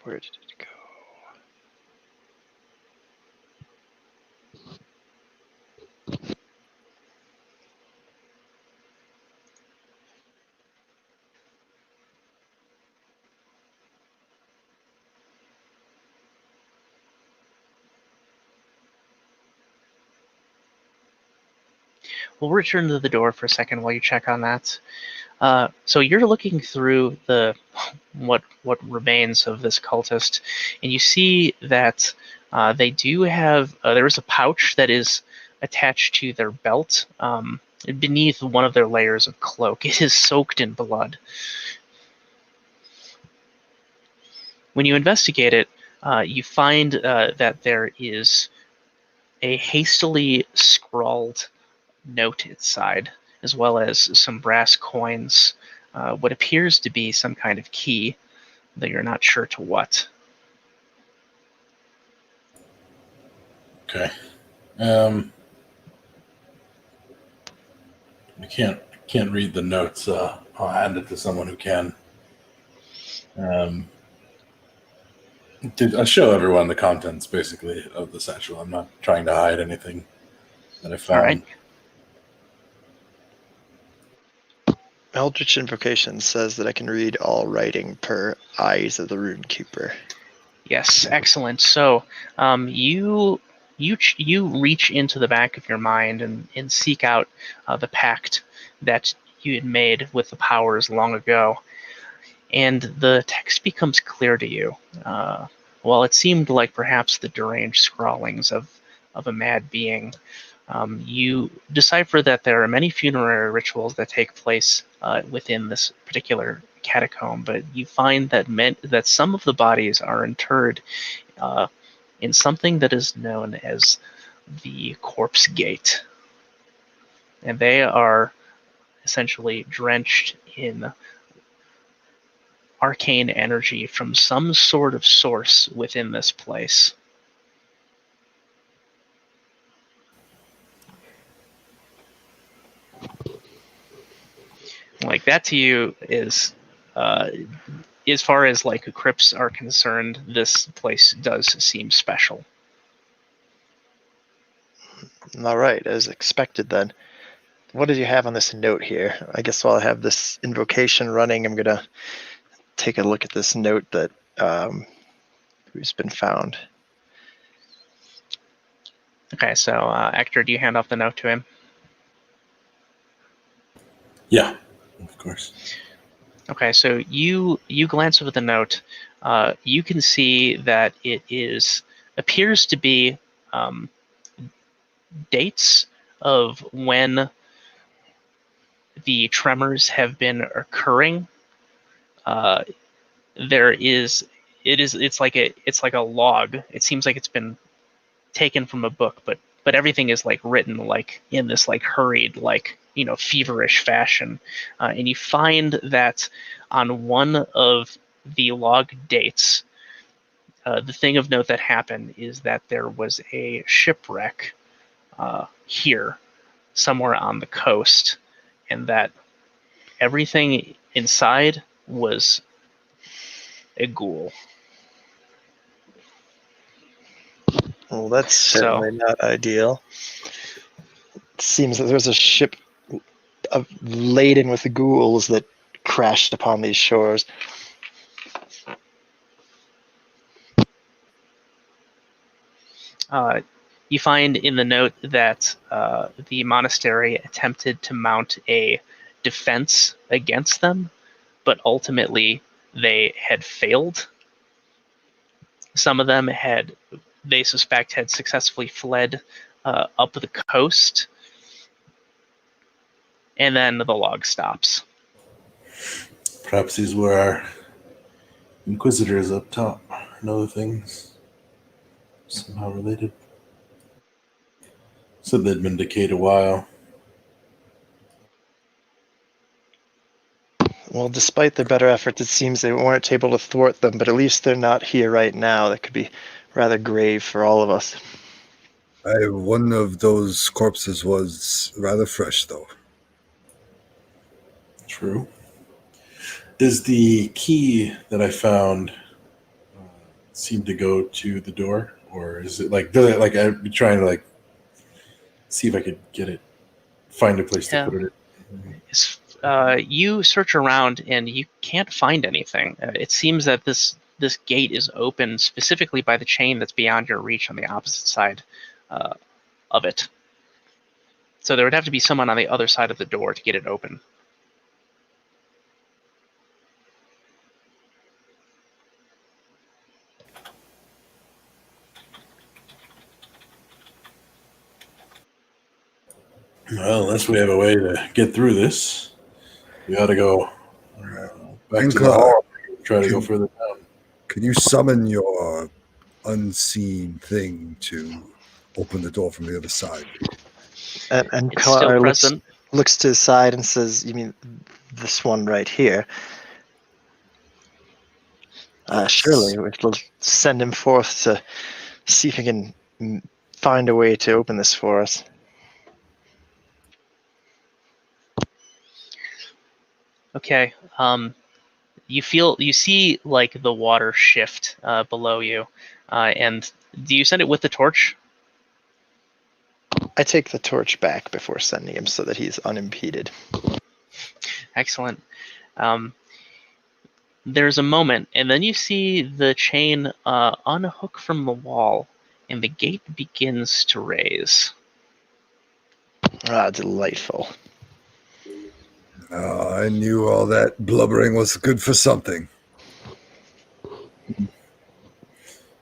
Where did it go? We'll return to the door for a second while you check on that. So you're looking through the what remains of this cultist, and you see that they do have there is a pouch that is attached to their belt beneath one of their layers of cloak. It is soaked in blood. When you investigate it, you find that there is a hastily scrawled note inside, as well as some brass coins, what appears to be some kind of key, though you're not sure to what. Okay. I can't read the notes. I'll hand it to someone who can. I show everyone the contents, basically, of the satchel. I'm not trying to hide anything that I found. All right. Eldritch Invocation says that I can read all writing per Eyes of the Runekeeper. Yes, excellent. So you reach into the back of your mind and seek out the pact that you had made with the powers long ago, and the text becomes clear to you. While it seemed like perhaps the deranged scrawlings of a mad being, you decipher that there are many funerary rituals that take place within this particular catacomb, but you find that some of the bodies are interred in something that is known as the Corpse Gate. And they are essentially drenched in arcane energy from some sort of source within this place. Like, that to you is as far as like crypts are concerned, this place does seem special. All right, as expected then. What did you have on this note here? I guess while I have this invocation running, I'm going to take a look at this note that who's been found. Okay, so Hector, do you hand off the note to him? Yeah, of course. Okay, so you glance over the note. You can see that it appears to be dates of when the tremors have been occurring. It's like a log. It seems like it's been taken from a book, but everything is like written like in this like hurried, like, feverish fashion. And you find that on one of the log dates, the thing of note that happened is that there was a shipwreck here somewhere on the coast, and that everything inside was a ghoul. Well, that's certainly not ideal. It seems that there's a ship laden with ghouls that crashed upon these shores. You find in the note that the monastery attempted to mount a defense against them, but ultimately they had failed. Some of them they suspect, had successfully fled up the coast, and then the log stops. Perhaps these were our inquisitors up top and other things somehow related. Said they'd been decayed a while. Well, despite their better efforts, it seems they weren't able to thwart them, but at least they're not here right now. That could be rather grave for all of us. One of those corpses was rather fresh, though. True. Does the key that I found seem to go to the door, or is it like I'd be trying to see if I could get it, find a place to put it. You search around and you can't find anything. It seems that this gate is open specifically by the chain that's beyond your reach on the opposite side of it. So there would have to be someone on the other side of the door to get it open. Well, unless we have a way to get through this, we ought to go back to the hall. Try to go further down. Can you summon your unseen thing to open the door from the other side? And It's still Kalar present. looks to his side and says, "You mean this one right here?" Surely we'll send him forth to see if he can find a way to open this for us. Okay. You see like the water shift below you, and do you send it with the torch? I take the torch back before sending him so that he's unimpeded. Excellent. There's a moment, and then you see the chain unhook from the wall, and the gate begins to raise. Ah, delightful. I knew all that blubbering was good for something.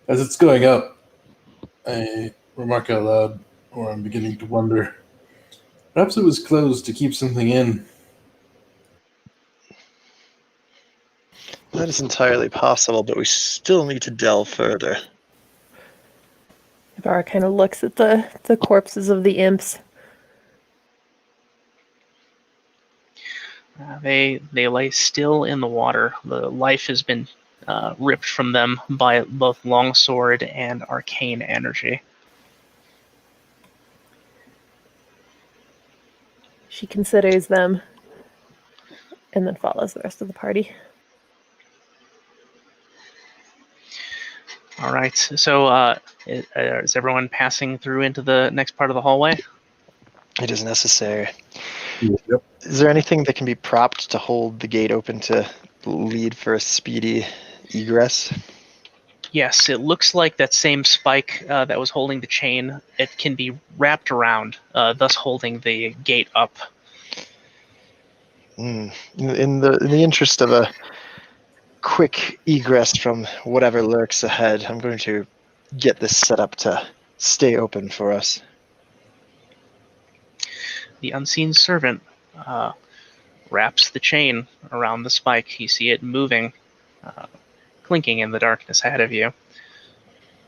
As it's going up, I remark out loud, or I'm beginning to wonder, perhaps it was closed to keep something in. That is entirely possible, but we still need to delve further. Ibarra kind of looks at the corpses of the imps. They lay still in the water. The life has been ripped from them by both longsword and arcane energy. She considers them and then follows the rest of the party. All right. So is everyone passing through into the next part of the hallway? It is necessary. Yep. Is there anything that can be propped to hold the gate open to lead for a speedy egress? Yes, it looks like that same spike that was holding the chain. It can be wrapped around, thus holding the gate up. In the interest of a quick egress from whatever lurks ahead, I'm going to get this set up to stay open for us. The unseen servant wraps the chain around the spike. You see it moving, clinking in the darkness ahead of you.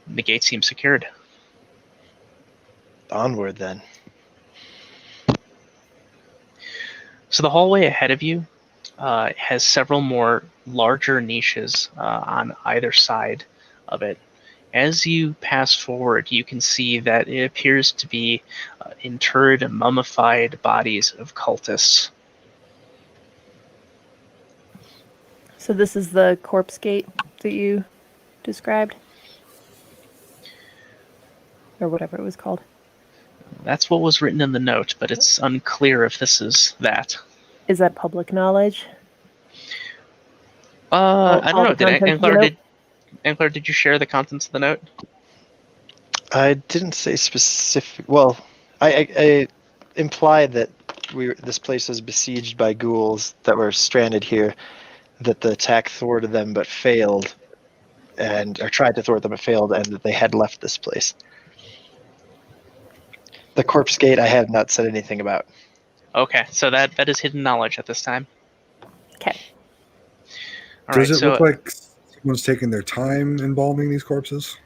The gate seems secured. Onward, then. So the hallway ahead of you has several more larger niches on either side of it. As you pass forward, you can see that it appears to be interred and mummified bodies of cultists. So this is the corpse gate that you described? Or whatever it was called. That's what was written in the note, but it's unclear if this is that. Is that public knowledge? I don't know. Did Anclar, Anclar, did you share the contents of the note? I didn't say specific. Well, I implied that this place was besieged by ghouls that were stranded here, that the attack thwarted them but failed, or tried to thwart them but failed, and that they had left this place. The corpse gate I have not said anything about. Okay, so that is hidden knowledge at this time. Okay. All Does right, it so look like someone's taking their time embalming these corpses?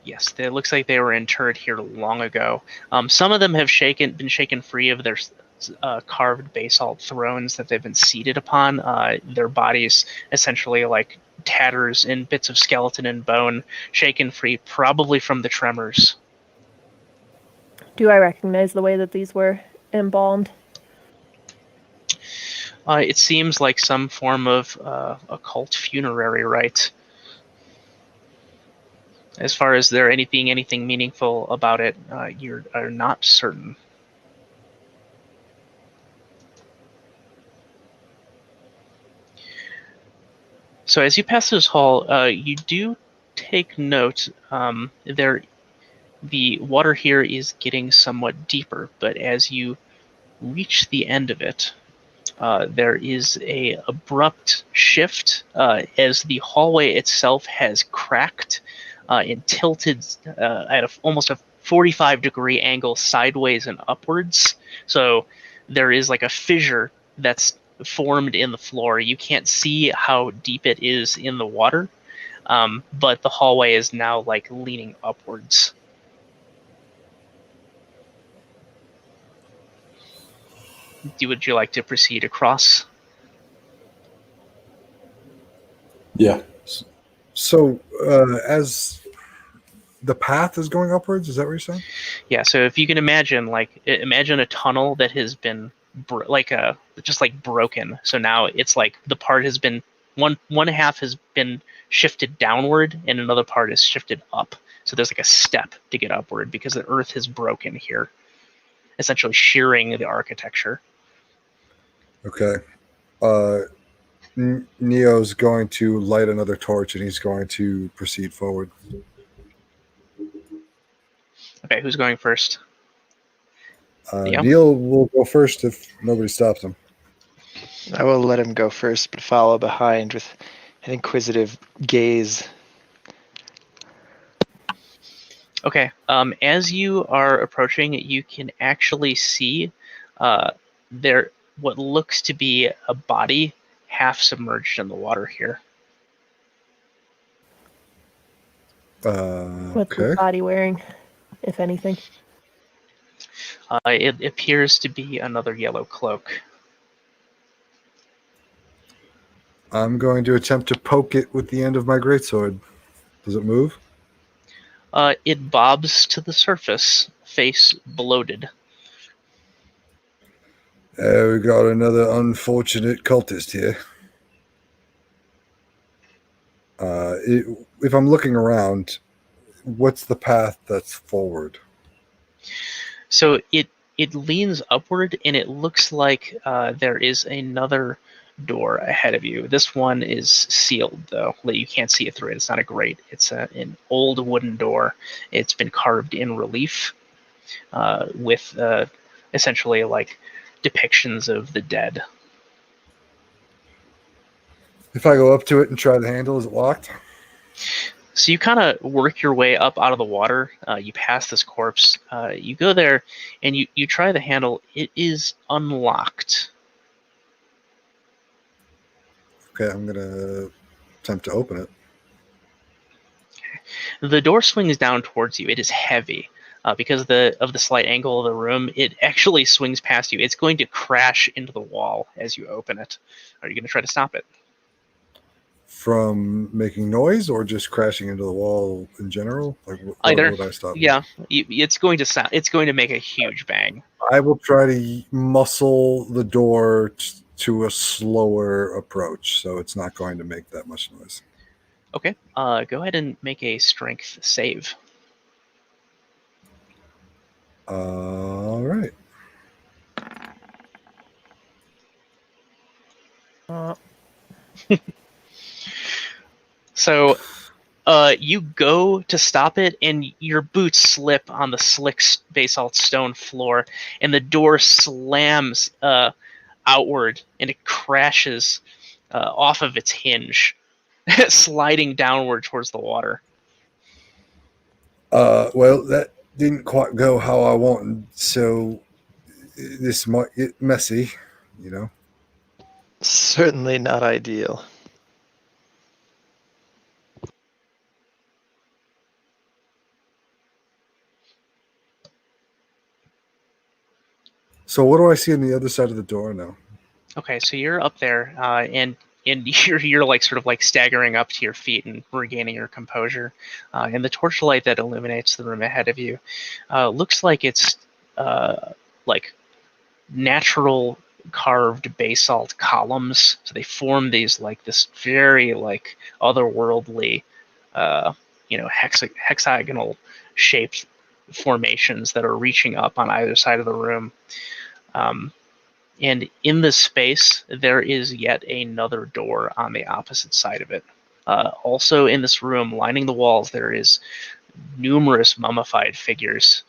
yes, it looks like they were interred here long ago. Some of them have been shaken free of their carved basalt thrones that they've been seated upon. Their bodies essentially like tatters and bits of skeleton and bone, shaken free, probably from the tremors. Do I recognize the way that these were embalmed? It seems like some form of occult funerary rite. As far as there anything meaningful about it, you are not certain. So as you pass this hall, you do take note. The water here is getting somewhat deeper, but as you reach the end of it, there is a abrupt shift as the hallway itself has cracked and tilted at almost a 45-degree angle sideways and upwards. So there is like a fissure that's formed in the floor. You can't see how deep it is in the water, but the hallway is now like leaning upwards. Would you like to proceed across? Yeah. So, as the path is going upwards, is that what you're saying? Yeah. So if you can imagine a tunnel that has been just broken. So now it's like the part has been one half has been shifted downward and another part is shifted up. So there's like a step to get upward because the earth has broken here, essentially shearing the architecture. Okay. Neo's going to light another torch and he's going to proceed forward. Okay, who's going first? Neil will go first if nobody stops him. I will let him go first, but follow behind with an inquisitive gaze. Okay. As you are approaching, you can actually see there what looks to be a body half submerged in the water here. What's Okay. the body wearing, if anything? It appears to be another yellow cloak. I'm going to attempt to poke it with the end of my greatsword. Does it move? It bobs to the surface, face bloated. We got another unfortunate cultist here. If I'm looking around, what's the path that's forward? So it leans upward, and it looks like there is another door ahead of you. This one is sealed, though. You can't see it through it. It's not a grate. It's an old wooden door. It's been carved in relief with essentially like depictions of the dead. If I go up to it and try the handle, is it locked? So you kind of work your way up out of the water. You pass this corpse. You go there, and you try the handle. It is unlocked. Okay, I'm going to attempt to open it. The door swings down towards you. It is heavy. Because of the slight angle of the room, it actually swings past you. It's going to crash into the wall as you open it. Are you going to try to stop it? From making noise or just crashing into the wall in general? Like, Either. Would I stop? Yeah, it's going to sound. It's going to make a huge bang. I will try to muscle the door to a slower approach, so it's not going to make that much noise. Okay. Go ahead and make a strength save. All right. So you go to stop it, and your boots slip on the slick basalt stone floor, and the door slams outward, and it crashes off of its hinge, sliding downward towards the water. Well, that didn't quite go how I wanted, so this might get messy, you know. Certainly not ideal. So what do I see on the other side of the door now? Okay, so you're up there, and you're like sort of like staggering up to your feet and regaining your composure. And the torchlight that illuminates the room ahead of you looks like it's like natural carved basalt columns. So they form these like this very like otherworldly, hexagonal shaped formations that are reaching up on either side of the room. And in this space, there is yet another door on the opposite side of it. Also in this room, lining the walls, there is numerous mummified figures.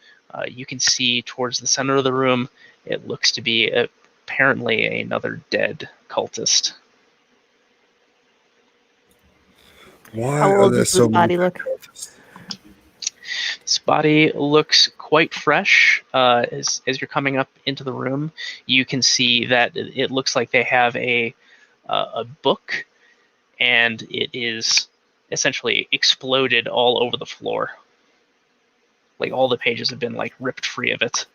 You can see towards the center of the room, it looks to be apparently another dead cultist. Why How are old there does so this body many look? cultists? This body looks quite fresh. As you're coming up into the room, you can see that it looks like they have a book, and it is essentially exploded all over the floor. Like all the pages have been like ripped free of it.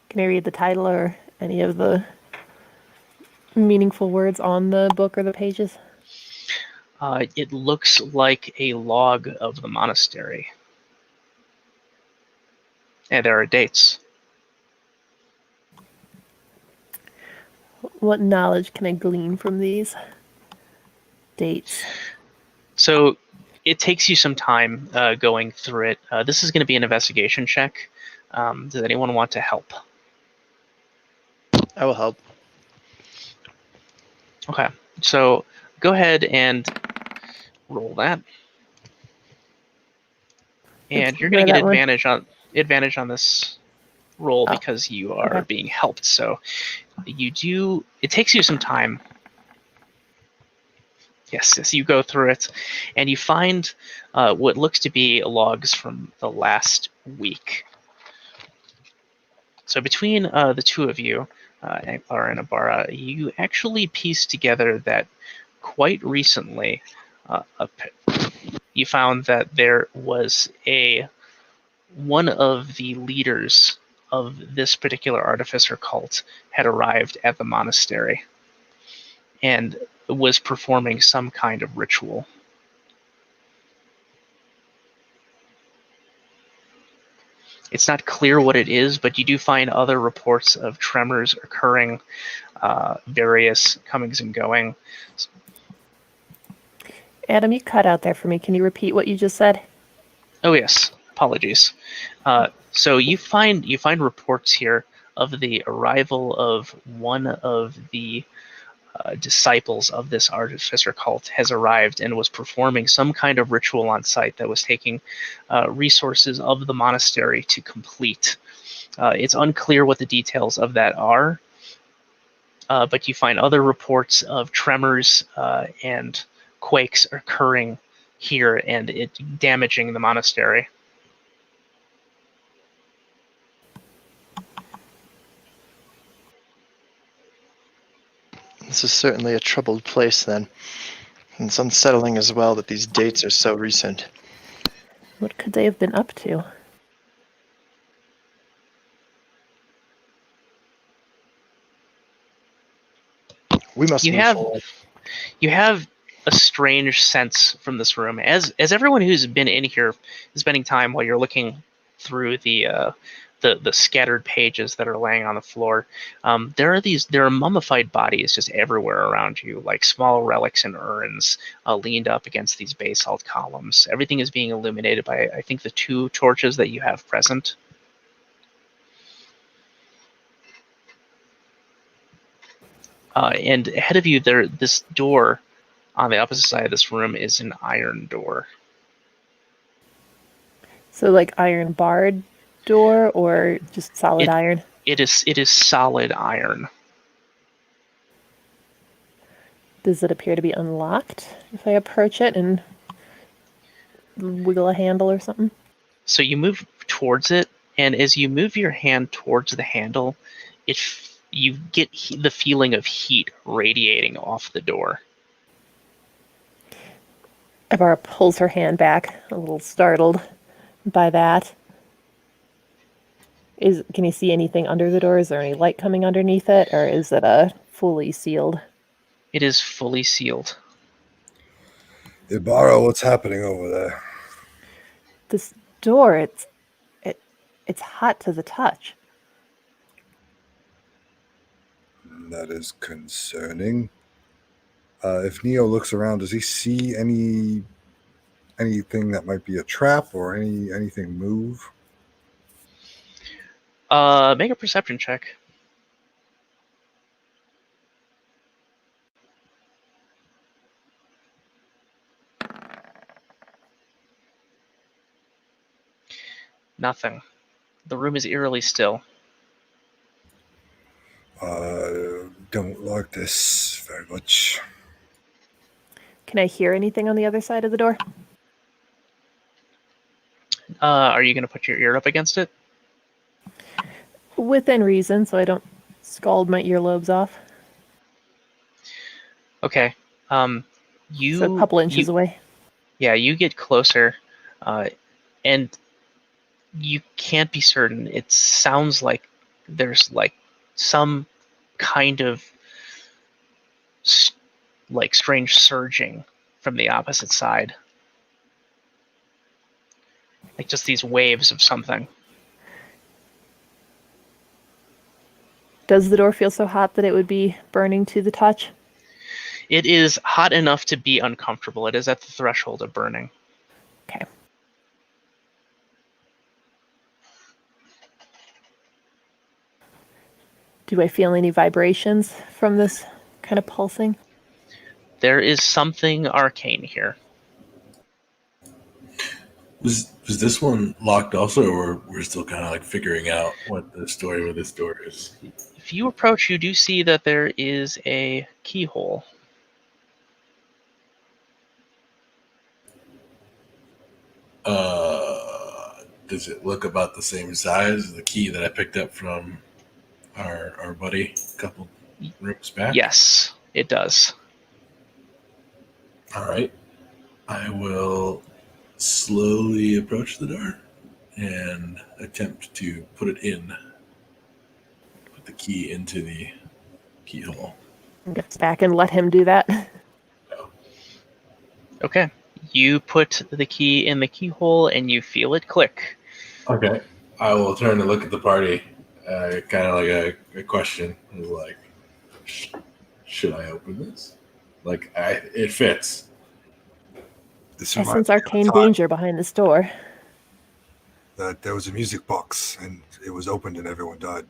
Can I read the title or any of the meaningful words on the book or the pages? It looks like a log of the monastery. And there are dates. What knowledge can I glean from these dates? So it takes you some time going through it. This is going to be an investigation check. Does anyone want to help? I will help. Okay, so go ahead and roll that. And Oops, you're going to get ignore that one. advantage on this roll Oh, because you are okay. being helped. So it takes you some time. Yes, you go through it, and you find what looks to be logs from the last week. So between the two of you, Anklar and Abara, you actually piece together that quite recently you found that there was one of the leaders of this particular artificer cult had arrived at the monastery and was performing some kind of ritual. It's not clear what it is, but you do find other reports of tremors occurring, various comings and going. Adam, you cut out there for me. Can you repeat what you just said? Oh yes, apologies. So you find reports here of the arrival of one of the disciples of this artificer cult has arrived and was performing some kind of ritual on site that was taking resources of the monastery to complete. It's unclear what the details of that are, but you find other reports of tremors and quakes occurring here and it damaging the monastery. This is certainly a troubled place then. And it's unsettling as well that these dates are so recent. What could they have been up to? We must You move have forward. you have a strange sense from this room as everyone who's been in here is spending time while you're looking through the scattered pages that are laying on the floor. There are mummified bodies just everywhere around you, like small relics and urns leaned up against these basalt columns. Everything is being illuminated by, I think, the 2 torches that you have present. And ahead of you, this door on the opposite side of this room is an iron door. So like iron barred door or just solid iron? It is solid iron. Does it appear to be unlocked if I approach it and wiggle a handle or something? So you move towards it, and as you move your hand towards the handle, you get the feeling of heat radiating off the door. Ibarra pulls her hand back, a little startled by that. Can you see anything under the door? Is there any light coming underneath it, or is it fully sealed? It is fully sealed. Ibarra, what's happening over there? This door, it's hot to the touch. That is concerning. If Neo looks around, does he see anything that might be a trap or anything move? Make a perception check. Nothing. The room is eerily still. Don't like this very much. Can I hear anything on the other side of the door? Are you going to put your ear up against it? Within reason, so I don't scald my earlobes off. Okay. So a couple inches away. Yeah, you get closer, and you can't be certain. It sounds like there's like some kind of like strange surging from the opposite side. Like just these waves of something. Does the door feel so hot that it would be burning to the touch? It is hot enough to be uncomfortable. It is at the threshold of burning. Okay. Do I feel any vibrations from this kind of pulsing? There is something arcane here. Was this one locked also, or we're still kind of like figuring out what the story with this door is? If you approach, you do see that there is a keyhole. Does it look about the same size as the key that I picked up from our buddy a couple rooms back? Yes, it does. All right. I will slowly approach the door and attempt to put the key into the keyhole. Gets back and let him do that. No. Okay. You put the key in the keyhole and you feel it click. Okay. I will turn and look at the party, kind of like a question. Like, should I open this? Like, it fits. I sense arcane danger behind this door. That there was a music box and it was opened and everyone died.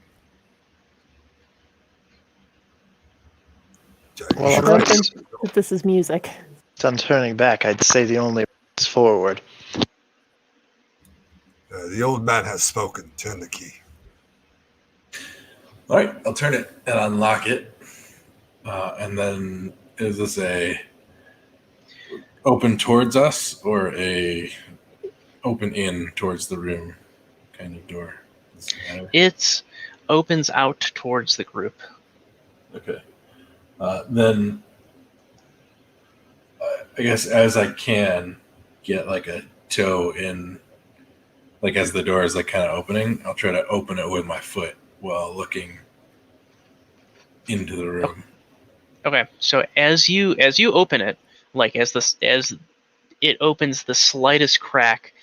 Well, I don't think that this is music. On turning back, I'd say the only way is forward. The old man has spoken. Turn the key. All right, I'll turn it and unlock it. And then, is this a open towards us or a open in towards the room kind of door? Does it matter? It opens out towards the group. Okay. Then, I guess as I can get like a toe in, like as the door is like kind of opening, I'll try to open it with my foot while looking into the room. Okay, so as you open it, like as it opens the slightest crack,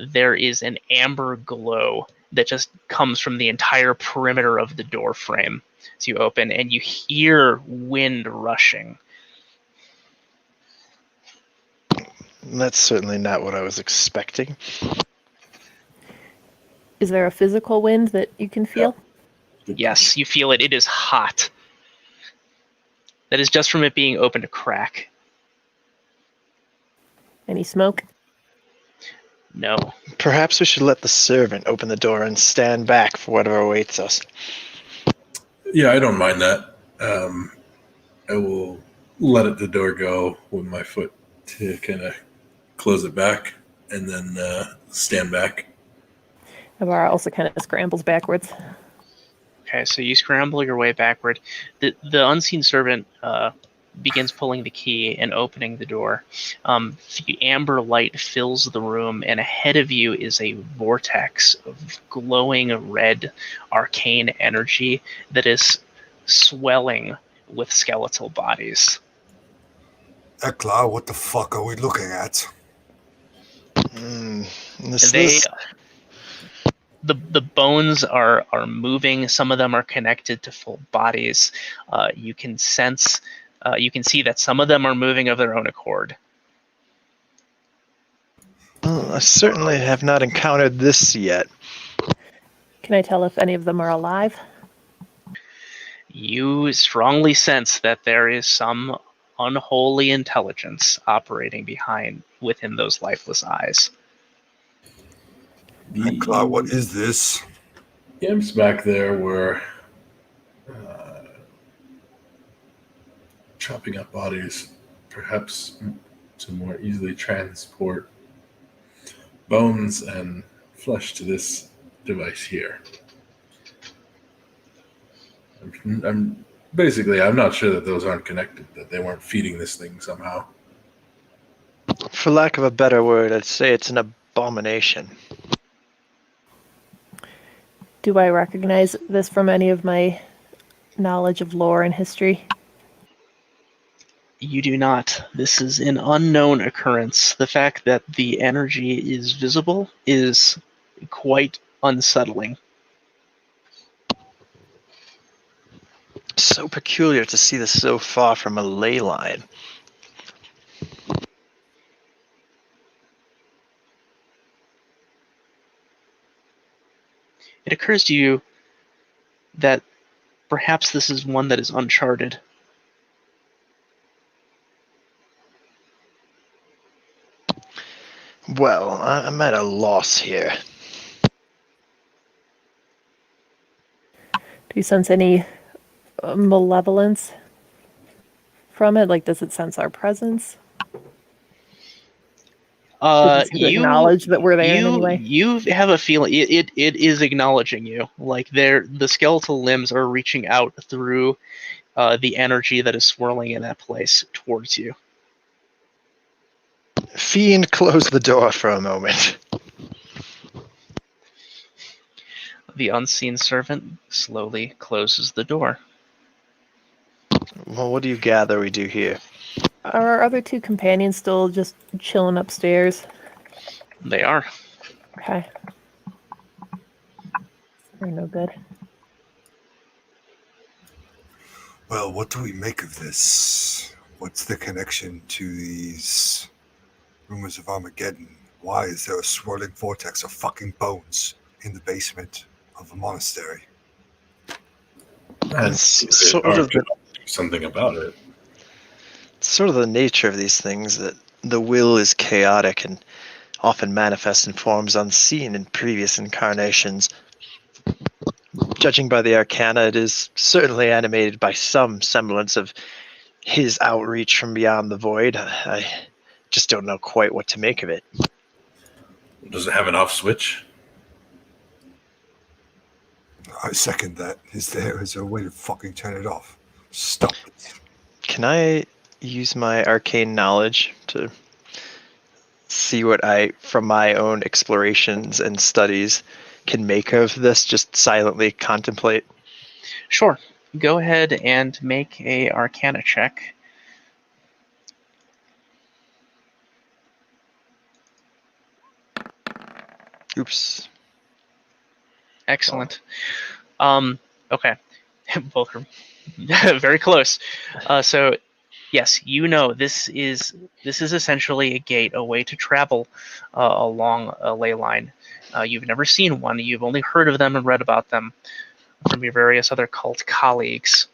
there is an amber glow that just comes from the entire perimeter of the door frame as you open, and you hear wind rushing. That's certainly not what I was expecting. Is there a physical wind that you can feel? Yes, you feel it. It is hot. That is just from it being open to crack. Any smoke? No. Perhaps we should let the servant open the door and stand back for whatever awaits us. Yeah, I don't mind that. I will let the door go with my foot to kind of close it back, and then stand back. Ibarra also kind of scrambles backwards. Okay, so you scramble your way backward. The unseen servant begins pulling the key and opening the door. The amber light fills the room, and ahead of you is a vortex of glowing red arcane energy that is swelling with skeletal bodies. Ekla, what the fuck are we looking at? The bones are moving. Some of them are connected to full bodies. You can sense, you can see that some of them are moving of their own accord. Well, I certainly have not encountered this yet. Can I tell if any of them are alive? You strongly sense that there is some unholy intelligence operating within those lifeless eyes. Ekla, what is this? Imps back there were chopping up bodies, perhaps to more easily transport bones and flesh to this device here. I'm not sure that those aren't connected, that they weren't feeding this thing somehow. For lack of a better word, I'd say it's an abomination. Do I recognize this from any of my knowledge of lore and history? You do not. This is an unknown occurrence. The fact that the energy is visible is quite unsettling. So peculiar to see this so far from a ley line. It occurs to you that perhaps this is one that is uncharted. Well, I'm at a loss here. Do you sense any malevolence from it? Like, does it sense our presence? Does it acknowledge that we're there in any way? You have a feeling it is acknowledging you. Like the skeletal limbs are reaching out through the energy that is swirling in that place towards you. Fiend, close the door for a moment. The unseen servant slowly closes the door. Well, what do you gather we do here? Are our other two companions still just chilling upstairs? They are. Okay. They're no good. Well, what do we make of this? What's the connection to these rumors of Armageddon? Why is there a swirling vortex of fucking bones in the basement of a monastery? And sort of do something about it. It's sort of the nature of these things that the will is chaotic and often manifests in forms unseen in previous incarnations. Judging by the arcana, it is certainly animated by some semblance of his outreach from beyond the void. I just don't know quite what to make of it. Does it have an off switch? I second that. Is there a way to fucking turn it off? Stop it. Can I use my arcane knowledge to see what I, from my own explorations and studies, can make of this? Just silently contemplate. Sure. Go ahead and make a Arcana check. Oops. Excellent. Okay. Both are very close. So, yes, you know this is essentially a gate, a way to travel along a ley line. You've never seen one. You've only heard of them and read about them from your various other cult colleagues.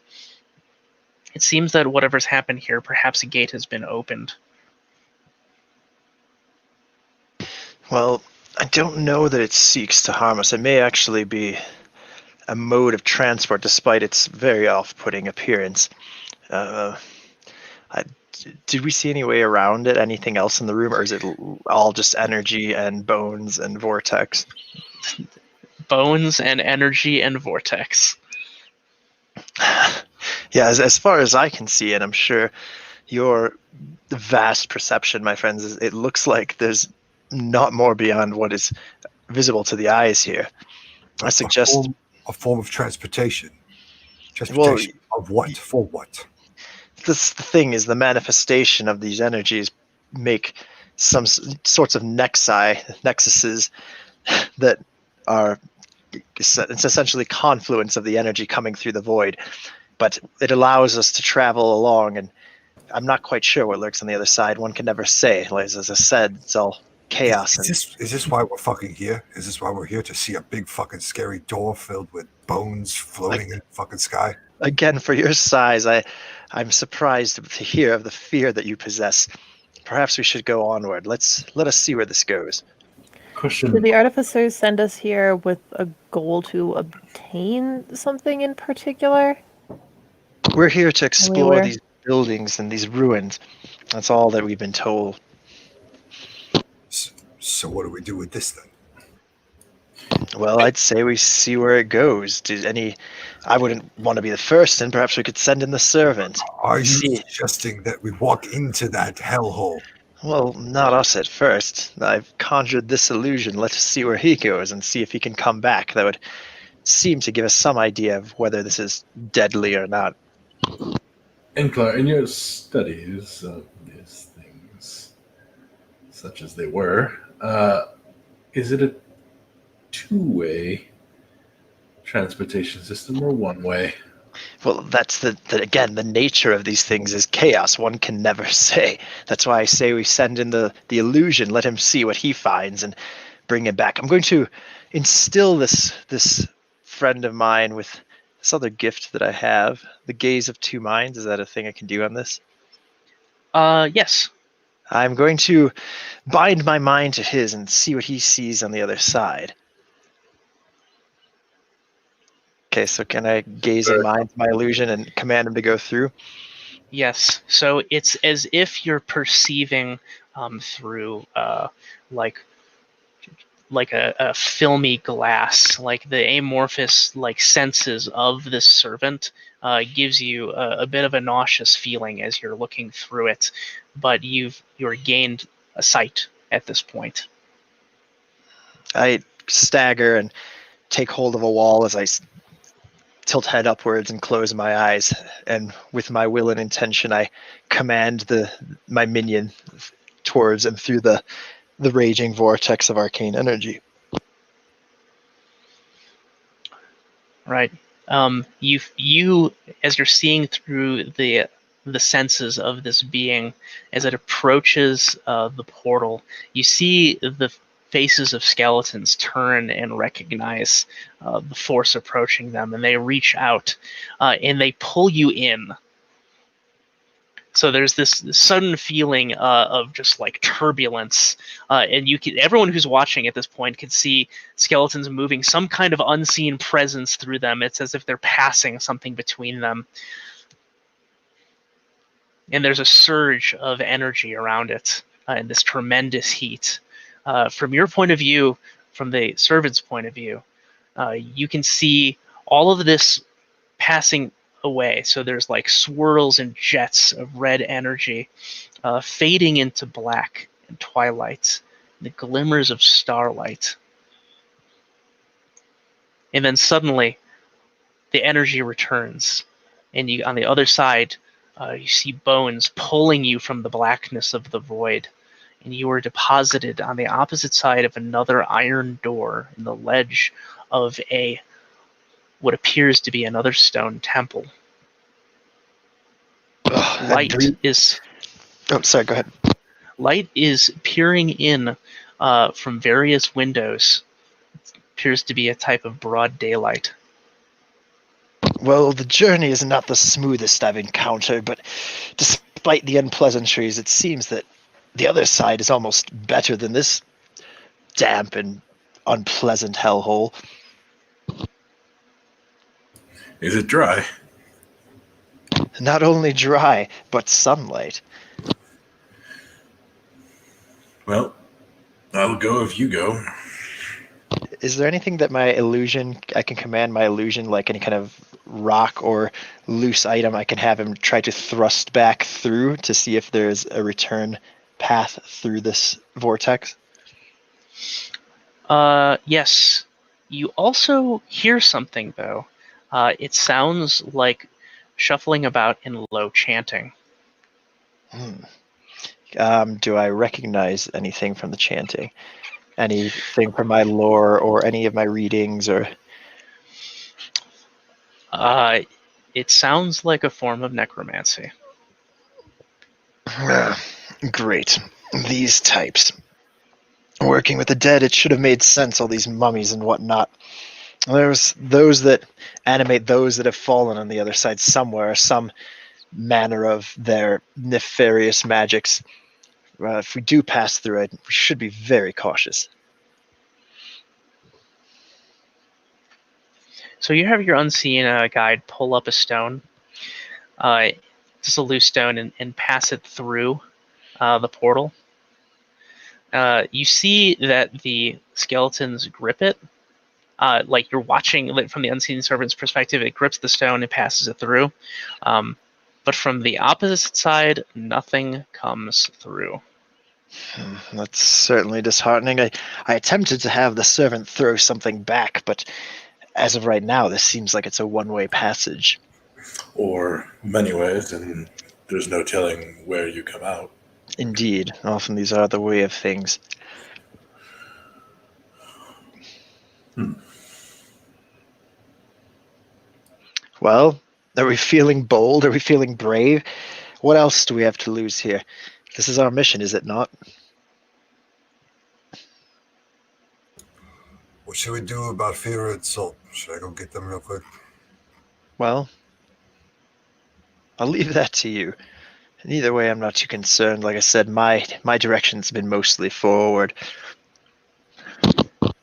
It seems that whatever's happened here, perhaps a gate has been opened. Well, I don't know that it seeks to harm us. It may actually be a mode of transport, despite its very off-putting appearance. Did we see any way around it? Anything else in the room, or is it all just energy and bones and vortex? Bones and energy and vortex. Yeah, as far as I can see, and I'm sure your vast perception, my friends, it looks like there's not more beyond what is visible to the eyes here. I suggest a form of transportation. Well, Of what? For what? the thing is, the manifestation of these energies make some sorts of nexuses that are, it's essentially confluence of the energy coming through the void, but it allows us to travel along, and I'm not quite sure what lurks on the other side. One can never say. Like, as I said, it's all chaos. Is this why we're fucking here? Is this why we're here, to see a big fucking scary door filled with bones floating in the fucking sky? Again, for your size, I'm surprised to hear of the fear that you possess. Perhaps we should go onward. Let us see where this goes. Question. Did the artificers send us here with a goal to obtain something in particular? We're here to explore these buildings and these ruins. That's all that we've been told. So what do we do with this then? Well, I'd say we see where it goes. I wouldn't want to be the first, and perhaps we could send in the servant. Are you suggesting that we walk into that hellhole? Well, not us at first. I've conjured this illusion. Let us see where he goes and see if he can come back. That would seem to give us some idea of whether this is deadly or not. Inklar, in your studies of these things, such as they were, is it a two-way transportation system or one-way? Well, that's again, the nature of these things is chaos. One can never say. That's why I say we send in the illusion, let him see what he finds and bring him back. I'm going to instill this friend of mine with this other gift that I have, the gaze of two minds. Is that a thing I can do on this? Yes. I'm going to bind my mind to his and see what he sees on the other side. Okay, so can I gaze in mind my illusion and command him to go through? Yes. So it's as if you're perceiving through like a filmy glass, like the amorphous senses of this servant gives you a bit of a nauseous feeling as you're looking through it, but you're gained a sight at this point. I stagger and take hold of a wall as I tilt head upwards and close my eyes, and with my will and intention I command my minion towards and through the raging vortex of arcane energy. Right. You as you're seeing through the senses of this being, as it approaches the portal, you see the faces of skeletons turn and recognize the force approaching them, and they reach out and they pull you in. So there's this sudden feeling of just like turbulence, and everyone who's watching at this point can see skeletons moving, some kind of unseen presence through them. It's as if they're passing something between them. And there's a surge of energy around it, and this tremendous heat. From your point of view, from the servant's point of view, you can see all of this passing away. So there's like swirls and jets of red energy fading into black and twilight, the glimmers of starlight. And then suddenly the energy returns, and on the other side you see bones pulling you from the blackness of the void, and you are deposited on the opposite side of another iron door in the ledge of what appears to be another stone temple. Light is... Oh, sorry, go ahead. Light is peering in from various windows. It appears to be a type of broad daylight. Well, the journey is not the smoothest I've encountered, but despite the unpleasantries, it seems that the other side is almost better than this damp and unpleasant hellhole. Is it dry? Not only dry, but sunlight. Well, I'll go if you go. Is there anything that I can command my illusion, like any kind of rock or loose item I can have him try to thrust back through to see if there's a return path through this vortex? Yes. You also hear something, though. It sounds like shuffling about in low chanting. Do I recognize anything from the chanting? Anything from my lore or any of my readings? Or It sounds like a form of necromancy. Great. These types. Working with the dead, it should have made sense, all these mummies and whatnot. There's those that animate those that have fallen on the other side somewhere, some manner of their nefarious magics. If we do pass through it, we should be very cautious. So you have your unseen guide pull up a stone, just a loose stone, and pass it through the portal. You see that the skeletons grip it. Like you're watching from the unseen servant's perspective, it grips the stone and passes it through. But from the opposite side, nothing comes through. That's certainly disheartening. I attempted to have the servant throw something back, but as of right now, this seems like it's a one-way passage. Or many ways, and there's no telling where you come out. Indeed. Often these are the way of things. Well, are we feeling bold? Are we feeling brave? What else do we have to lose here? This is our mission, is it not? What should we do about fear and salt? Should I go get them real quick? Well, I'll leave that to you. And either way, I'm not too concerned. Like I said, my direction's been mostly forward. Are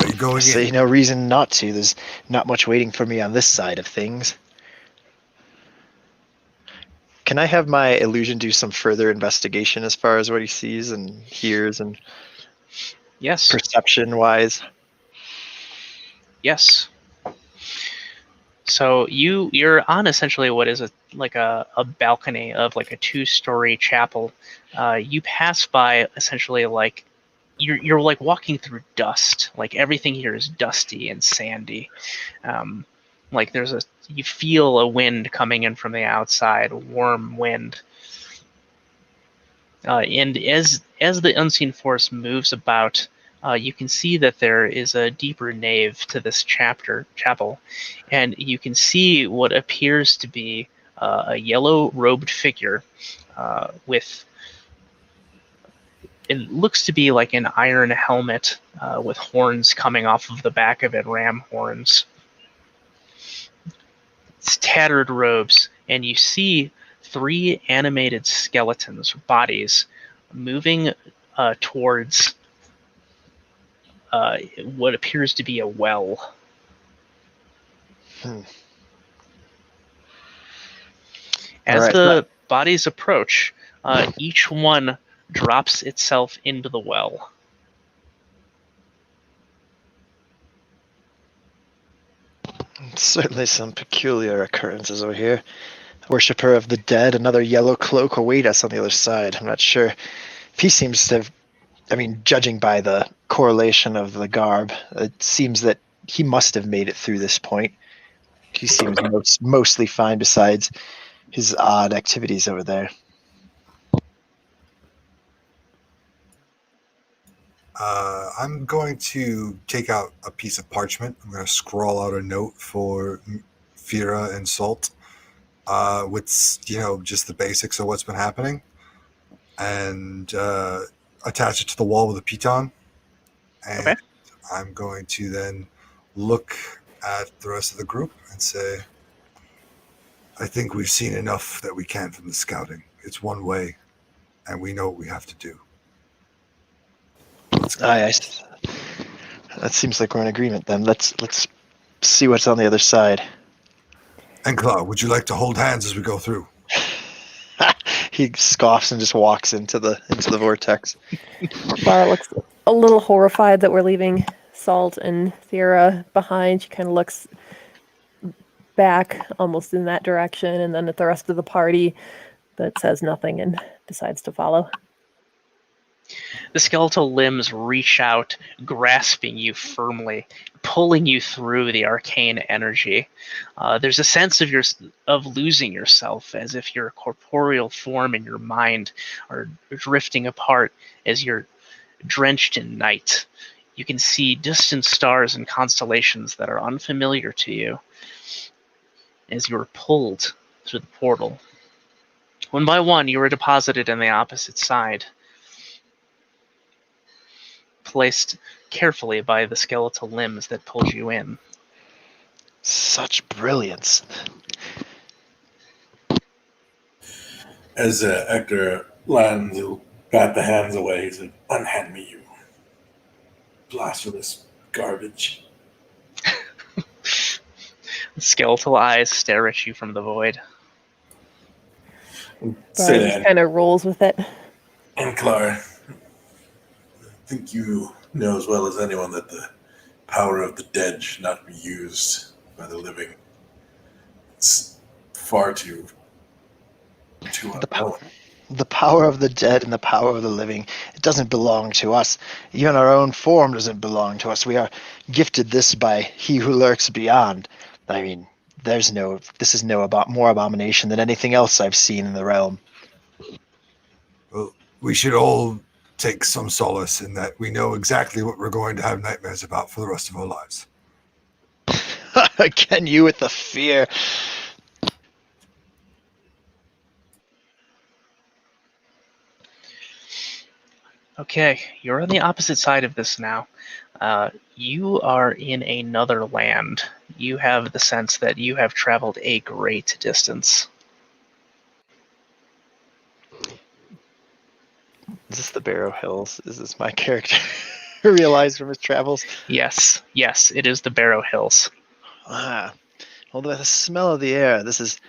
you going So, in? no reason not to. There's not much waiting for me on this side of things. Can I have my illusion do some further investigation as far as what he sees and hears and Yes. perception-wise? Yes. So you're on essentially what is a balcony of like a 2-story chapel. You pass by essentially like you're like walking through dust. Like everything here is dusty and sandy. Like you feel a wind coming in from the outside, a warm wind. And as the unseen force moves about, you can see that there is a deeper nave to this chapel, and you can see what appears to be a yellow-robed figure with. It looks to be like an iron helmet with horns coming off of the back of it, ram horns. It's tattered robes, and you see 3 animated skeletons, bodies, moving towards what appears to be a well. As the bodies approach, each one drops itself into the well. Certainly some peculiar occurrences over here. Worshipper of the dead, another yellow cloak await us on the other side. I'm not sure if he seems to have, judging by the correlation of the garb, it seems that he must have made it through this point. He seems mostly fine besides his odd activities over there. I'm going to take out a piece of parchment. I'm going to scrawl out a note for Fira and Salt with, just the basics of what's been happening, and attach it to the wall with a piton. And Okay. I'm going to then look at the rest of the group and say, I think we've seen enough that we can from the scouting. It's one way, and we know what we have to do. That seems like we're in agreement then. Let's see what's on the other side. Enclaw, would you like to hold hands as we go through? He scoffs and just walks into the vortex. Bar looks a little horrified that we're leaving Salt and Thera behind. She kind of looks back almost in that direction and then at the rest of the party, but says nothing and decides to follow. The skeletal limbs reach out, grasping you firmly, pulling you through the arcane energy. There's a sense of losing yourself, as if your corporeal form and your mind are drifting apart as you're drenched in night. You can see distant stars and constellations that are unfamiliar to you as you are pulled through the portal. One by one, you are deposited on the opposite side, placed carefully by the skeletal limbs that pulled you in. Such brilliance. As Hector lands, he'll bat the hands away. He said, "Unhand me, you blasphemous garbage." Skeletal eyes stare at you from the void. Say Bar just that. kind of rolls with it. And Clara, I think you know as well as anyone that the power of the dead should not be used by the living. It's far too unknown. The power of the dead and the power of the living, it doesn't belong to us. Even our own form doesn't belong to us. We are gifted this by he who lurks beyond. I mean, this is more abomination than anything else I've seen in the realm. Well, we should all take some solace in that we know exactly what we're going to have nightmares about for the rest of our lives. Again, you with the fear. Okay, you're on the opposite side of this now. You are in another land. You have the sense that you have traveled a great distance. Is this the Barrow Hills? Is this my character realized from his travels? Yes, it is the Barrow Hills. Ah, well, by the smell of the air, this is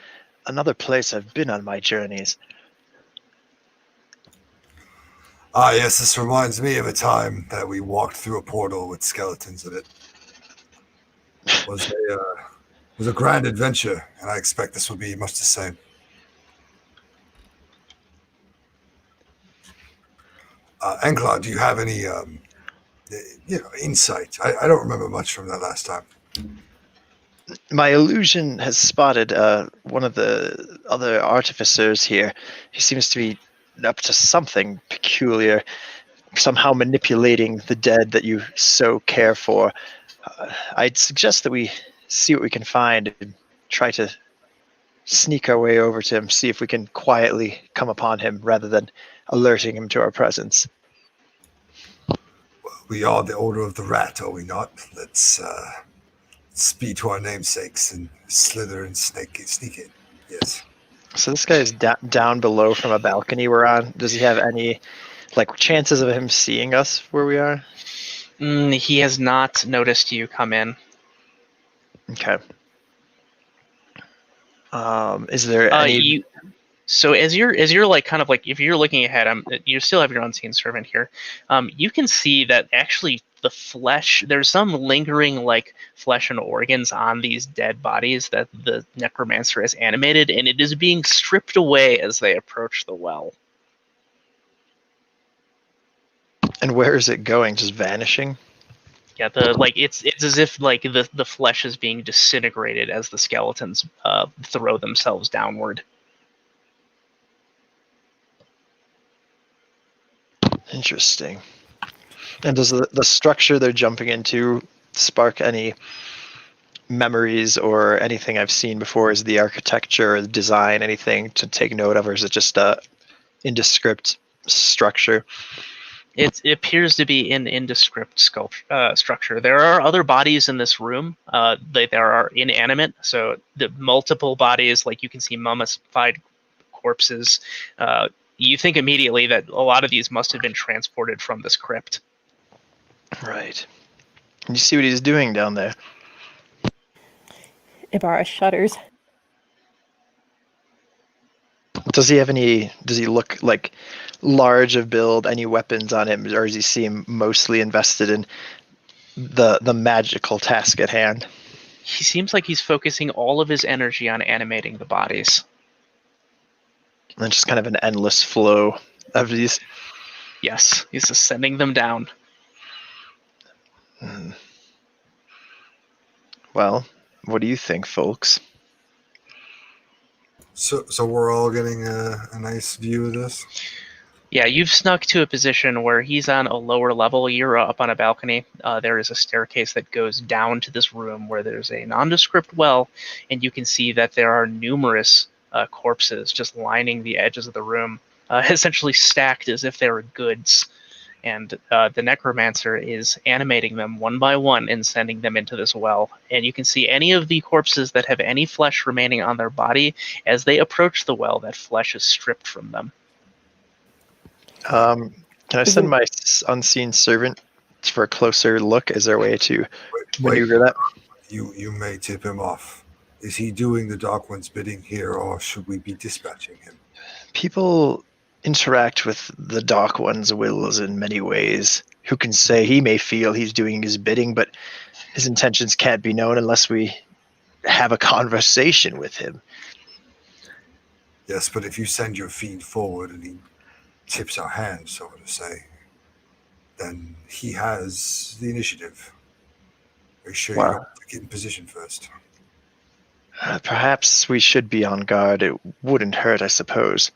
another place I've been on my journeys. Ah, yes, this reminds me of a time that we walked through a portal with skeletons in it. It was a grand adventure, and I expect this will be much the same. Angela, do you have any insight? I don't remember much from that last time. My illusion has spotted one of the other artificers here. He seems to be up to something peculiar, somehow manipulating the dead that you so care for. I'd suggest that we see what we can find and try to sneak our way over to him, see if we can quietly come upon him rather than alerting him to our presence. We are the Order of the Rat, are we not? Let's speak to our namesakes and slither and sneak in. Yes. So this guy is down below from a balcony we're on. Does he have any chances of him seeing us where we are? He has not noticed you come in. Okay. Is there any? So as you're if you're looking ahead, you still have your unseen servant here. You can see that actually the flesh, there's some lingering flesh and organs on these dead bodies that the necromancer has animated, and it is being stripped away as they approach the well. And where is it going? Just vanishing? Yeah, it's as if the flesh is being disintegrated as the skeletons throw themselves downward. Interesting. And does the structure they're jumping into spark any memories or anything I've seen before? Is the architecture or the design anything to take note of, or is it just a indescript structure? It appears to be an indescript structure. There are other bodies in this room. They are inanimate, so the multiple bodies, you can see mummified corpses. You think immediately that a lot of these must have been transported from this crypt. Right. And you see what he's doing down there? Ibarra shudders. Does he look like large of build? Any weapons on him, or does he seem mostly invested in the magical task at hand? He seems like he's focusing all of his energy on animating the bodies. And just kind of an endless flow of these. Yes, he's just sending them down. Well, what do you think, folks? So we're all getting a nice view of this. Yeah, you've snuck to a position where he's on a lower level. You're up on a balcony. There is a staircase that goes down to this room where there's a nondescript well, and you can see that there are numerous corpses just lining the edges of the room, essentially stacked as if they were goods. And the necromancer is animating them one by one and sending them into this well. And you can see any of the corpses that have any flesh remaining on their body, as they approach the well, that flesh is stripped from them. Can I send my unseen servant for a closer look? Is there a way to maneuver that? You may tip him off. Is he doing the Dark One's bidding here, or should we be dispatching him? People interact with the Dark One's wills in many ways. Who can say? He may feel he's doing his bidding, but his intentions can't be known unless we have a conversation with him. Yes, but if you send your fiend forward and he tips our hand, so to say, then he has the initiative. Make sure you don't get in position first. Perhaps we should be on guard. It wouldn't hurt, I suppose.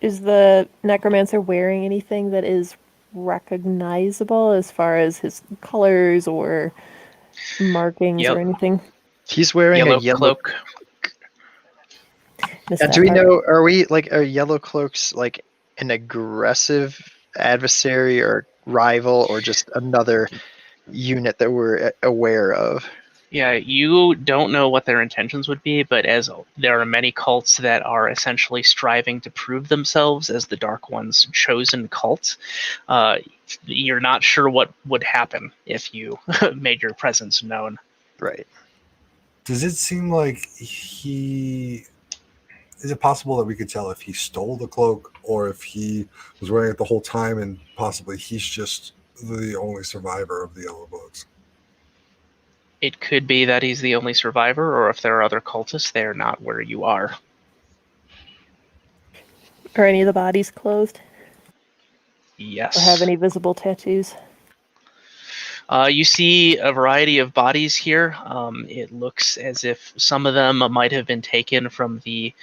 Is the necromancer wearing anything that is recognizable as far as his colors or markings or anything? He's wearing a yellow cloak. Do we know, are yellow cloaks like an aggressive adversary or rival, or just another unit that we're aware of? Yeah, you don't know what their intentions would be, but as there are many cults that are essentially striving to prove themselves as the Dark One's chosen cult, you're not sure what would happen if you made your presence known. Right. Does it seem like he... Is it possible that we could tell if he stole the cloak or if he was wearing it the whole time and possibly he's just the only survivor of the yellow cloaks? It could be that he's the only survivor, or if there are other cultists, they're not where you are. Are any of the bodies clothed? Yes. Or have any visible tattoos? You see a variety of bodies here. It looks as if some of them might have been taken from the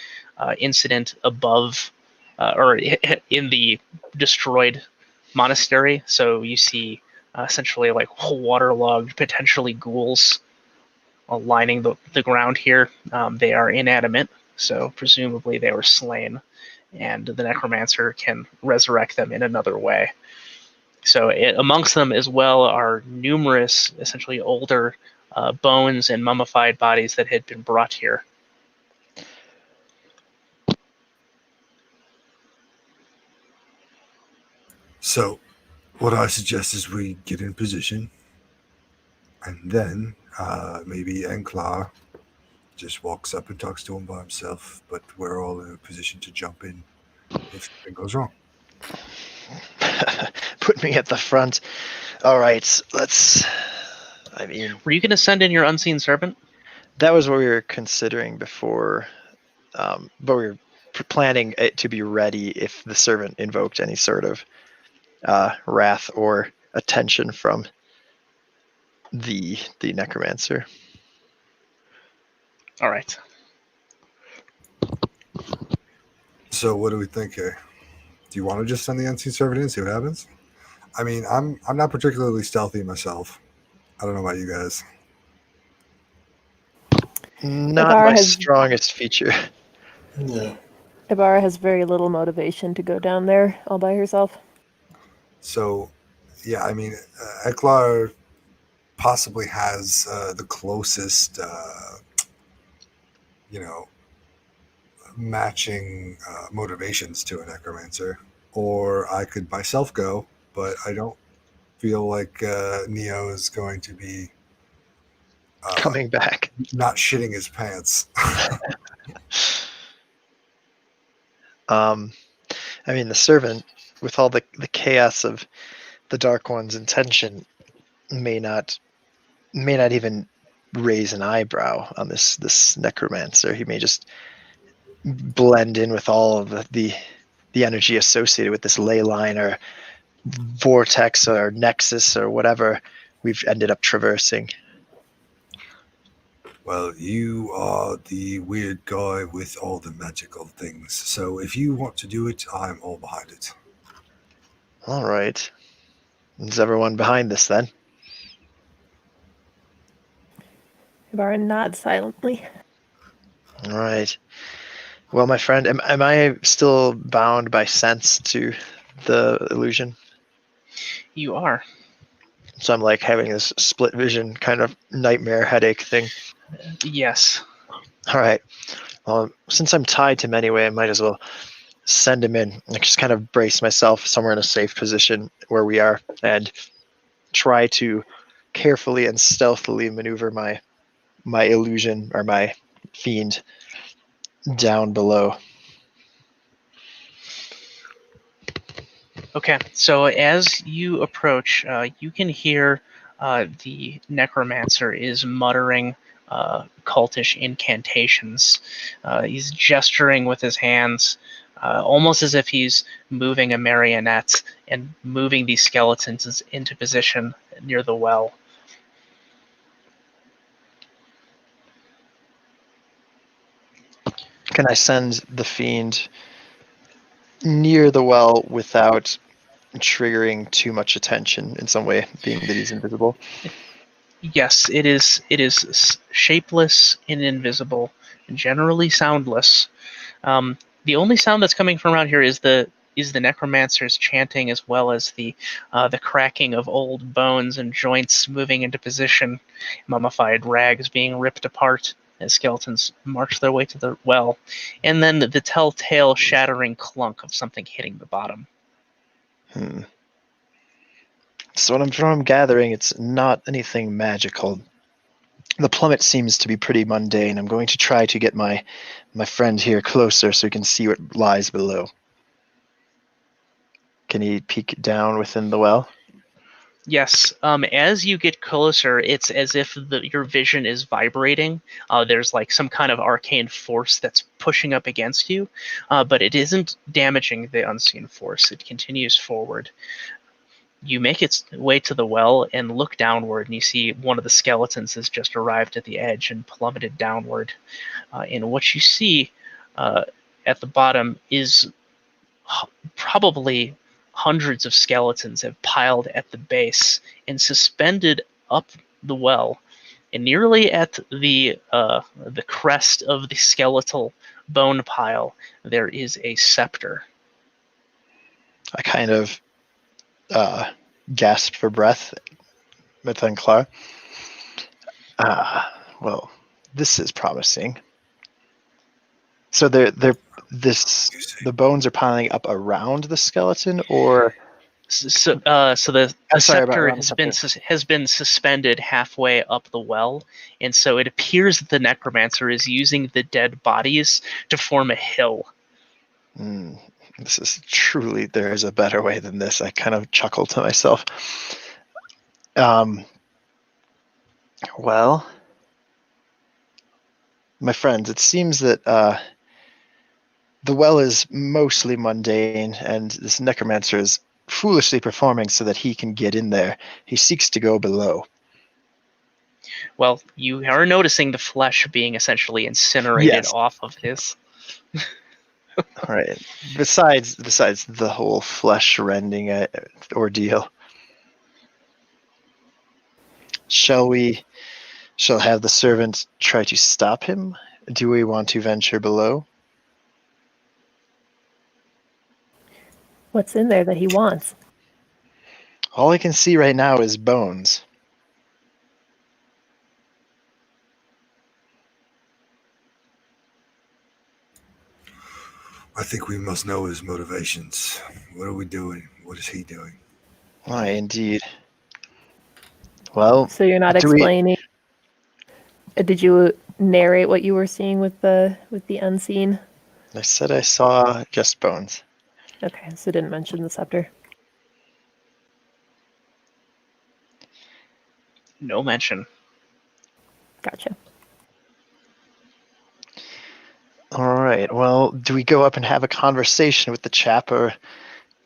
incident above, or in the destroyed monastery. So you see essentially like waterlogged, potentially ghouls lining the ground here. They are inanimate, so presumably they were slain, and the necromancer can resurrect them in another way. So amongst them as well are numerous, essentially older bones and mummified bodies that had been brought here. So what I suggest is we get in position, and then maybe Enclar just walks up and talks to him by himself, but we're all in a position to jump in if something goes wrong. Put me at the front. All right, let's... Were you going to send in your unseen servant? That was what we were considering before, but we were planning it to be ready if the servant invoked any sort of wrath or attention from the necromancer. All right. So what do we think here? Do you want to just send the unseen servant in and see what happens? I mean, I'm not particularly stealthy myself. I don't know about you guys. Not my strongest feature. Yeah. Ibarra has very little motivation to go down there all by herself. So, yeah, I mean, Eklar possibly has the closest, matching motivations to a necromancer. Or I could myself go, but I don't feel like Neo is going to be coming back, not shitting his pants. I mean, the servant, with all the chaos of the Dark One's intention, may not even raise an eyebrow on this necromancer. He may just blend in with all of the energy associated with this ley line or vortex or nexus or whatever we've ended up traversing. Well, you are the weird guy with all the magical things. So if you want to do it, I'm all behind it. All right. Is everyone behind this then? Baron nods silently. All right. Well, my friend, am I still bound by sense to the illusion? You are. So I'm like having this split vision kind of nightmare headache thing. Yes. All right. Well, since I'm tied to him anyway, I might as well send him in. I just kind of brace myself somewhere in a safe position where we are and try to carefully and stealthily maneuver my illusion or my fiend down below. Okay, so as you approach, you can hear the necromancer is muttering cultish incantations. He's gesturing with his hands, almost as if he's moving a marionette and moving these skeletons into position near the well. Can I send the fiend near the well without triggering too much attention in some way, being that he's invisible? Yes, it is shapeless and invisible, and generally soundless. The only sound that's coming from around here is the necromancer's chanting, as well as the cracking of old bones and joints moving into position, mummified rags being ripped apart as skeletons march their way to the well, and then the telltale shattering clunk of something hitting the bottom. So what I'm gathering, it's not anything magical. The plummet seems to be pretty mundane. I'm going to try to get my friend here closer so he can see what lies below. Can he peek down within the well? Yes. As you get closer, it's as if your vision is vibrating. There's like some kind of arcane force that's pushing up against you, but it isn't damaging the unseen force. It continues forward. You make its way to the well and look downward, and you see one of the skeletons has just arrived at the edge and plummeted downward. And what you see at the bottom is probably hundreds of skeletons have piled at the base and suspended up the well. And nearly at the crest of the skeletal bone pile, there is a scepter. I kind of gasp for breath, but then Clara. Well, this is promising. So the bones are piling up around the skeleton, or so the scepter about has been suspended halfway up the well, and so it appears that the necromancer is using the dead bodies to form a hill. This is truly, there is a better way than this. I kind of chuckle to myself. Well, my friends, it seems that the well is mostly mundane, and this necromancer is foolishly performing so that he can get in there. He seeks to go below. Well, you are noticing the flesh being essentially incinerated off of his. All right. Besides the whole flesh-rending ordeal, shall have the servant try to stop him? Do we want to venture below? What's in there that he wants? All I can see right now is bones. I think we must know his motivations. What are we doing? What is he doing? Why, indeed. Well, so you're not explaining. Did you narrate what you were seeing with the unseen? I said I saw just bones. Okay, so didn't mention the scepter. No mention. Gotcha. All right. Well, do we go up and have a conversation with the chap, or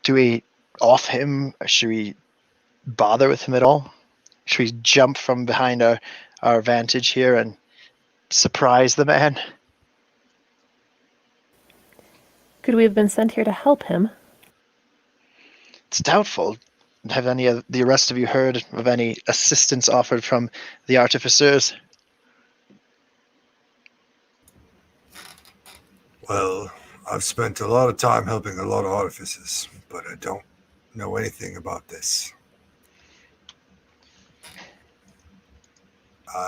do we off him? Or should we bother with him at all? Should we jump from behind our vantage here and surprise the man? Could we have been sent here to help him? It's doubtful. Have any of the rest of you heard of any assistance offered from the artificers? Well, I've spent a lot of time helping a lot of artificers, but I don't know anything about this.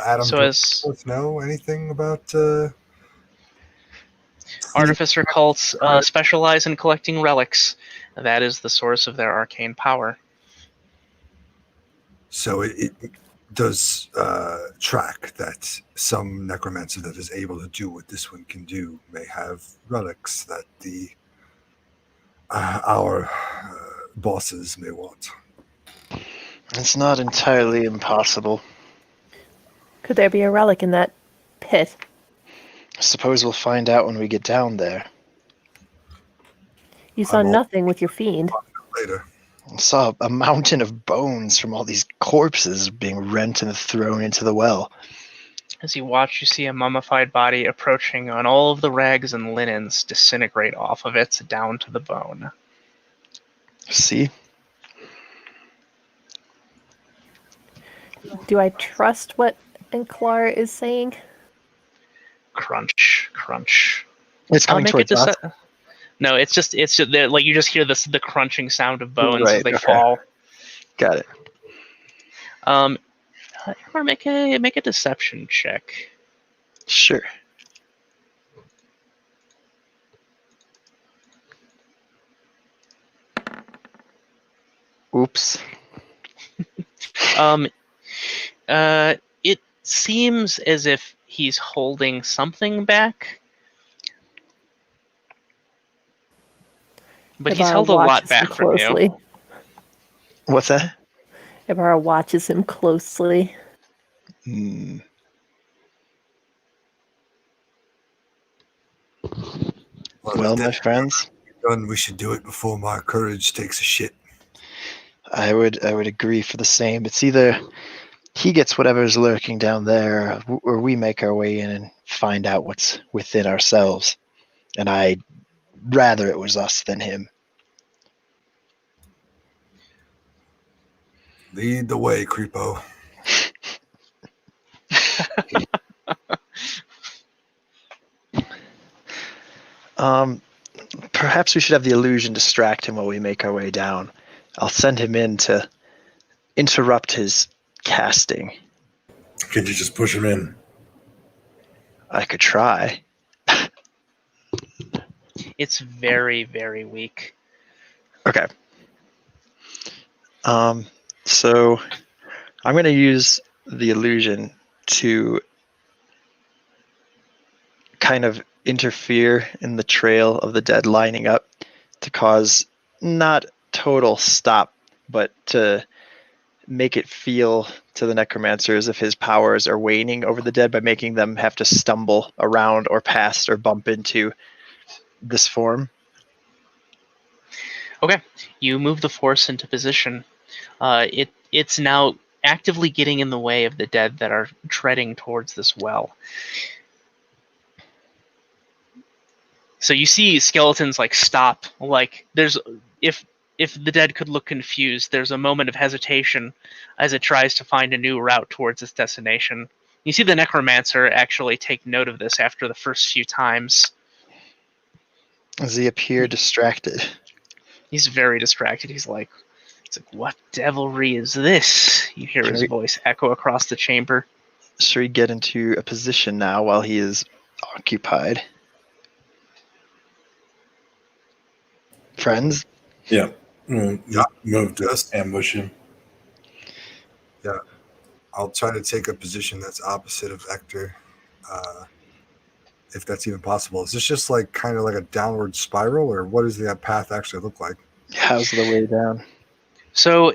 Adam, So do you as know anything about artificer cults specialize in collecting relics, that is the source of their arcane power. So it does track that some necromancer that is able to do what this one can do may have relics that the our bosses may want. It's not entirely impossible. Could there be a relic in that pit? I suppose we'll find out when we get down there. You saw nothing with your fiend. Later. I saw a mountain of bones from all these corpses being rent and thrown into the well. As you watch, you see a mummified body approaching, and all of the rags and linens disintegrate off of it down to the bone. See? Do I trust what Enclar is saying? Crunch, crunch. It's coming towards us. No, it's just like you just hear the crunching sound of bones as Right, they okay. fall. Got it. Or make a deception check. Sure. Oops. It seems as if he's holding something back, but he's held a lot back from you. What's that? Ibarra watches him closely. Well, my friends, We should do it before my courage takes a shit. I would agree for the same. It's either he gets whatever's lurking down there, or we make our way in and find out what's within ourselves. And I'd rather it was us than him. Lead the way, creepo. Perhaps we should have the illusion distract him while we make our way down. I'll send him in to interrupt his casting. Could you just push him in? I could try. It's very, very weak. Okay. So I'm going to use the illusion to kind of interfere in the trail of the dead lining up to cause not total stop, but to make it feel to the necromancer as if his powers are waning over the dead by making them have to stumble around or past or bump into this form. Okay, you move the force into position. It's now actively getting in the way of the dead that are treading towards this well. So you see skeletons like stop, like there's if the dead could look confused, there's a moment of hesitation as it tries to find a new route towards its destination. You see the necromancer actually take note of this after the first few times. Does he appear distracted? He's very distracted. He's like, what devilry is this? You hear his voice echo across the chamber. Should we get into a position now while he is occupied? Friends? Yeah. Move to ambush him. Yeah. I'll try to take a position that's opposite of Ector. if that's even possible. Is this just like kind of like a downward spiral, or what does that path actually look like? How's the way down? So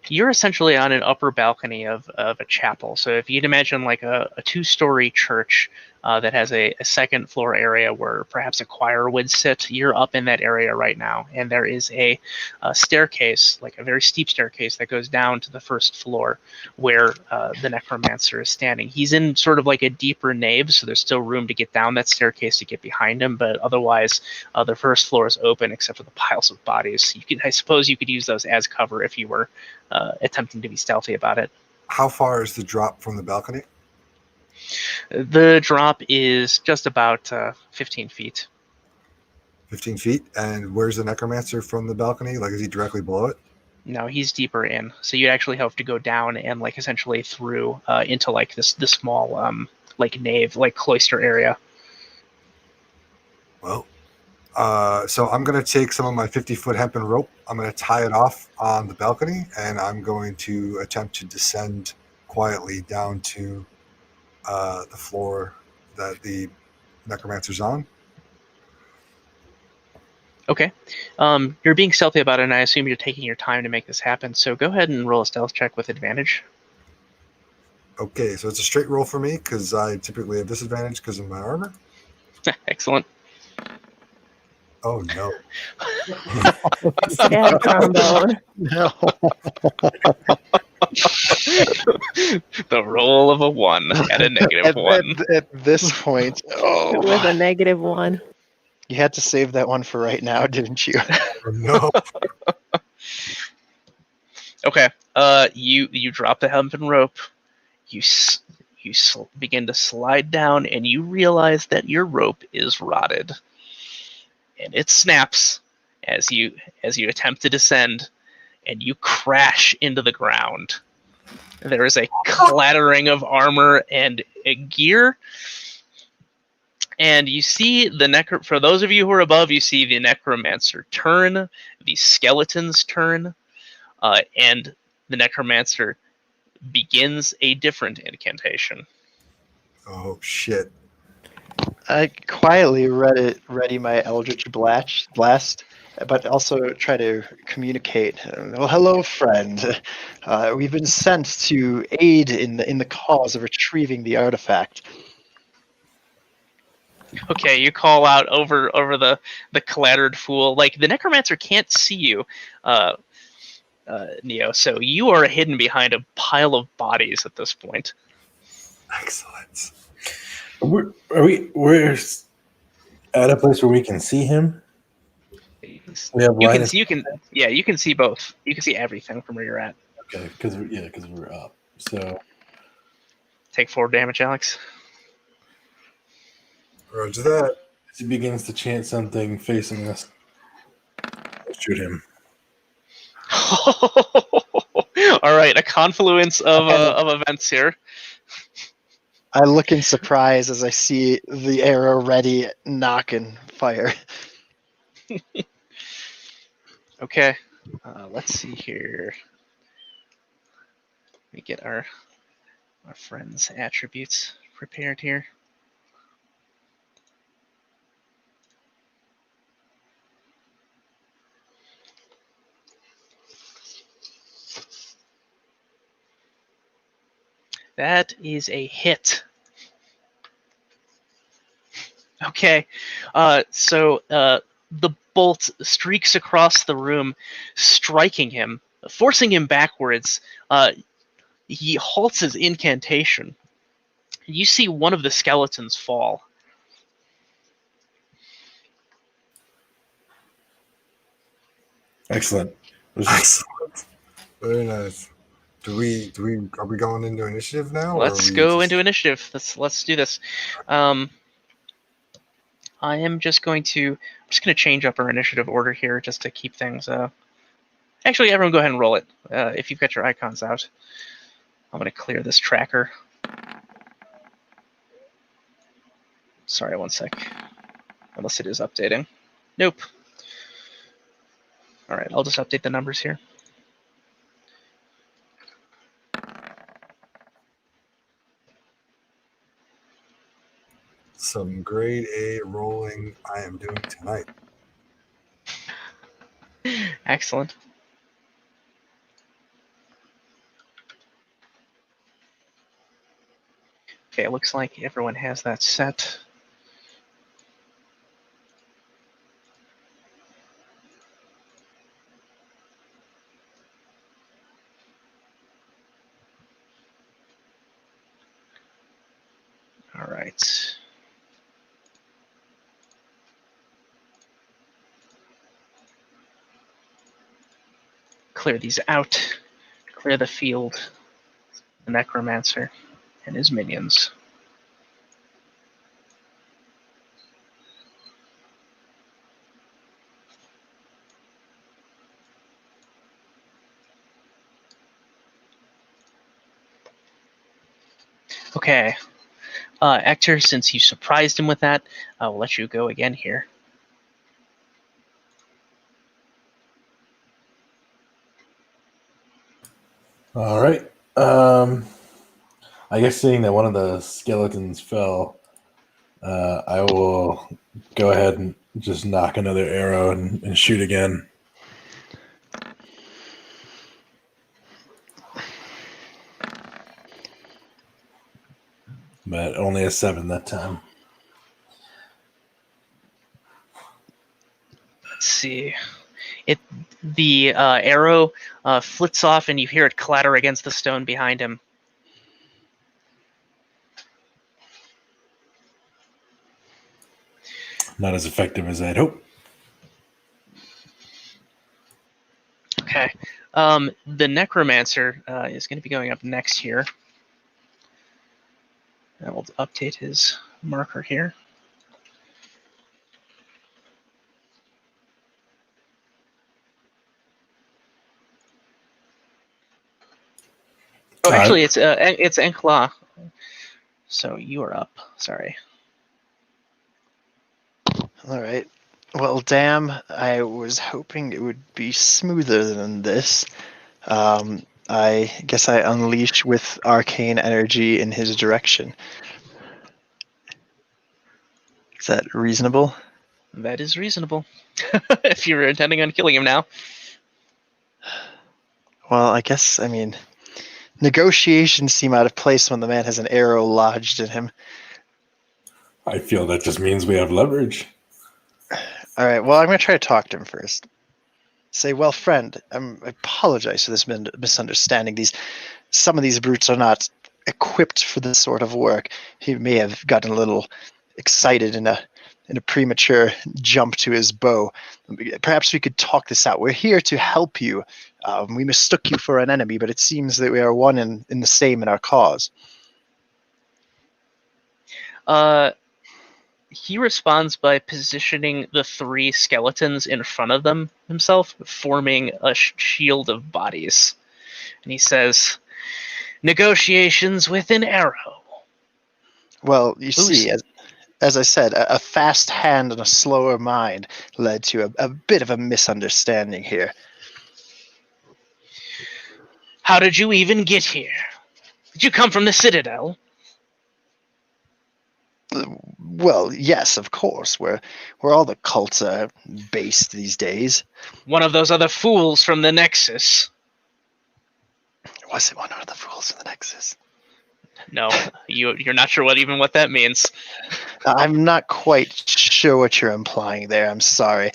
you're essentially on an upper balcony of a chapel. So if you'd imagine like a two-story church that has a second floor area where perhaps a choir would sit, you're up in that area right now. And there is a staircase, like a very steep staircase that goes down to the first floor where the necromancer is standing. He's in sort of like a deeper nave, so there's still room to get down that staircase to get behind him, but otherwise the first floor is open except for the piles of bodies. I suppose you could use those as cover if you were attempting to be stealthy about it. How far is the drop from the balcony? The drop is just about 15 feet. 15 feet. And where's the necromancer from the balcony? Like, is he directly below it? No, he's deeper in. So you actually have to go down and like essentially through into like this small like nave, like cloister area. Well, so I'm going to take some of my 50-foot hempen rope. I'm going to tie it off on the balcony, and I'm going to attempt to descend quietly down to the floor that the necromancer's on. Okay. You're being stealthy about it, and I assume you're taking your time to make this happen. So go ahead and roll a stealth check with advantage. Okay, so it's a straight roll for me because I typically have disadvantage because of my armor. Excellent. Oh, no. Sad combo. No. The roll of a 1 at a negative 1. At this point, With a -1. you had to save that one for right now, didn't you? Oh, no. Okay. You drop the hempen rope. You begin to slide down, and you realize that your rope is rotted, and it snaps as you attempt to descend, and you crash into the ground. There is a clattering of armor and gear, and you see for those of you who are above, you see the necromancer turn, the skeletons turn, and the necromancer begins a different incantation. Oh, shit. I quietly ready my Eldritch Blast, but also try to communicate. Well, hello, friend. We've been sent to aid in the cause of retrieving the artifact. Okay, you call out over the clattered fool. Like, the necromancer can't see you, Neo, so you are hidden behind a pile of bodies at this point. Excellent. We're at a place where we can see him. We have you can see both. You can see everything from where you're at. Okay, because we're up. So take 4 damage, Alex. Roger that. As he begins to chant something facing us, let's shoot him. All right, a confluence of events here. I look in surprise as I see the arrow ready, knock and fire. Okay, let's see here. Let me get our friend's attributes prepared here. That is a hit. Okay, so the bolt streaks across the room, striking him, forcing him backwards. He halts his incantation. You see one of the skeletons fall. Excellent. Excellent. Very nice. Are we going into initiative now? Let's go into initiative. Let's do this. I am just going to change up our initiative order here just to keep things. Actually, everyone, go ahead and roll it. If you've got your icons out, I'm going to clear this tracker. Sorry, one sec. Unless it is updating. Nope. All right, I'll just update the numbers here. some grade A rolling I am doing tonight. Excellent. Okay, it looks like everyone has that set. All right. Clear these out. Clear the field. The necromancer and his minions. Okay. Ector, since you surprised him with that, I'll let you go again here. All right. I guess seeing that one of the skeletons fell, I will go ahead and just knock another arrow and shoot again. But only a 7 that time. Let's see. The arrow flits off, and you hear it clatter against the stone behind him. Not as effective as I'd hoped. Okay. The necromancer is going to be going up next here. I will update his marker here. Oh, actually, it's Enkla. So you are up. Sorry. All right. Well, damn, I was hoping it would be smoother than this. I guess I unleash with arcane energy in his direction. Is that reasonable? That is reasonable. If you're intending on killing him now. Well, I guess, negotiations seem out of place when the man has an arrow lodged in him. I feel that just means we have leverage. All right, well, I'm going to try to talk to him first. Say, well, friend, I apologize for this misunderstanding. Some of these brutes are not equipped for this sort of work. He may have gotten a little excited in a premature jump to his bow. Perhaps we could talk this out. We're here to help you. We mistook you for an enemy, but it seems that we are one in the same in our cause. He responds by positioning the 3 skeletons in front of himself, forming a shield of bodies. And he says, "Negotiations with an arrow." Well, you see, as I said, a fast hand and a slower mind led to a bit of a misunderstanding here. How did you even get here? Did you come from the Citadel? Well, yes, of course. Where all the cults are based these days. One of those other fools from the Nexus. Was it one of the fools in the Nexus? No, you're not sure what that means. I'm not quite sure what you're implying there. I'm sorry.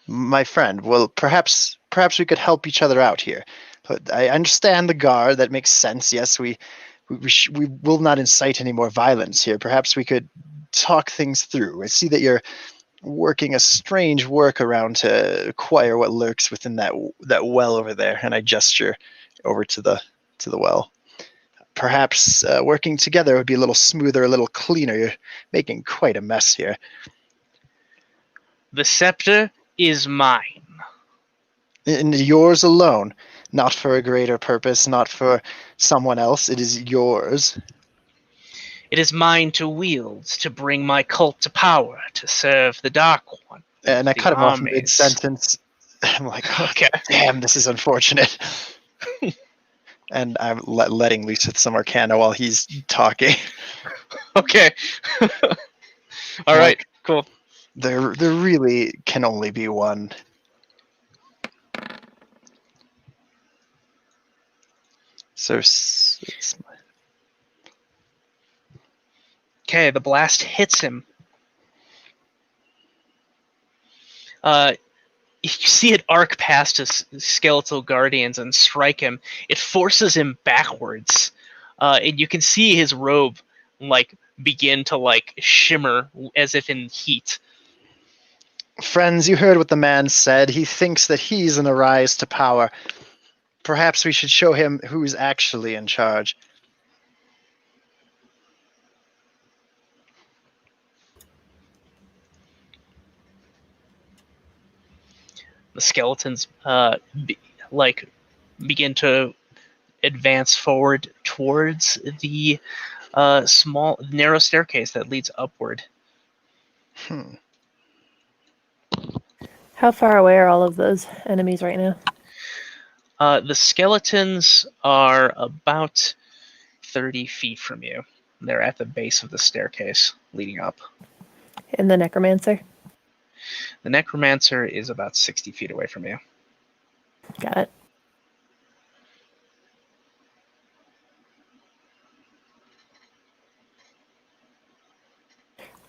My friend, well, perhaps we could help each other out here. But I understand the guard. That makes sense. Yes, we will not incite any more violence here. Perhaps we could talk things through. I see that you're working a strange workaround to acquire what lurks within that well over there, and I gesture over to the well. Perhaps working together would be a little smoother, a little cleaner. You're making quite a mess here. The scepter is mine. And yours alone, not for a greater purpose, not for someone else. It is yours. It is mine to wield, to bring my cult to power, to serve the Dark One. And I cut him off mid-sentence. I'm like, okay, damn, this is unfortunate. And I'm letting loose with some Arcana while he's talking. Okay. All right. Like, Cool. there really can only be one. So Okay, the blast hits him. You see it arc past his skeletal guardians and strike him. It forces him backwards, and you can see his robe begin to shimmer as if in heat. Friends, you heard what the man said. He thinks that he's in the rise to power. Perhaps we should show him who's actually in charge. The skeletons begin to advance forward towards the small narrow staircase that leads upward. How far away are all of those enemies right now? The skeletons are about 30 feet from you. They're at the base of the staircase leading up. And the necromancer? The necromancer is about 60 feet away from you. Got it.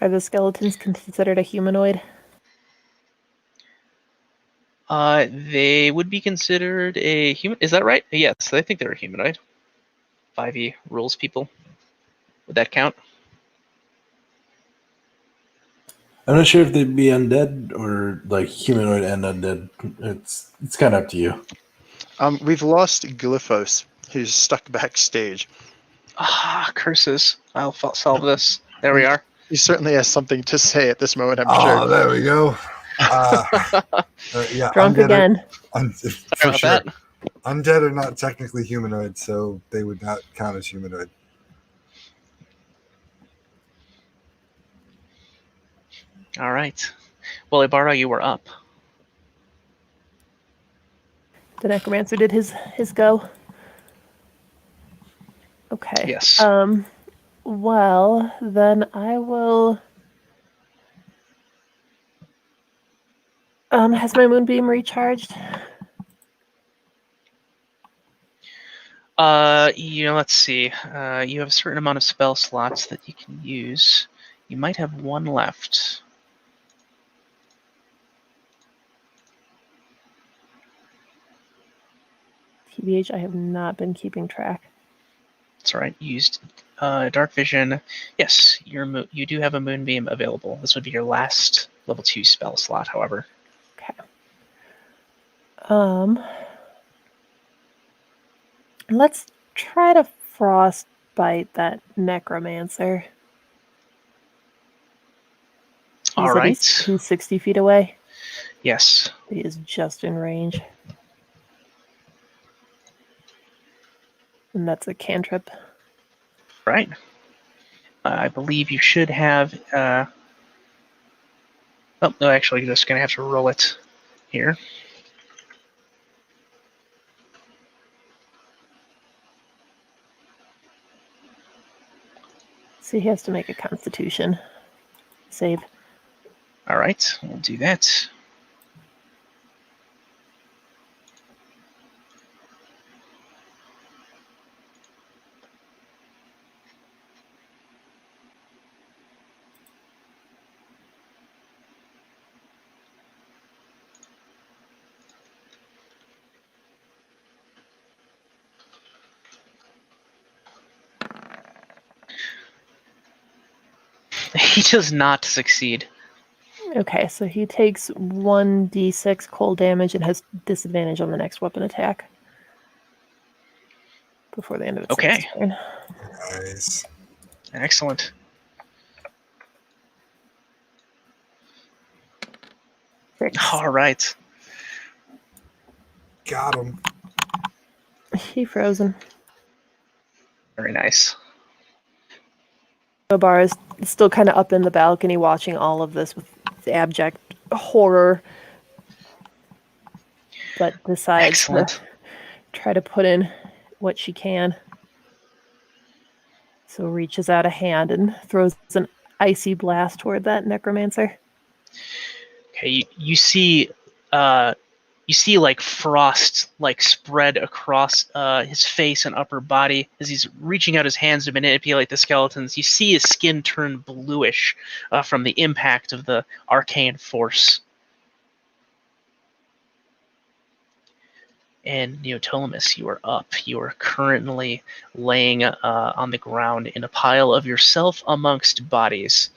Are the skeletons considered a humanoid? They would be considered a human. Is that right? Yes, I think they're a humanoid. 5e rules people. Would that count? I'm not sure if they'd be undead or like humanoid and undead. It's kind of up to you. We've lost Glyphos, who's stuck backstage. Ah, curses. I'll solve this. There we are. He certainly has something to say at this moment, I'm Oh, sure. there we go. Yeah, Drunk again. For about sure. that. Undead are not technically humanoid, so they would not count as humanoid. All right. Well, Ibarra, you were up. The necromancer did his go. Okay. Yes. Well, then I will. Has my moonbeam recharged? Let's see. You have a certain amount of spell slots that you can use. You might have one left. TBH, I have not been keeping track. That's all right. Used dark vision. Yes, you do have a moonbeam available. This would be your last level 2 spell slot, however. Okay. Let's try to frostbite that necromancer. All right. He's 60 feet away. Yes. He is just in range. And that's a cantrip. Right. I believe you should have. Oh no, actually, you're just gonna have to roll it here. So he has to make a Constitution save. All right, we'll do that. He does not succeed. Okay, so he takes 1d6 cold damage and has disadvantage on the next weapon attack before the end of its next turn. Nice. Excellent. All right. Got him. He frozen. Very nice. Bar is still kind of up in the balcony watching all of this with abject horror, but decides to try to put in what she can. So reaches out a hand and throws an icy blast toward that necromancer. Okay, you see like frost like spread across his face and upper body as he's reaching out his hands to manipulate the skeletons. You see his skin turn bluish from the impact of the arcane force. And Neoptolemus, you are up. You are currently laying on the ground in a pile of yourself amongst bodies.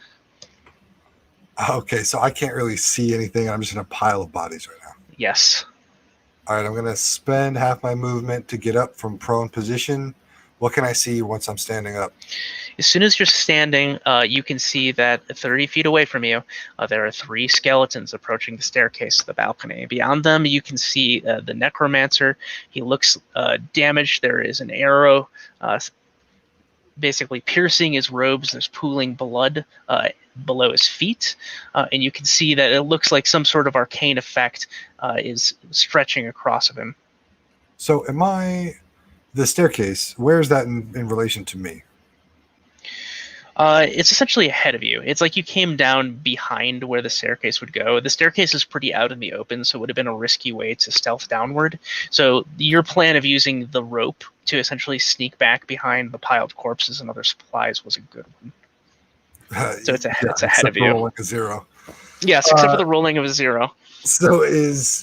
Okay, so I can't really see anything. I'm just in a pile of bodies right now. Yes. All right, I'm going to spend half my movement to get up from prone position. What can I see once I'm standing up? As soon as you're standing, you can see that 30 feet away from you, there are 3 skeletons approaching the staircase to the balcony. Beyond them, you can see the necromancer. He looks damaged. There is an arrow basically piercing his robes. There's pooling blood below his feet. And you can see that it looks like some sort of arcane effect is stretching across of him. So the staircase, where is that in relation to me? It's essentially ahead of you. It's like you came down behind where the staircase would go. The staircase is pretty out in the open, so it would have been a risky way to stealth downward. So your plan of using the rope to essentially sneak back behind the piled corpses and other supplies was a good one. So it's ahead of you. Rolling a 0. Yes, except for the rolling of a 0. So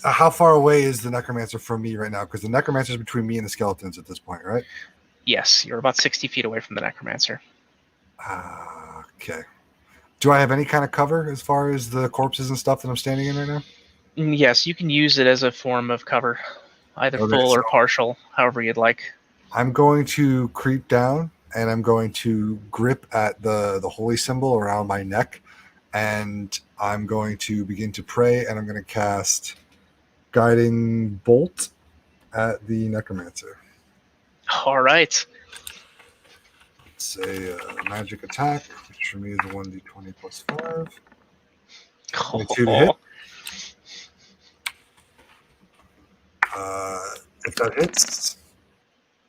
how far away is the necromancer from me right now? Because the necromancer is between me and the skeletons at this point, right? Yes, you're about 60 feet away from the necromancer. Okay. Do I have any kind of cover as far as the corpses and stuff that I'm standing in right now? Yes, you can use it as a form of cover, either full or partial, however you'd like. I'm going to creep down, and I'm going to grip at the holy symbol around my neck, and I'm going to begin to pray, and I'm going to cast Guiding Bolt at the necromancer. All right. It's a magic attack, which for me is a 1d20 plus 5. 22 to hit. If that hits,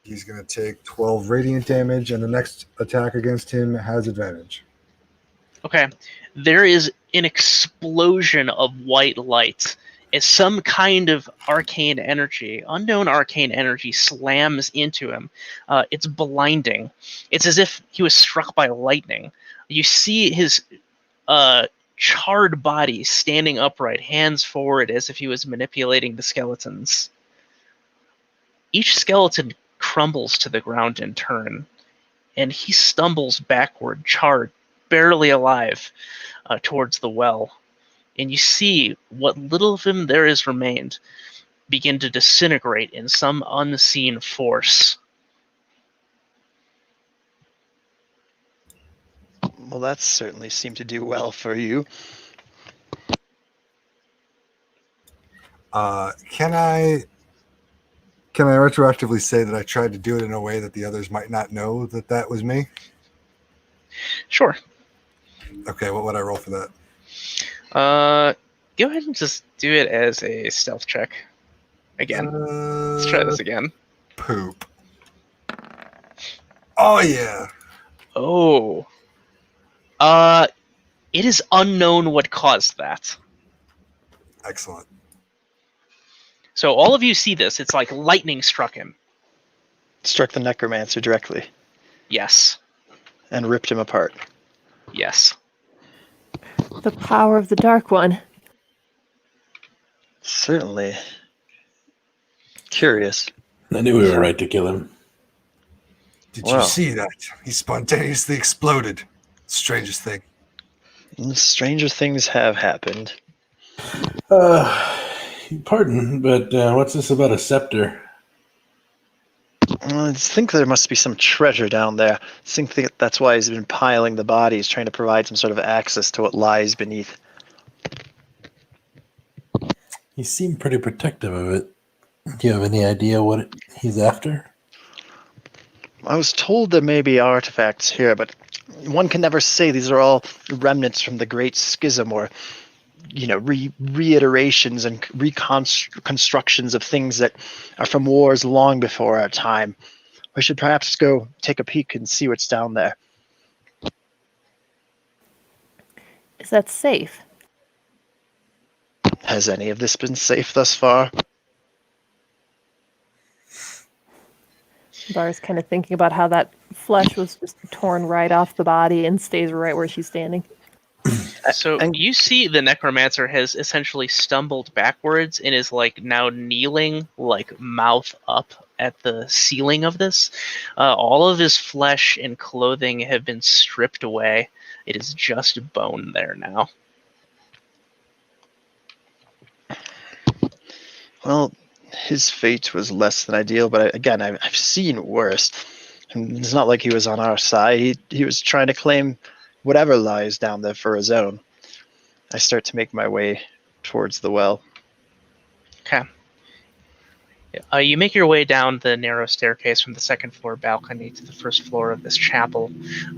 he's going to take 12 radiant damage, and the next attack against him has advantage. Okay. There is an explosion of white light as some kind of arcane energy, unknown arcane energy, slams into him. It's blinding. It's as if he was struck by lightning. You see his charred body standing upright, hands forward as if he was manipulating the skeletons. Each skeleton crumbles to the ground in turn, and he stumbles backward, charred, barely alive, towards the well. And you see what little of him there is remained begin to disintegrate in some unseen force. Well, that certainly seemed to do well for you. Can I retroactively say that I tried to do it in a way that the others might not know that was me? Sure. Okay, what would I roll for that? Go ahead and just do it as a stealth check. Again. Let's try this again. Poop. Oh, yeah. Oh. It is unknown what caused that. Excellent. So all of you see this. It's like lightning struck him. Struck the necromancer directly. Yes. And ripped him apart. Yes. The power of the Dark One. Certainly. Curious. I knew we were right to kill him. Did you see that? He spontaneously exploded. Strangest thing. Stranger things have happened. Pardon, but what's this about a scepter? I think there must be some treasure down there. I think that's why he's been piling the bodies, trying to provide some sort of access to what lies beneath. He seemed pretty protective of it. Do you have any idea what he's after? I was told there may be artifacts here, but one can never say. These are all remnants from the Great Schism, or reiterations and reconstructions of things that are from wars long before our time. We should perhaps go take a peek and see what's down there. Is that safe? Has any of this been safe thus far? Bar's kind of thinking about how that flesh was just torn right off the body and stays right where she's standing. So you see the necromancer has essentially stumbled backwards and is like now kneeling, like mouth up at the ceiling of this. All of his flesh and clothing have been stripped away. It is just bone there now. Well, his fate was less than ideal, but again, I've seen worse. And it's not like he was on our side. He was trying to claim whatever lies down there for his own. I start to make my way towards the well. Okay. You make your way down the narrow staircase from the second floor balcony to the first floor of this chapel.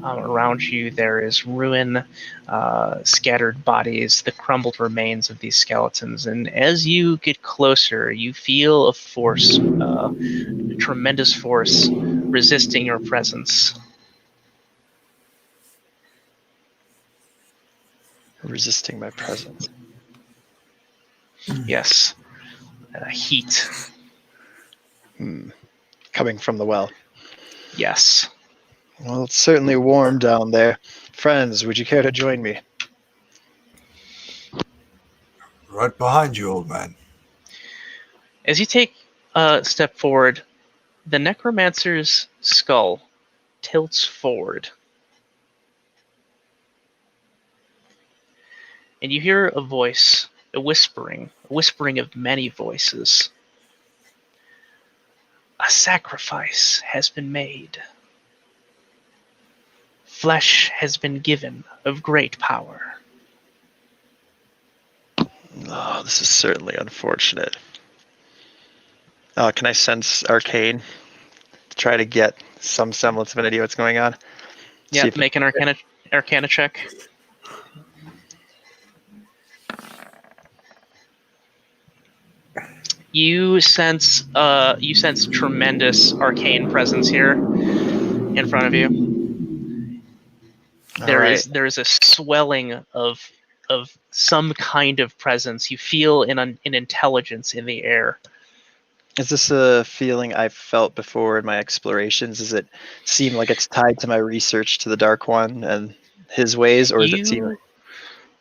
Around you, there is ruin, scattered bodies, the crumbled remains of these skeletons. And as you get closer, you feel a force, a tremendous force, resisting your presence. Resisting my presence. Yes. Heat. Coming from the well. Yes. Well, it's certainly warm down there. Friends, would you care to join me? Right behind you, old man. As you take a step forward, the necromancer's skull tilts forward. And you hear a voice, a whispering of many voices. A sacrifice has been made. Flesh has been given of great power. Oh, this is certainly unfortunate. Can I sense arcane? Try to get some semblance of an idea what's going on. Yeah, make an arcana check. You sense tremendous arcane presence here in front of you. There is a swelling of some kind of presence. You feel an intelligence in the air. Is this a feeling I've felt before in my explorations? Does it seem like it's tied to my research to the Dark One and his ways, or does it seem...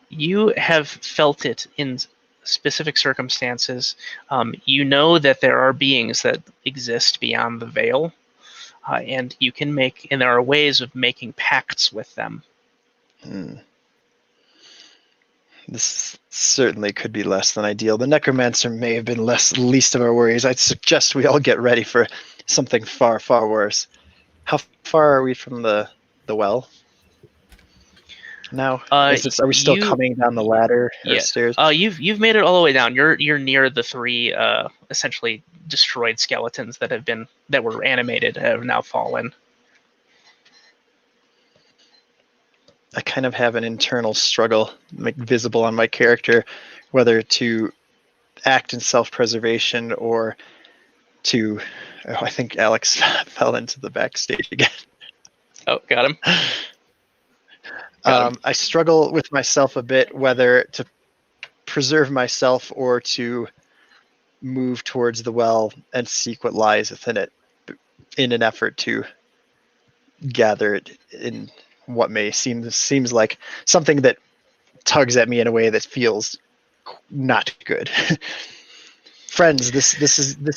You have felt it in specific circumstances. You know that there are beings that exist beyond the veil, and there are ways of making pacts with them. This certainly could be less than ideal. The necromancer may have been least of our worries. I'd suggest we all get ready for something far, far worse. How far are we from the well? Now, are we still coming down the ladder or stairs? You've made it all the way down. You're near the three essentially destroyed skeletons that were animated have now fallen. I kind of have an internal struggle visible on my character, whether to act in self-preservation or to... Oh, I think Alex fell into the backstage again. Oh, got him. I struggle with myself a bit, whether to preserve myself or to move towards the well and seek what lies within it in an effort to gather it in what may seems like something that tugs at me in a way that feels not good. Friends, this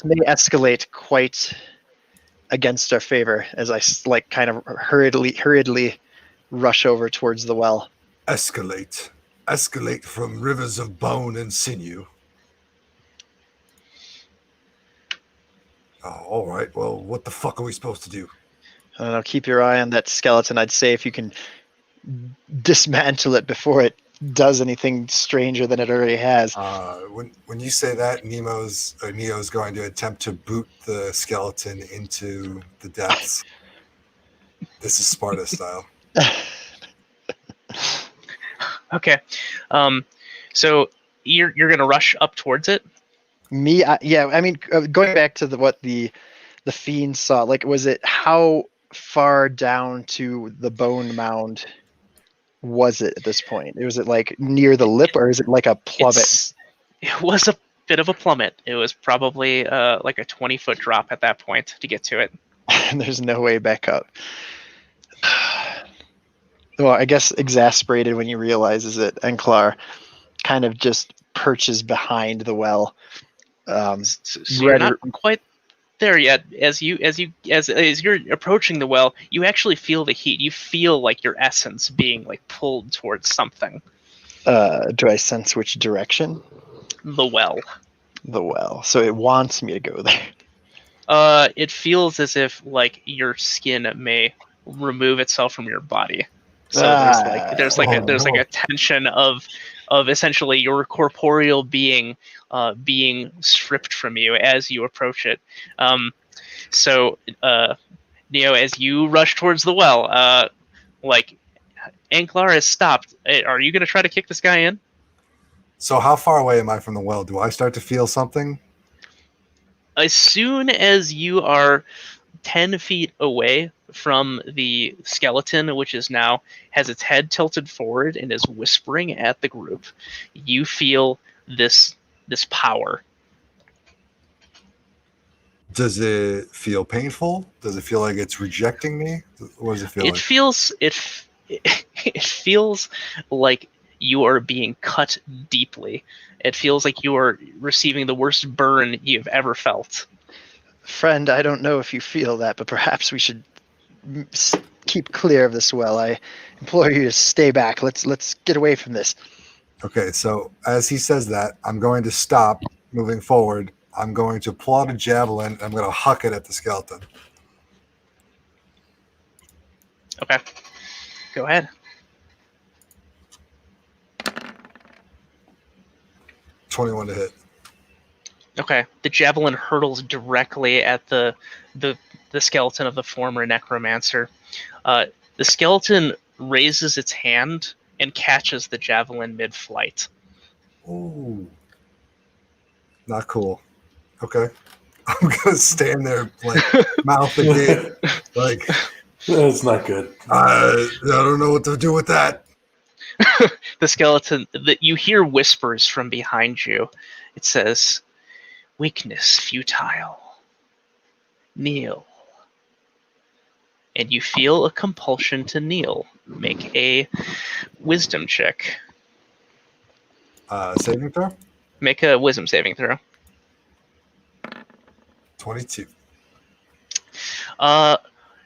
may escalate quite against our favor as I kind of hurriedly rush over towards the well. Escalate from rivers of bone and sinew. Oh, all right. Well, what the fuck are we supposed to do? I don't know. Keep your eye on that skeleton. I'd say if you can dismantle it before it does anything stranger than it already has. When you say that, Neo's going to attempt to boot the skeleton into the depths. This is Sparta style. Okay. So you're going to rush up towards it? Me? Yeah. I mean, going back to what the the fiend saw? Like, was it how far down to the bone mound was it at this point? Was it like near the lip, or is it like a plummet? It was a bit of a plummet. It was probably like a 20-foot drop at that point to get to it. And there's no way back up. Well, I guess exasperated when he realizes it, Enklar kind of just perches behind the well. So you're not quite there yet. As you're approaching the well, you actually feel the heat. You feel like your essence being like pulled towards something. Do I sense which direction? The well. The well. So it wants me to go there. It feels as if like your skin may remove itself from your body. So there's like a tension of essentially your corporeal being being stripped from you as you approach it. So Neo, as you rush towards the well, like Anklar has stopped. Are you going to try to kick this guy in? So how far away am I from the well? Do I start to feel something? As soon as you are 10 feet away from the skeleton, which is now has its head tilted forward and is whispering at the group, you feel this power. Does it feel painful? Does it feel like it's rejecting me? What does it feel like? It feels like you are being cut deeply. It feels like you are receiving the worst burn you've ever felt. Friend, I don't know if you feel that, but perhaps we should keep clear of this well. I implore you to stay back. Let's get away from this. Okay, so as he says that, I'm going to stop moving forward. I'm going to pull out a javelin, and I'm going to huck it at the skeleton. Okay. Go ahead. 21 to hit. Okay. The javelin hurtles directly at the skeleton of the former necromancer. The skeleton raises its hand and catches the javelin mid-flight. Ooh. Not cool. Okay. I'm going to stand there, like, mouth agape. Like, that's not good. I don't know what to do with that. The skeleton, you hear whispers from behind you. It says, "Weakness futile. Kneel." And you feel a compulsion to kneel. Make a wisdom check. Saving throw? Make a wisdom saving throw. 22.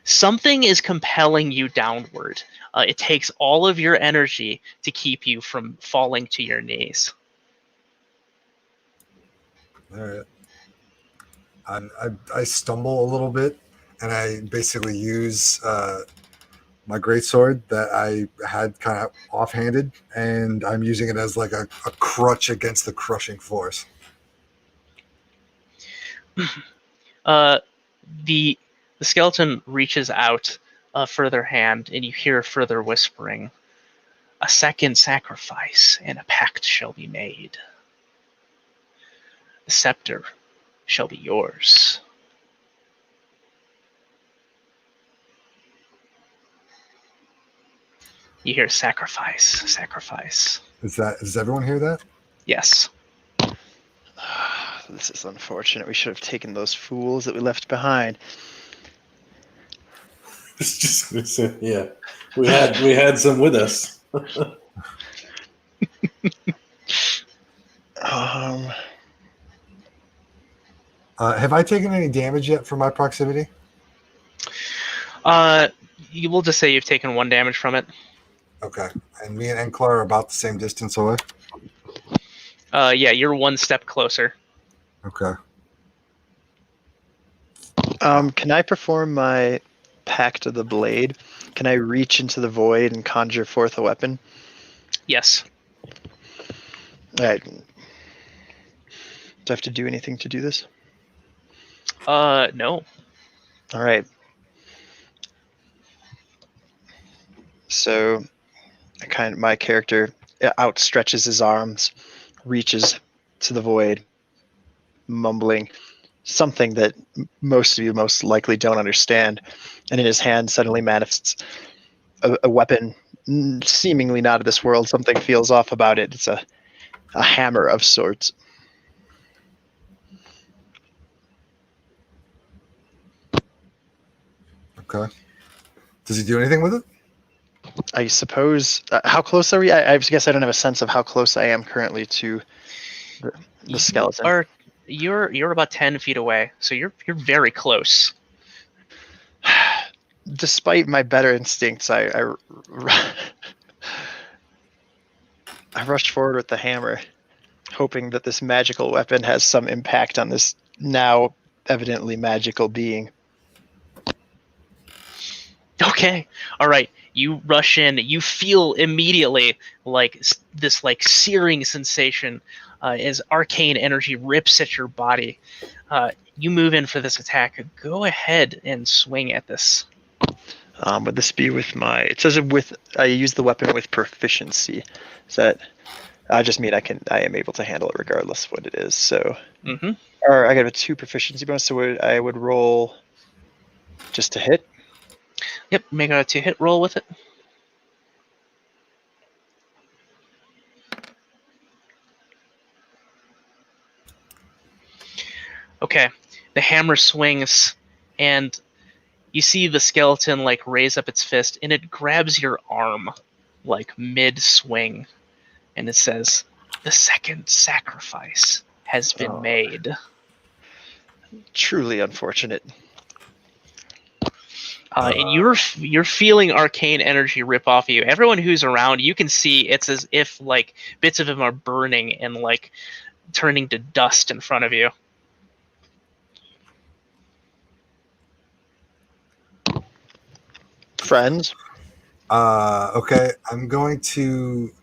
Something is compelling you downward. It takes all of your energy to keep you from falling to your knees. All right. I stumble a little bit, and I basically use my greatsword that I had kind of offhanded, and I'm using it as like a crutch against the crushing force. The skeleton reaches out a further hand, and you hear further whispering. "A second sacrifice, and a pact shall be made. The scepter shall be yours." You hear sacrifice, sacrifice. Does everyone hear that? Yes. This is unfortunate. We should have taken those fools that we left behind. I was just gonna say, yeah, we had some with us. Have I taken any damage yet from my proximity? You will just say you've taken 1 damage from it. Okay. And me and Enklar are about the same distance away? Yeah, you're 1 step closer. Okay. Can I perform my Pact of the Blade? Can I reach into the void and conjure forth a weapon? Yes. All right. Do I have to do anything to do this? No. All right. So, my character outstretches his arms, reaches to the void, mumbling, something that most of you most likely don't understand. And in his hand suddenly manifests a weapon seemingly not of this world. Something feels off about it. It's a hammer of sorts. Okay. Does he do anything with it? I suppose. How close are we? I guess I don't have a sense of how close I am currently to the skeleton. You're about 10 feet away, so you're very close. Despite my better instincts, I rushed forward with the hammer, hoping that this magical weapon has some impact on this now evidently magical being. Okay, all right. You rush in. You feel immediately like this searing sensation as arcane energy rips at your body. You move in for this attack. Go ahead and swing at this. Would this be with my? It says I use the weapon with proficiency. Is that? I just mean I am able to handle it regardless of what it is. So, or I got a 2 proficiency bonus, so I would roll just to hit. Yep, make a 2-hit roll with it. Okay, the hammer swings, and you see the skeleton raise up its fist, and it grabs your arm mid-swing, and it says, "The second sacrifice has been made." Truly unfortunate. And you're feeling arcane energy rip off of you. Everyone who's around, you can see it's as if bits of him are burning and turning to dust in front of you. Friends. Okay, I'm going to.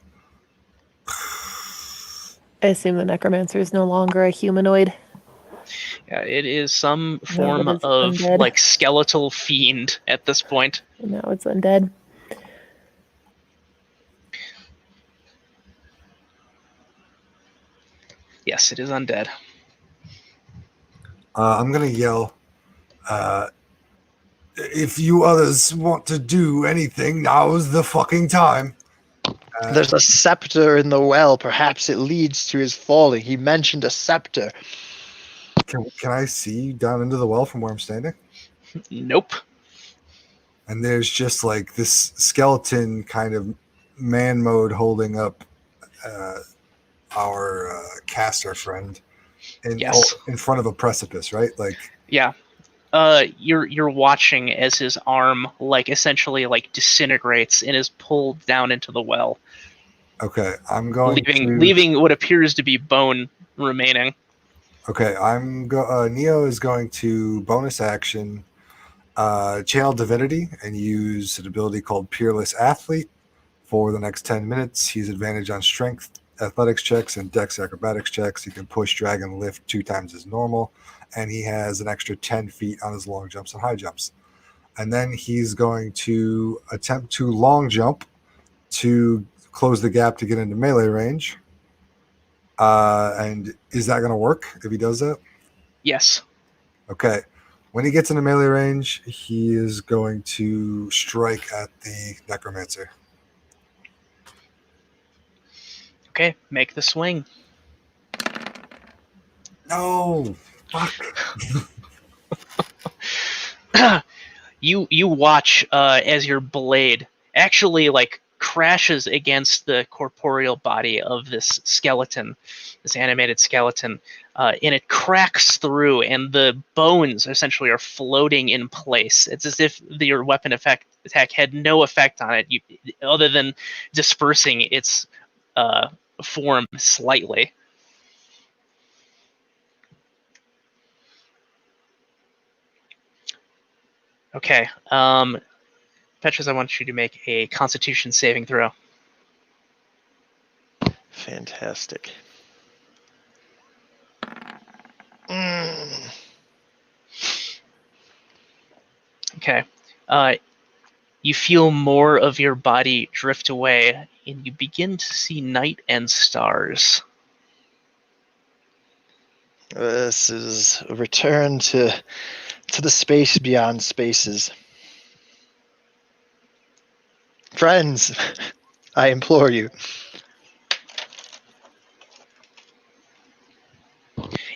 I assume the necromancer is no longer a humanoid. Yeah, it is some form No, it is of undead. skeletal fiend at this point. No, it's undead. Yes, it is undead. I'm gonna yell. If you others want to do anything, now's the fucking time. There's a scepter in the well. Perhaps it leads to his falling. He mentioned a scepter. Can I see down into the well from where I'm standing? Nope. And there's just this skeleton kind of man mode holding up our caster friend in front of a precipice, right? Yeah. You're watching as his arm essentially disintegrates and is pulled down into the well. Okay, I'm going leaving what appears to be bone remaining. Okay, Neo is going to bonus action channel divinity and use an ability called Peerless Athlete. For the next 10 minutes, he's advantage on strength athletics checks and dex acrobatics checks. He can push, drag, and lift 2 times as normal, and he has an extra 10 feet on his long jumps and high jumps. And then he's going to attempt to long jump to close the gap to get into melee range. And is that going to work if he does that? Yes. Okay. When he gets into melee range, he is going to strike at the necromancer. Okay, make the swing. No, fuck. You watch as your blade actually crashes against the corporeal body of this skeleton, this animated skeleton, and it cracks through, and the bones essentially are floating in place. It's as if your weapon attack had no effect on it, other than dispersing its form slightly. Okay, Petrus, I want you to make a Constitution saving throw. Fantastic. Okay. You feel more of your body drift away, and you begin to see night and stars. This is a return to the space beyond spaces. Friends, I implore you.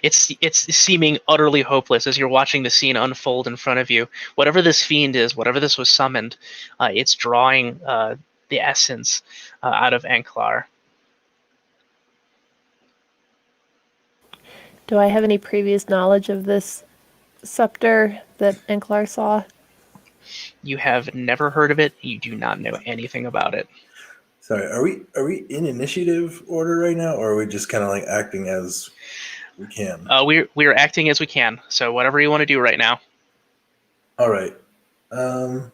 It's seeming utterly hopeless as you're watching the scene unfold in front of you. Whatever this fiend is, whatever this was summoned, it's drawing the essence out of Anklar. Do I have any previous knowledge of this scepter that Anklar saw? You have never heard of it. You do not know anything about it. Sorry, are we in initiative order right now, or are we just kind of like acting as we can? We're acting as we can. So whatever you want to do right now. All right. I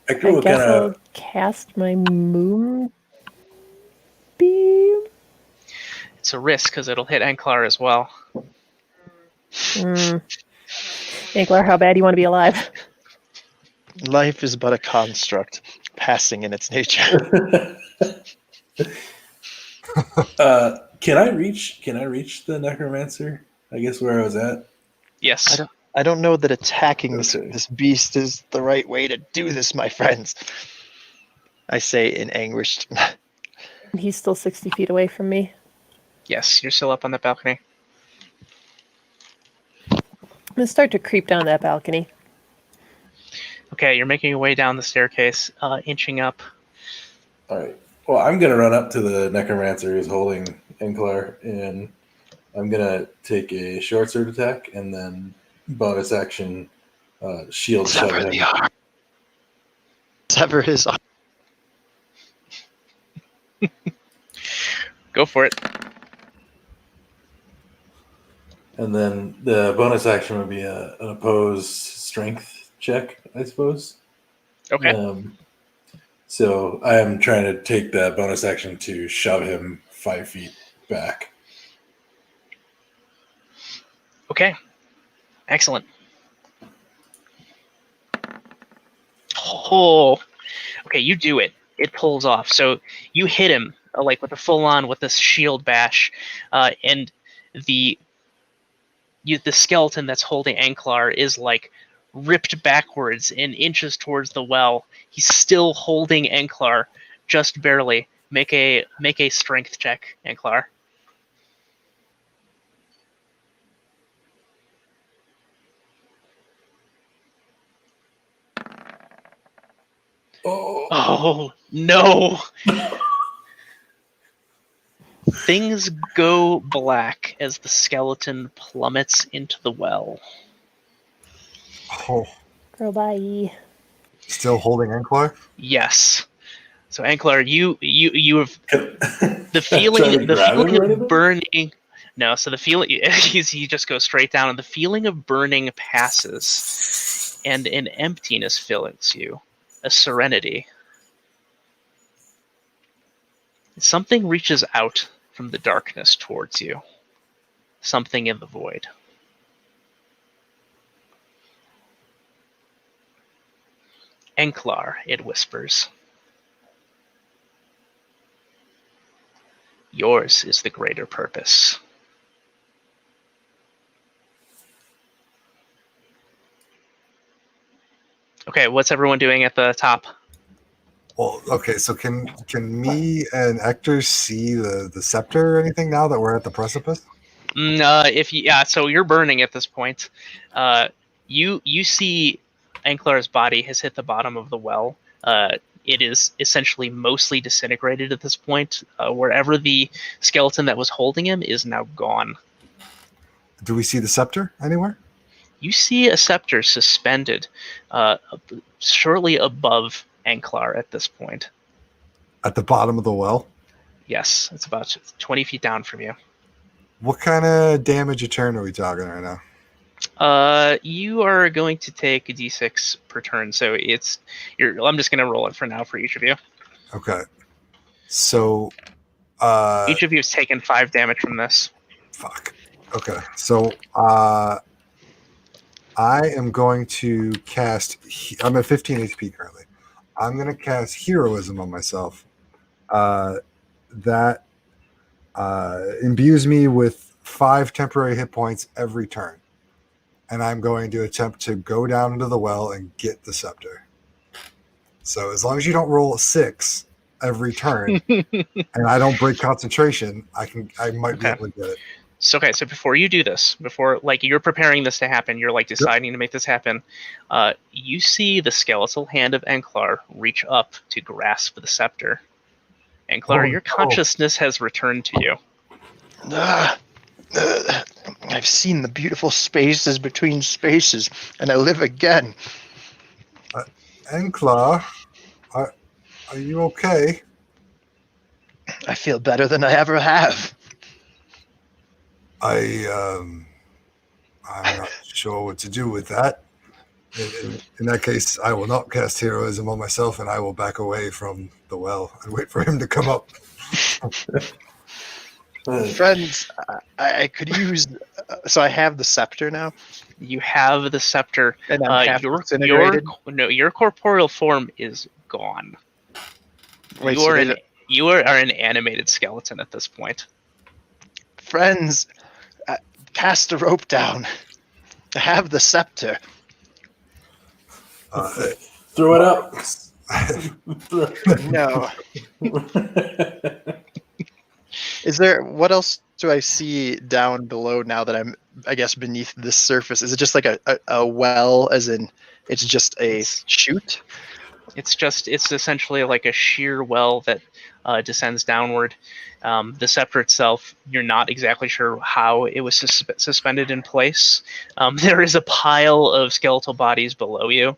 guess I'll cast my moon beam. It's a risk because it'll hit Anklar as well. Anklar, how bad do you want to be alive? Life is but a construct, passing in its nature. Can I reach the necromancer? I guess where I was at. Yes. I don't know that attacking this beast is the right way to do this, my friends. I say in anguish. He's still 60 feet away from me. Yes, you're still up on the balcony. I'm going to start to creep down that balcony. Okay, you're making your way down the staircase, inching up. All right. Well, I'm going to run up to the necromancer who's holding Enklar, and I'm going to take a short sword attack and then bonus action shield shove him. Sever his arm. Go for it. And then the bonus action would be an opposed strength check, I suppose. Okay. So I am trying to take that bonus action to shove him 5 feet back. Okay. Excellent. Oh. Okay, you do it. It pulls off. So you hit him like with a full-on with this shield bash, and the skeleton that's holding Anklar is like ripped backwards and inches towards the well. He's still holding Anklar, just barely. Make a strength check, Anklar. Oh no! Things go black as the skeleton plummets into the well. Oh, Girl, bye. still holding Anklar? Yes. So Anklar, you have the Trying to grab him or feeling anything? of burning. No, so the feeling he just goes straight down, and the feeling of burning passes, and an emptiness fills you, a serenity. Something reaches out from the darkness towards you. Something in the void. Anklar, it whispers. Yours is the greater purpose. Okay, what's everyone doing at the top? Well, okay, so can me and Hector see the scepter or anything now that we're at the precipice? So you're burning at this point. You see Anklar's body has hit the bottom of the well. It is essentially mostly disintegrated at this point. Wherever the skeleton that was holding him is now gone. Do we see the scepter anywhere? You see a scepter suspended shortly above Anklar at this point. At the bottom of the well? Yes, it's about 20 feet down from you. What kind of damage a turn are we talking right now? You are going to take a d6 per turn, so I'm just going to roll it for now for each of you. Okay. So each of you has taken 5 damage from this. Fuck. Okay. So I am going to cast. I'm at 15 HP currently. I'm going to cast Heroism on myself. That imbues me with 5 temporary hit points every turn. And I'm going to attempt to go down into the well and get the scepter. So as long as you don't roll a 6 every turn and I don't break concentration, I might be Okay. able to get it. So before you do this, before like you're preparing this to happen, you're like deciding to make this happen, you see the skeletal hand of Enklar reach up to grasp the scepter. Enklar, your consciousness has returned to you. I've seen the beautiful spaces between spaces, and I live again. Enklar, are you okay? I feel better than I ever have. I'm not sure what to do with that. In that case, I will not cast heroism on myself, and I will back away from the well and wait for him to come up. Friends, I could use... so I have the scepter now? You have the scepter. And I'm half disintegrated? Your corporeal form is gone. Wait, You are an animated skeleton at this point. Friends, cast a rope down. I have the scepter. Throw it up. No. Is there... What else do I see down below now that I'm, I guess, beneath this surface? Is it just like a well, as in it's just a chute? It's essentially like a sheer well that descends downward. The scepter itself, you're not exactly sure how it was suspended in place. There is a pile of skeletal bodies below you.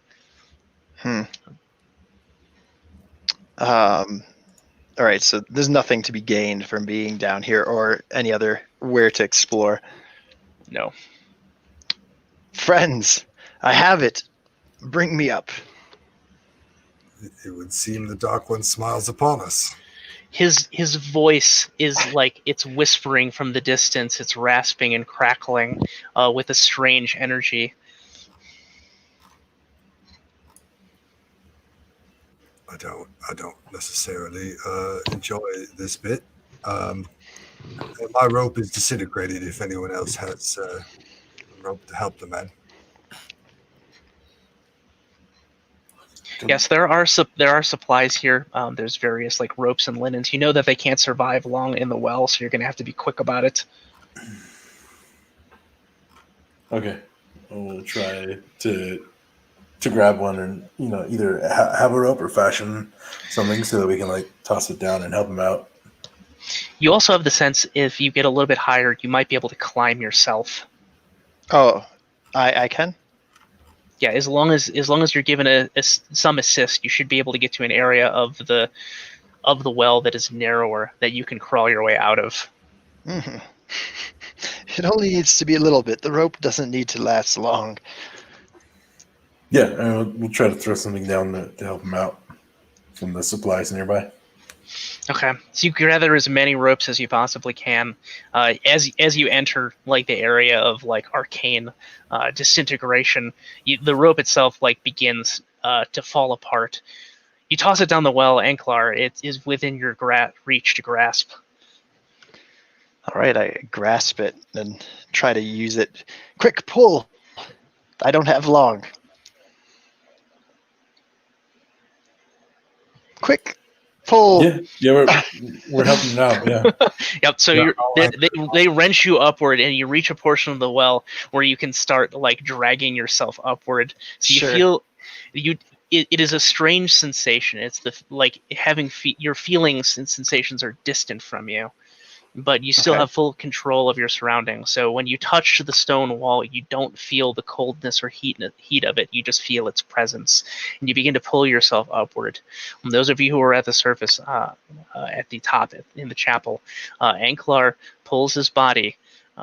All right, so there's nothing to be gained from being down here or any other where to explore. No. Friends, I have it. Bring me up. It would seem the Dark One smiles upon us. His voice is like it's whispering from the distance. It's rasping and crackling with a strange energy. I don't necessarily enjoy this bit. My rope is disintegrated. If anyone else has a rope to help the men. Yes, there are supplies here. There's various like ropes and linens. You know that they can't survive long in the well, so you're going to have to be quick about it. Okay, we'll try to grab one, and either have a rope or fashion something so that we can like toss it down and help him out. You also have the sense if you get a little bit higher, you might be able to climb yourself. Oh, I can? Yeah, as long as you're given some assist, you should be able to get to an area of the well that is narrower that you can crawl your way out of. Mm-hmm. It only needs to be a little bit. The rope doesn't need to last long. Yeah, and we'll try to throw something down to help him out from the supplies nearby. Okay, so you gather as many ropes as you possibly can. As you enter like the area of like arcane disintegration, the rope itself like begins to fall apart. You toss it down the well, Enklar. It is within your reach to grasp. All right, I grasp it and try to use it. Quick pull! I don't have long. Quick pull! Yeah, we're helping you out. Yeah. Yep. So they wrench you upward, and you reach a portion of the well where you can start like dragging yourself upward. So you feel it is a strange sensation. It's having your feelings and sensations are distant from you, but you still have full control of your surroundings. So when you touch the stone wall, you don't feel the coldness or heat of it. You just feel its presence, and you begin to pull yourself upward. And those of you who are at the surface, at the top in the chapel, Enklar pulls his body,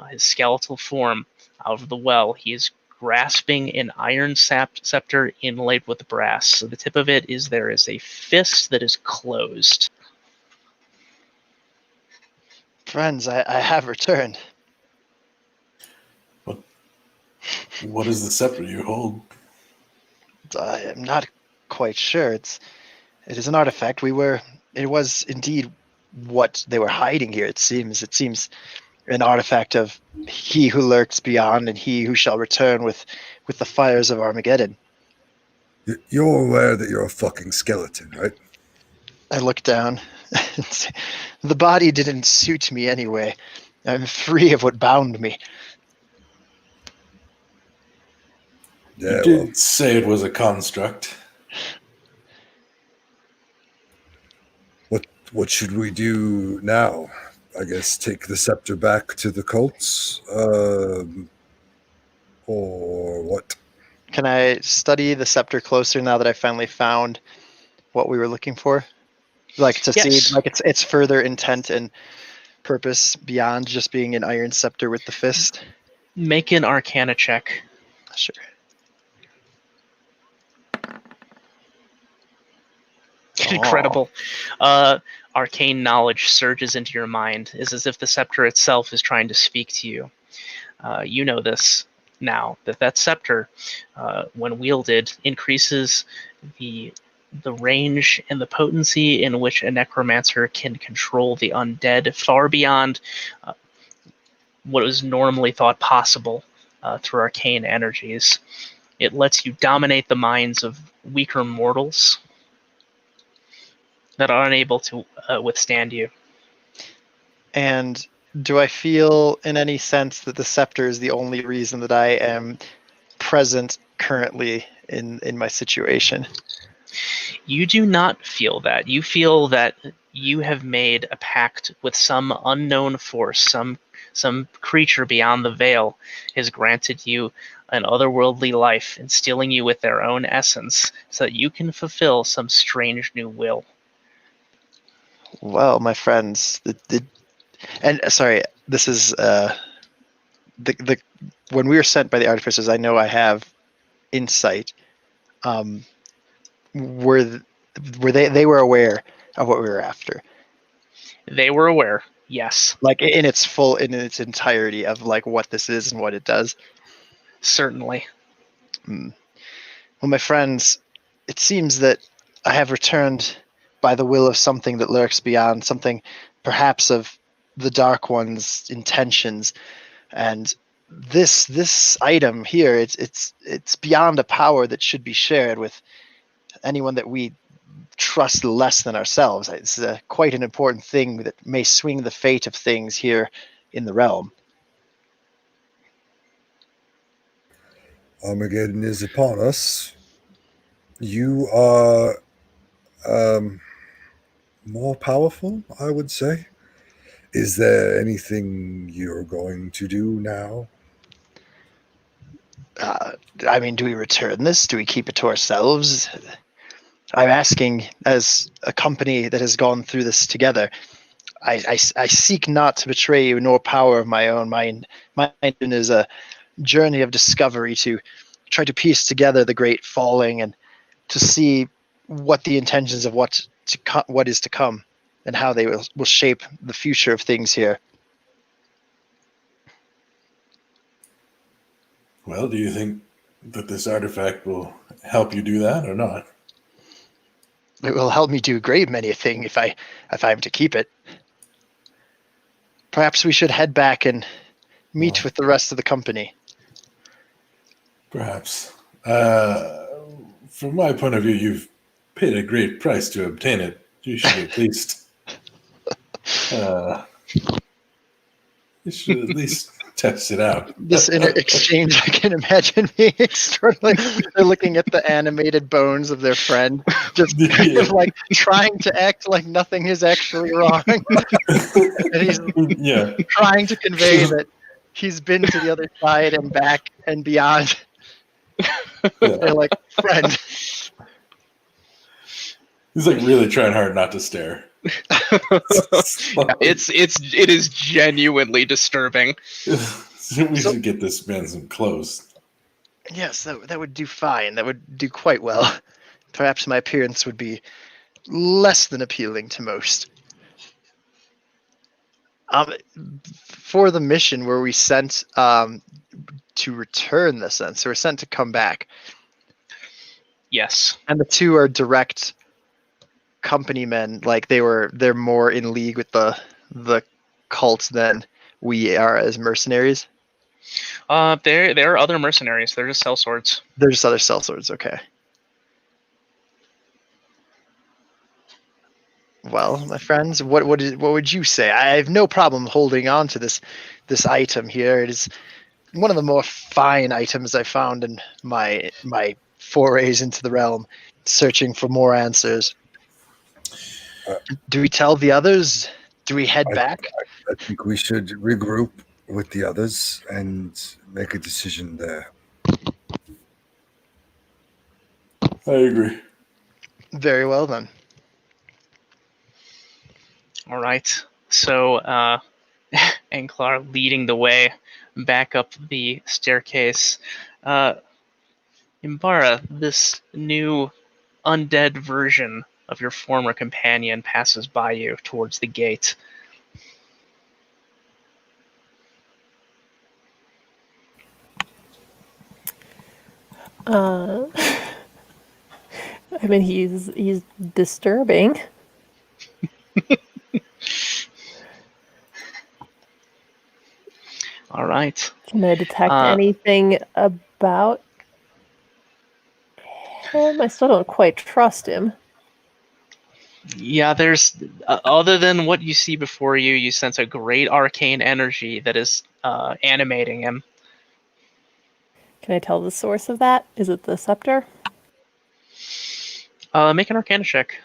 his skeletal form, out of the well. He is grasping an iron scepter inlaid with brass. So the tip of it there is a fist that is closed. Friends, I have returned. What is the scepter you hold? I am not quite sure. It is an artifact. It was indeed what they were hiding here. It seems an artifact of he who lurks beyond and he who shall return with the fires of Armageddon. You're aware that you're a fucking skeleton, right? I look down. The body didn't suit me anyway. I'm free of what bound me. Yeah, You did say it was a construct. What should we do now? I guess take the scepter back to the cults? Or what? Can I study the scepter closer now that I finally found what we were looking for? Like to Yes. see like its further intent and purpose beyond just being an iron scepter with the fist? Make an Arcana check. Sure. Incredible. Arcane knowledge surges into your mind. It's as if the scepter itself is trying to speak to you. You know this now, that scepter, when wielded, increases the range and the potency in which a necromancer can control the undead far beyond what is normally thought possible through arcane energies. It lets you dominate the minds of weaker mortals that are unable to withstand you. And do I feel in any sense that the scepter is the only reason that I am present currently in my situation? You do not feel that. You feel that you have made a pact with some unknown force, some creature beyond the veil has granted you an otherworldly life, instilling you with their own essence so that you can fulfill some strange new will. Well, my friends, and sorry, this is the when we were sent by the artificers, I know I have insight. Were they were aware of what we were after? They were aware, yes. Like in its entirety of like what this is and what it does. Certainly. Well, my friends, it seems that I have returned by the will of something that lurks beyond, something perhaps of the Dark One's intentions, and this item here, it's beyond a power that should be shared with anyone that we trust less than ourselves. It's quite an important thing that may swing the fate of things here in the realm. Armageddon is upon us. You are more powerful, I would say. Is there anything you're going to do now? I mean, do we return this? Do we keep it to ourselves? I'm asking, as a company that has gone through this together, I seek not to betray you nor power of my own. My is a journey of discovery to try to piece together the great falling and to see what the intentions of what is to come and how they will shape the future of things here. Well, do you think that this artifact will help you do that or not? It will help me do a great many a thing if I'm to keep it. Perhaps we should head back and meet with the rest of the company. Perhaps. From my point of view, you've paid a great price to obtain it. You should at least test it out. This exchange, I can imagine being extraordinary. They're looking at the animated bones of their friend, just kind of like trying to act like nothing is actually wrong. And he's trying to convey that he's been to the other side and back and beyond. They're like, friend. He's like really trying hard not to stare. It is genuinely disturbing. We should get this man some clothes. Yes, that would do fine. That would do quite well. Perhaps my appearance would be less than appealing to most. For the mission, were we sent to return this then? So we're sent to come back. Yes. And the two are direct company men, like they're more in league with the cult than we are as mercenaries? There are other mercenaries. They're just sellswords. They're just other sellswords. Okay. Well, my friends, what would you say? I have no problem holding on to this item here. It is one of the more fine items I found in my forays into the realm, searching for more answers. Do we tell the others? Do we head back? I think we should regroup with the others and make a decision there. I agree. Very well then. All right. So, Anklar leading the way back up the staircase. Imbara, this new undead version of your former companion passes by you towards the gate. I mean, he's disturbing. All right. Can I detect anything about him? I still don't quite trust him. Yeah, there's other than what you see before you, you sense a great arcane energy that is animating him. Can I tell the source of that? Is it the scepter? Make an Arcana check.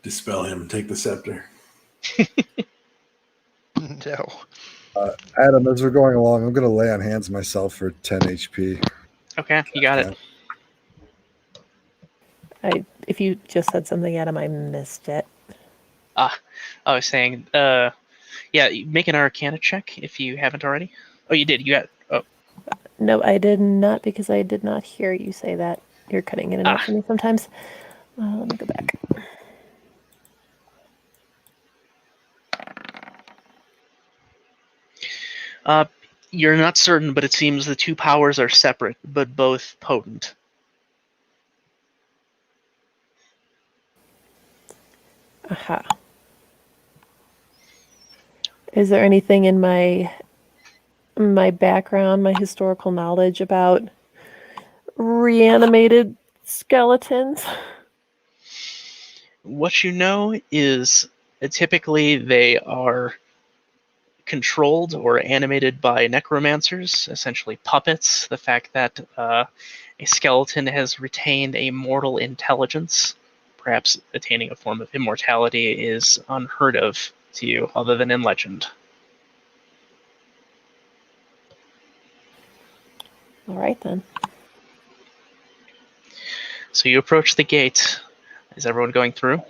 Dispel him and take the scepter. No. Adam, as we're going along, I'm going to lay on hands myself for 10 HP. Okay, you got it. If you just said something, Adam, I missed it. I was saying, yeah, make an Arcana check if you haven't already. Oh, you did. You got. Oh, No, I did not, because I did not hear you say that. You're cutting in and out for me sometimes. Let me go back. you're not certain, but it seems the two powers are separate, but both potent. Aha. Is there anything in my background, my historical knowledge about reanimated skeletons? What you know is typically they are controlled or animated by necromancers, essentially puppets. The fact that a skeleton has retained a mortal intelligence, perhaps attaining a form of immortality, is unheard of to you, other than in legend. All right, then. So you approach the gate. Is everyone going through?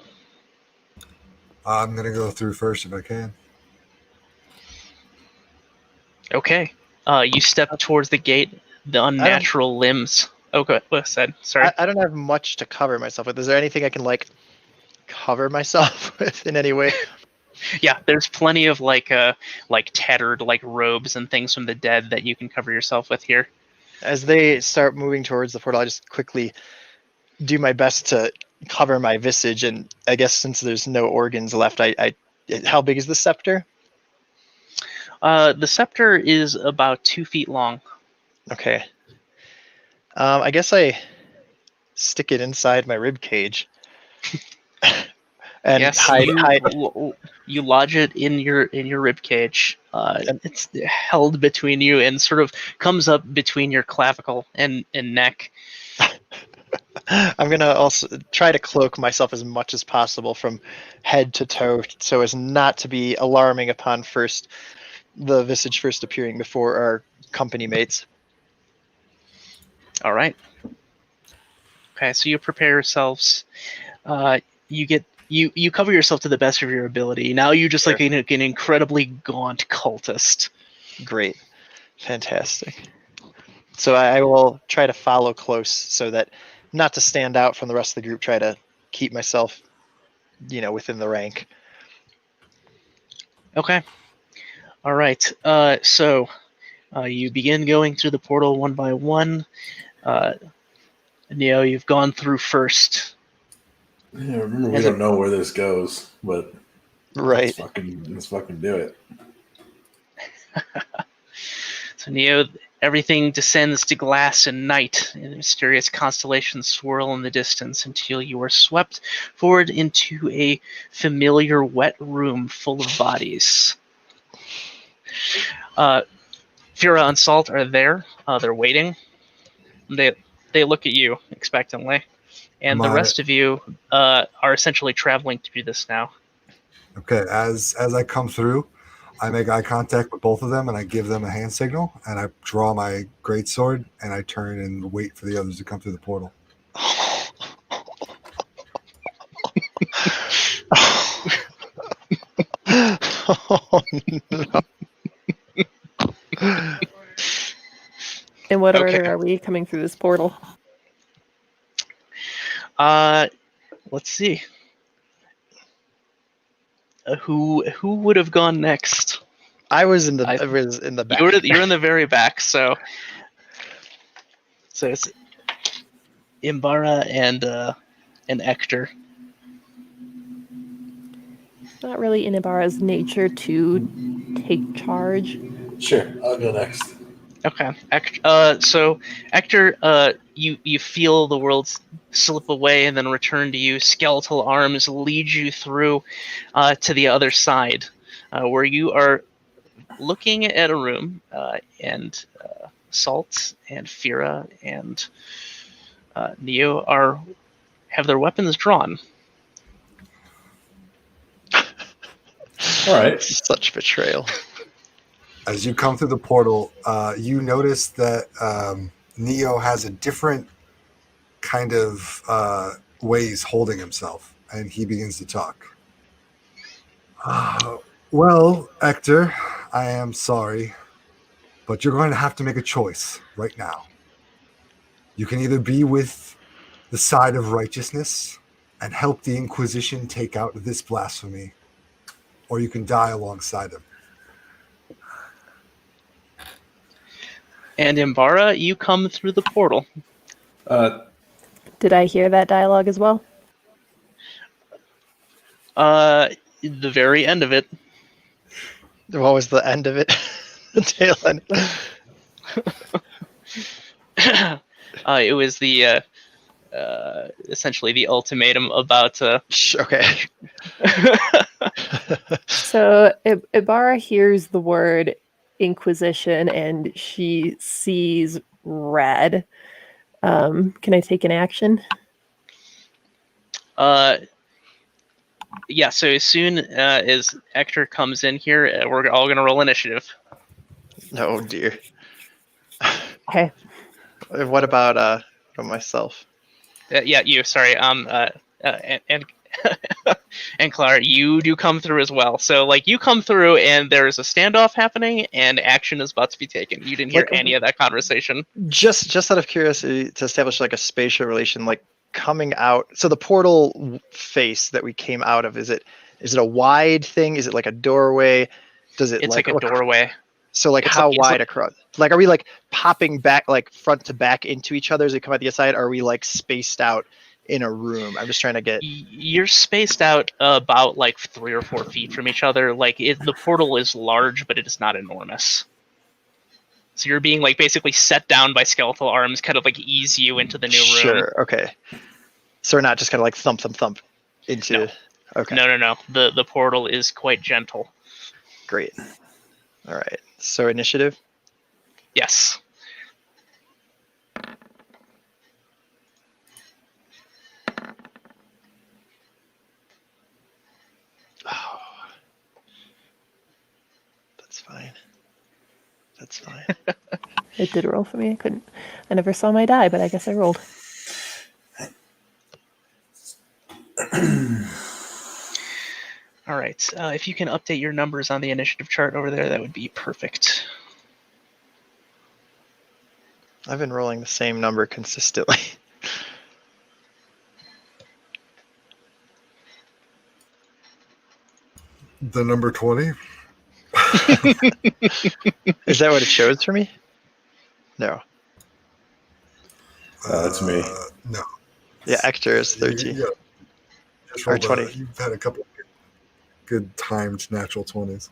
I'm going to go through first if I can. Okay. You step towards the gate. The unnatural limbs. Oh, go ahead. Sorry. I don't have much to cover myself with. Is there anything I can cover myself with in any way? Yeah, there's plenty of tattered robes and things from the dead that you can cover yourself with here. As they start moving towards the portal, I just quickly do my best to cover my visage, and I guess since there's no organs left, how big is the scepter? The scepter is about 2 feet long. Okay. I guess I stick it inside my rib cage. And yes, hide. You lodge it in your rib cage. It's held between you and sort of comes up between your clavicle and neck. I'm gonna also try to cloak myself as much as possible from head to toe, so as not to be alarming upon the visage first appearing before our company mates. All right. Okay, so you prepare yourselves. You cover yourself to the best of your ability. Now you're just like an incredibly gaunt cultist. Great. Fantastic. So I will try to follow close so that not to stand out from the rest of the group, try to keep myself, within the rank. Okay. All right. So you begin going through the portal one by one. Neo, you've gone through first. Yeah, remember, we As don't know where this goes, but Right. let's fucking do it. So Neo, everything descends to glass and night, and mysterious constellations swirl in the distance until you are swept forward into a familiar wet room full of bodies. Fira and Salt are there. They're waiting. They look at you expectantly, and the rest of you are essentially traveling to do this now. Okay, as I come through, I make eye contact with both of them, and I give them a hand signal, and I draw my greatsword, and I turn and wait for the others to come through the portal. Oh, no. In what Okay. order are we coming through this portal? Let's see. Who would have gone next? I was in the back. You're in the very back, so it's Imbara and Ector. Not really in Ibarra's nature to take charge. Sure, I'll go next. Okay. So Ector, you feel the world slip away and then return to you. Skeletal arms lead you through to the other side, where you are looking at a room, and Salt and Fira and Neo have their weapons drawn. All right. Such betrayal. As you come through the portal, you notice that Neo has a different kind of ways holding himself, and he begins to talk. Well, Ector, I am sorry, but you're going to have to make a choice right now. You can either be with the side of righteousness and help the Inquisition take out this blasphemy, or you can die alongside him. And Imbara, you come through the portal. Did I hear that dialogue as well? The very end of it. What was the end of it? The tail end. It was the essentially the ultimatum about. Okay. So Ibarra hears the word Inquisition and she sees red. Can I take an action? Yeah, so as soon as Ector comes in here, we're all going to roll initiative. Oh dear. Okay. What about myself? Yeah, you. Sorry. And and Clara, you do come through as well. So like you come through, and there's a standoff happening, and action is about to be taken. You didn't hear any of that conversation. Just out of curiosity, to establish like a spatial relation, like coming out. So the portal face that we came out of, is it a wide thing? Is it like a doorway? Does it? It's like a doorway. So like how wide across? Like are we like popping back like front to back into each other as we come out the other side? Or are we like spaced out in a room? I'm just trying to get. You're spaced out about like 3 or 4 feet from each other. Like the portal is large, but it is not enormous. So you're being like basically set down by skeletal arms, kind of like ease you into the new room. Sure. Okay. So we're not just kind of like thump into. No. Okay. No. The portal is quite gentle. Great. All right. So initiative. Yes. Oh, that's fine. That's fine. It did roll for me. I never saw my die, but I guess I rolled. All right. If you can update your numbers on the initiative chart over there, that would be perfect. I've been rolling the same number consistently. The number 20? Is that what it shows for me? No. That's me. No. Yeah, Ector is 13. Yeah. Just Or rolled 20. You've had a couple of good timed natural 20s.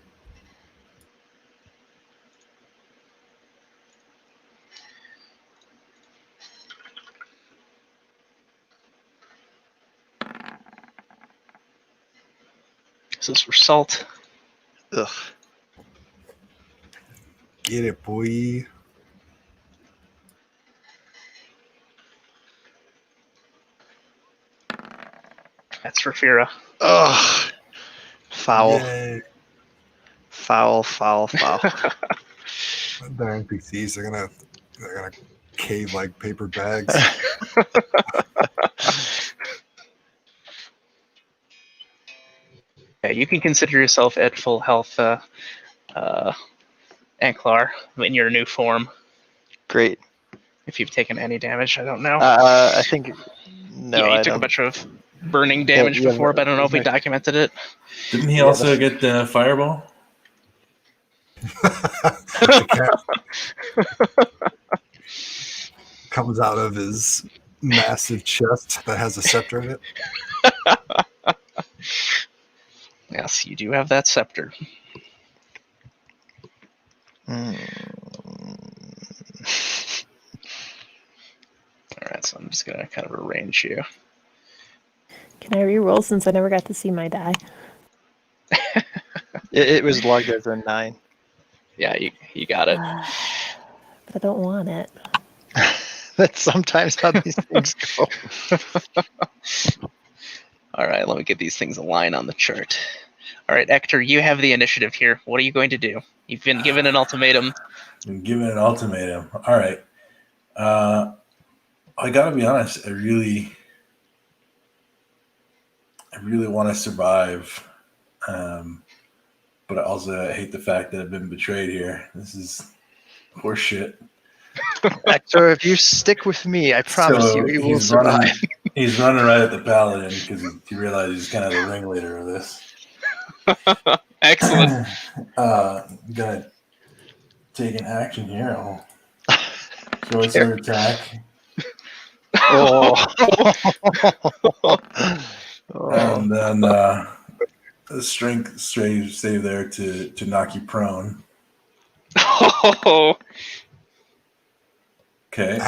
This is for salt. Ugh. Get it, boy. That's for Fira. Ugh. Foul. Yay. Foul, foul, foul. The NPCs are gonna cave like paper bags. Yeah, you can consider yourself at full health, Anklar, in your new form. Great. If you've taken any damage, I don't know. I think no. Yeah, you I took don't. a bunch of burning damage yeah, before, but I don't know if we no. documented it. Didn't he Yeah, also get the fireball? The cat comes out of his massive chest that has a scepter in it. Yes, you do have that scepter. Mm. Alright, so I'm just going to kind of arrange you. Can I re-roll since I never got to see my die? It was logged as a 9. Yeah, you got it. But I don't want it. That's sometimes how these things go. Alright, let me get these things aligned on the chart. Alright, Ector, you have the initiative here. What are you going to do? You've been given an ultimatum. I'm given an ultimatum. All right. I gotta be honest. I really want to survive, but I also hate the fact that I've been betrayed here. This is horseshit. Hector, if you stick with me, I promise So you will he's survive. He's running right at the paladin because he realizes he's kind of the ringleader of this. Excellent. I'm gonna take an action here. I'll throw a sword attack. Oh. And then a strength save there to knock you prone. Oh, Okay.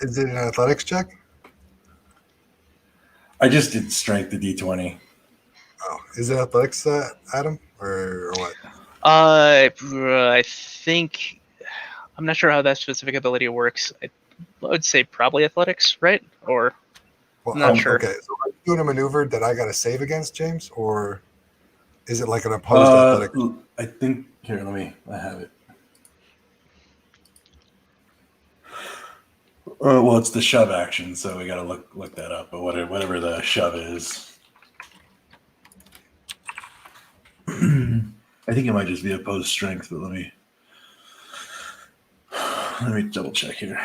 Is it an athletics check? I just did strength to D20. Oh, is it athletics, Adam, or what? I think I'm not sure how that specific ability works. I would say probably athletics, right? Or Well, not sure. Okay, so are you doing a maneuver that I got to save against, James, or is it like an opposed athletic? I think here. I have it. Well, it's the shove action, so we gotta look that up. But whatever the shove is, I think it might just be opposed strength. But let me double check here.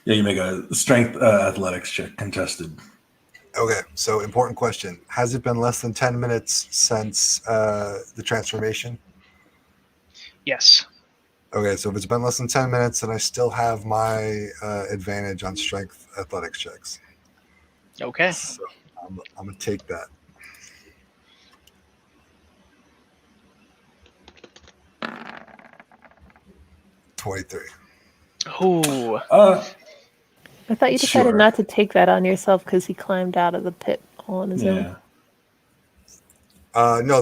Yeah, you make a strength athletics check contested. Okay, so important question. Has it been less than 10 minutes since the transformation? Yes. Okay, so if it's been less than 10 minutes, then I still have my advantage on strength athletics checks. Okay. So I'm going to take that. $23. Oh. I thought you decided Sure. not to take that on yourself because he climbed out of the pit all on his own. No,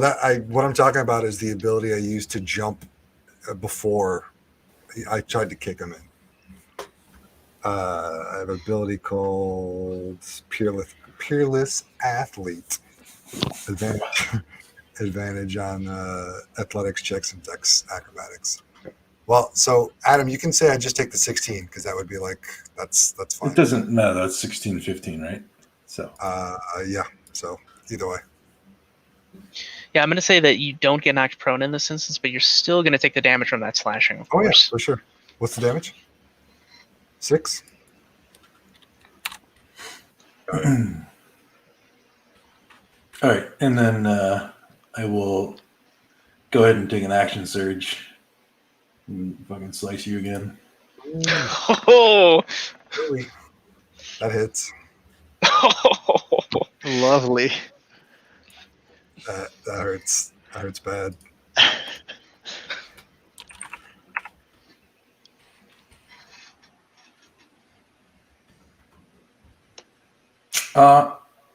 what I'm talking about is the ability I used to jump before I tried to kick him in. I have an ability called Peerless Athlete. Advantage on athletics checks and dex acrobatics. Well, so Adam, you can say I just take the 16 because that would be like that's fine. It doesn't matter. That's 16, 15, right? So yeah. So either way. Yeah, I'm going to say that you don't get knocked prone in this instance, but you're still going to take the damage from that slashing, of course. Yeah, for sure. What's the damage? 6. all right, and then I will go ahead and take an action surge And fucking slice you again. Oh, Really? That hits. Lovely. That hurts. That hurts bad.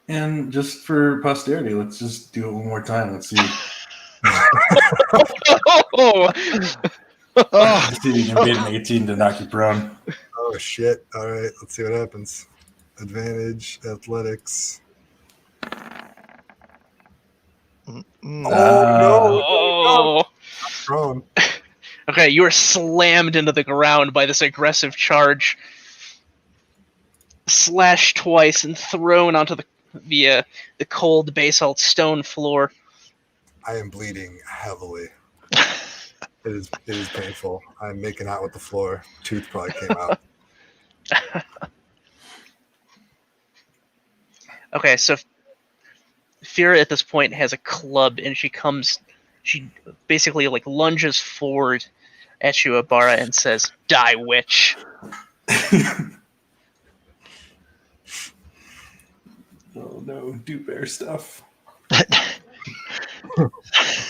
And just for posterity, let's just do it one more time. Let's see. Oh, See if you can beat an 18 to knock you prone. Oh shit! All right, let's see what happens. Advantage, athletics. mm. Oh. Prone. Okay, you are slammed into the ground by this aggressive charge, slashed twice, and thrown onto the cold basalt stone floor. I am bleeding heavily. It is painful. I'm making out with the floor. Tooth probably came out. Okay, so Fira at this point has a club, and she basically like lunges forward at you, Abara, and says, "Die, witch." Oh no, do bear stuff.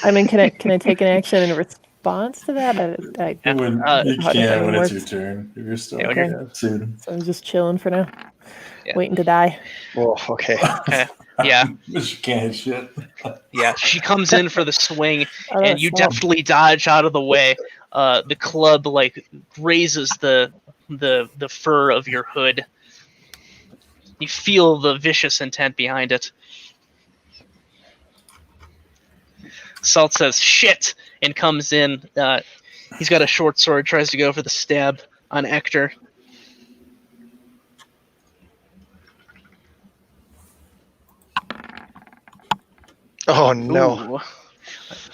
I mean, can I take an action in response to that? When you how can defending when it's works. your turn. If you're still Okay. soon. So I'm just chilling for now, Yeah. waiting to die. Whoa, okay. Okay. Yeah. She can't hit shit. Yeah, she comes in for the swing, Oh, and that's you small. deftly dodge out of the way. The club like grazes the fur of your hood. You feel the vicious intent behind it. Salt says "shit" and comes in. He's got a short sword, tries to go for the stab on Ector. Oh no. Ooh.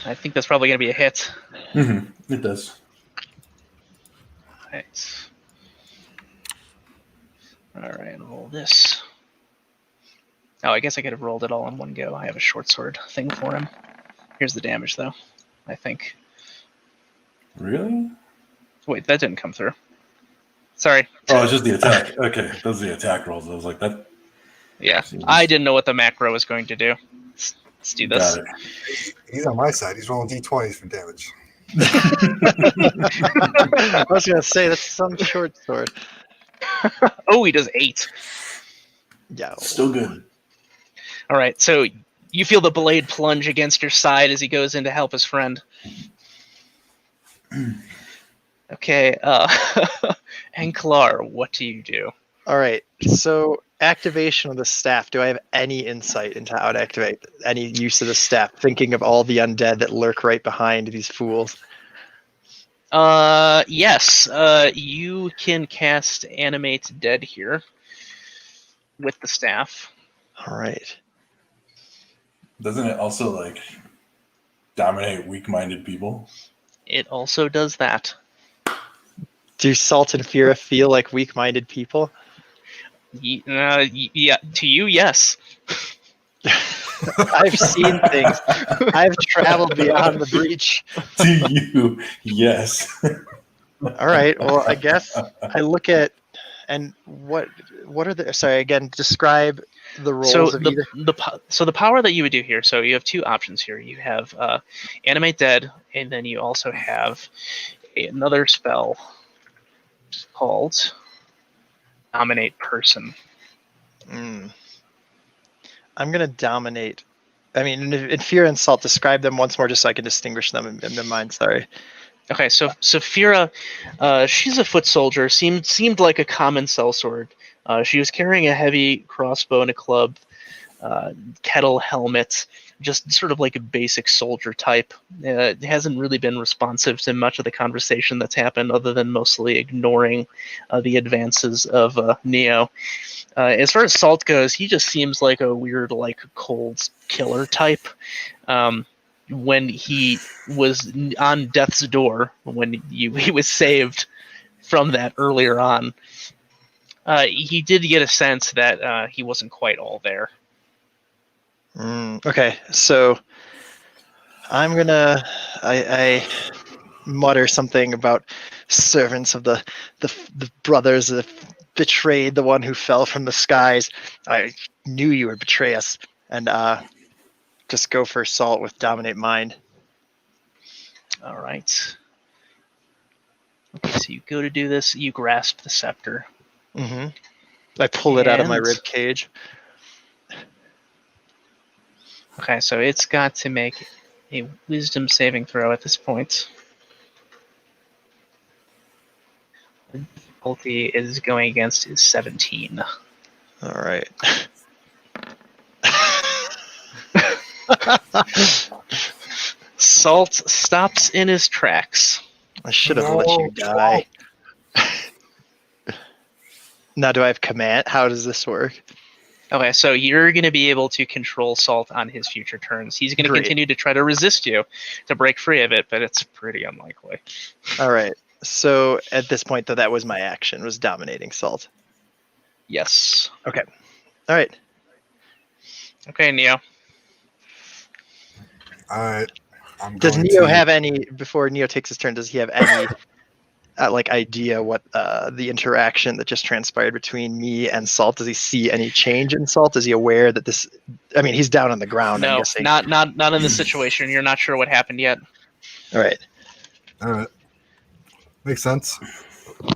I think that's probably going to be a hit. Mm-hmm. It does. Right. All right, roll this. Oh, I guess I could have rolled it all in one go. I have a short sword thing for him. Here's the damage, though, I think. Really? Wait, that didn't come through. Sorry. Oh, it's just the attack. Okay, those are the attack rolls. I was like, that. Yeah, I didn't know what the macro was going to do. Let's do this. Got it. He's on my side. He's rolling d20s for damage. I was gonna say that's some short sword. Oh, he does 8. Yeah. Still good. All right, so you feel the blade plunge against your side as he goes in to help his friend. Okay, Anklar, what do you do? All right. So activation of the staff. Do I have any insight into how to activate any use of the staff? Thinking of all the undead that lurk right behind these fools. Yes, you can cast Animate Dead here with the staff. All right. Doesn't it also like dominate weak-minded people? It also does that. Do Salt and Fira feel like weak-minded people? Yeah, to you, yes. I've seen things. I've traveled beyond the breach. To you, yes. All right. Well, I guess I look at and what are the sorry again? Describe the roles So of either. the power that you would do here. So you have two options here. You have Animate Dead, and then you also have another spell called Dominate Person. I'm gonna dominate. I mean, in Fear and Salt, describe them once more, just so I can distinguish them in my mind. Sorry. Okay, so Fira, she's a foot soldier. Seemed like a common sellsword. She was carrying a heavy crossbow and a club, kettle helmet, just sort of like a basic soldier type. Hasn't really been responsive to much of the conversation that's happened, other than mostly ignoring the advances of Neo. As far as Salt goes, he just seems like a weird, like, cold killer type. When he was on death's door, when he was saved from that earlier on, he did get a sense that he wasn't quite all there. Okay, so I'm gonna. mutter something about servants of the brothers that betrayed the one who fell from the skies. I knew you would betray us, and just go for Salt with Dominate Mind. All right. Okay, so you go to do this. You grasp the scepter. Mm-hmm. I pull it out of my And- rib cage. Okay, so it's got to make a wisdom saving throw at this point. The difficulty is going against is 17. All right. Salt stops in his tracks. I should have let you die. Now, do I have command? How does this work? Okay, so you're going to be able to control Salt on his future turns. He's going to Great. continue to try to resist you to break free of it, but it's pretty unlikely. All right. So at this point, though, that was my action, was dominating Salt. Yes. All right. Okay, Neo. All right. Does Neo have any, before Neo takes his turn, does he have any idea what the interaction that just transpired between me and Salt? Does he see any change in Salt? Is he aware that this? I mean, he's down on the ground. I'm No, guessing. not in this situation. You're not sure what happened yet. All right. All right. Makes sense.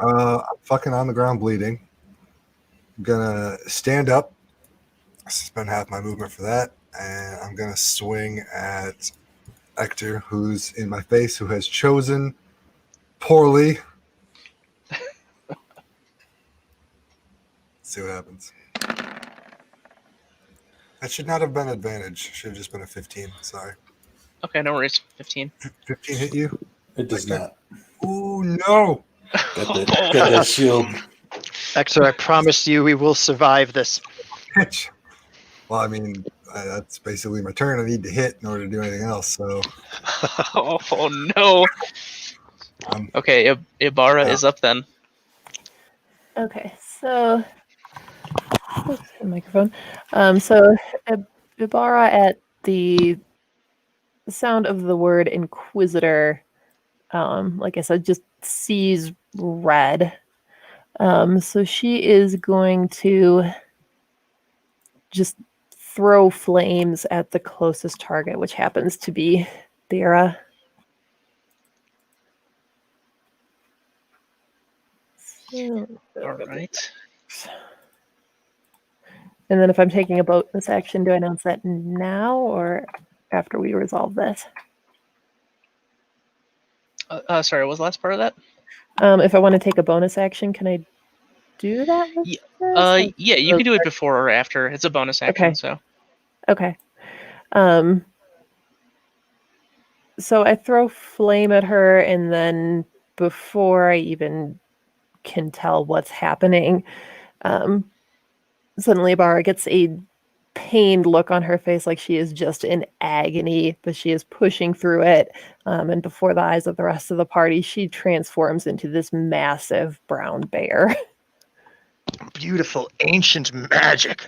I'm fucking on the ground bleeding. I'm gonna stand up, spend half my movement for that, and I'm gonna swing at Hector, who's in my face, who has chosen poorly. See what happens. That should not have been advantage. Should have just been a 15. Sorry. Okay, no worries. 15. 15 hit you? It does not. Ooh, no. Got that shield. Hector, I promise you we will survive this. Pitch. Well, I mean, that's basically my turn. I need to hit in order to do anything else. So, Oh no. Okay, Ibarra is up then. Okay, so oops, the microphone. So Ibarra, at the sound of the word inquisitor, like I said, just sees red. So she is going to just throw flames at the closest target, which happens to be Thera. So, All right. and then if I'm taking a bonus action, do I announce that now or after we resolve this? Sorry, what was the last part of that? If I want to take a bonus action, can I do that? With Yeah, this? yeah, you can do it before or after. It's a bonus action, Okay. so. Okay. So I throw flame at her, and then before I even can tell what's happening, suddenly Ibarra gets a pained look on her face, like she is just in agony, but she is pushing through it. And before the eyes of the rest of the party, she transforms into this massive brown bear. Beautiful ancient magic.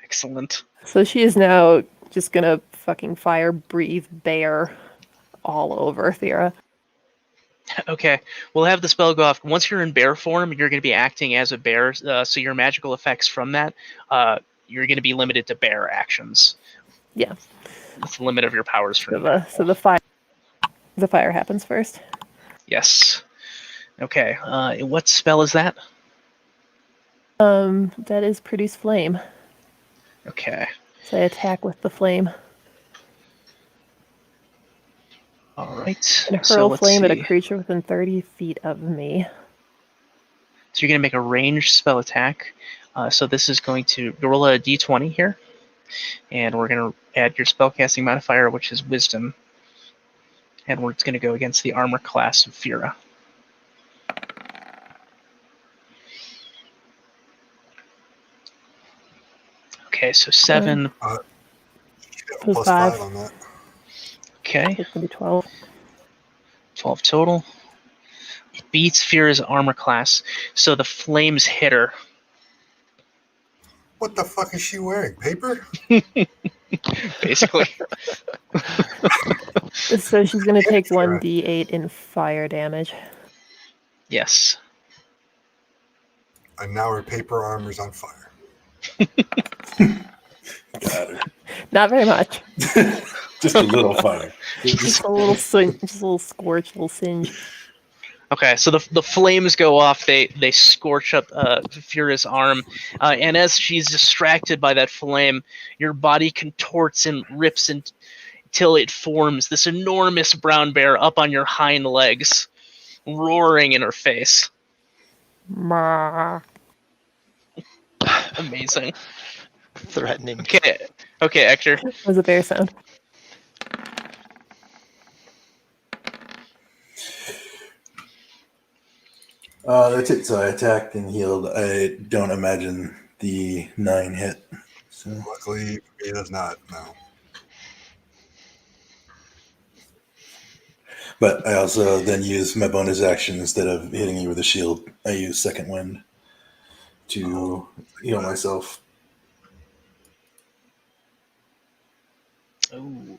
Excellent. So she is now just gonna fucking fire breathe bear all over Thera. Okay, we'll have the spell go off. Once you're in bear form, you're going to be acting as a bear, so your magical effects from that, you're going to be limited to bear actions. Yeah. That's the limit of your powers for So the fire happens first. Yes. Okay, what spell is that? That is produce flame. Okay. So I attack with the flame. All right. And So hurl let's flame at a see. creature within 30 feet of me. So you're going to make a ranged spell attack. So this is going to roll a d20 here. And we're going to add your spellcasting modifier, which is Wisdom. And it's going to go against the armor class of Fira. Okay, so 7. Plus plus 5. 5 on that. Okay, It's going to be 12. 12 total. It beats Fira's armor class, so the flames hit her. What the fuck is she wearing? Paper? Basically. So she's going to take Sure. 1d8 in fire damage. Yes. And now her paper armor's on fire. Got her. Not very much. Just a little fire. Just a little just a little scorch, a little singe. Okay, so the flames go off. They scorch up Fira's arm, and as she's distracted by that flame, your body contorts and rips until it forms this enormous brown bear up on your hind legs, roaring in her face. Mah. Amazing. Threatening. Okay, Hector. That was a bear sound. That's it. So I attacked and healed. I don't imagine the 9 hit. So Luckily, it does not. No. but I also then use my bonus action instead of hitting you with a shield. I use second wind to heal myself. Ooh.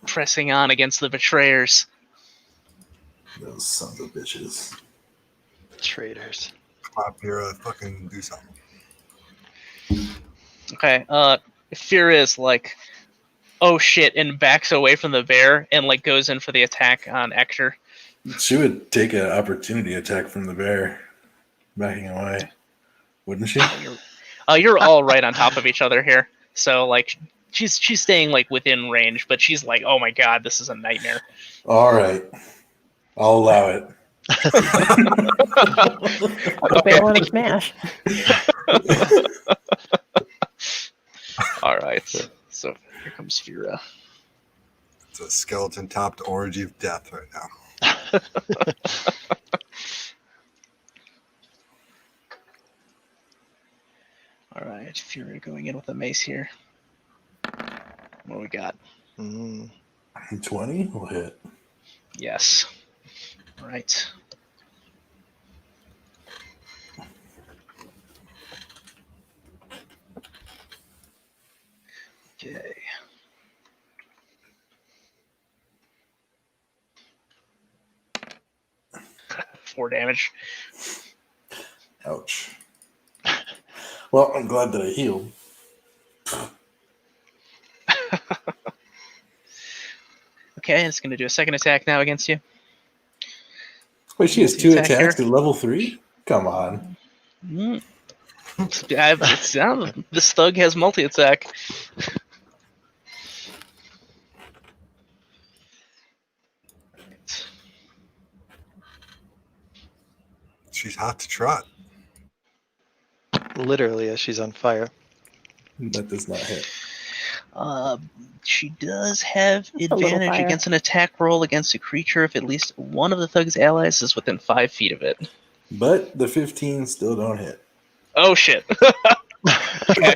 Pressing on against the betrayers. Those sons of bitches. Traitors. Come on, Pyrrha, fucking do something. Okay, Fira is like, oh shit, and backs away from the bear and like goes in for the attack on Hector. She would take an opportunity attack from the bear, backing away, wouldn't she? You're all right on top of each other here. So like she's staying like within range, but she's like, oh my god, this is a nightmare. All right, I'll allow it. The bear want to smash. All right, so here comes Fira. It's a skeleton-topped orgy of death right now. All right, Fira going in with a mace here. What do we got? 20 will hit. Yes. All right. Okay. Four damage. Ouch. Well, I'm glad that I healed. Okay, it's going to do a second attack now against you. Wait, she has Multi-attack 2 attacks here. at level 3? Come on. This thug has multi-attack. She's hot to trot. Literally, as she's on fire. That does not hit. She does have a little advantage fire. against an attack roll against a creature if at least one of the thug's allies is within 5 feet of it. But the 15 still don't hit. Oh shit. Okay.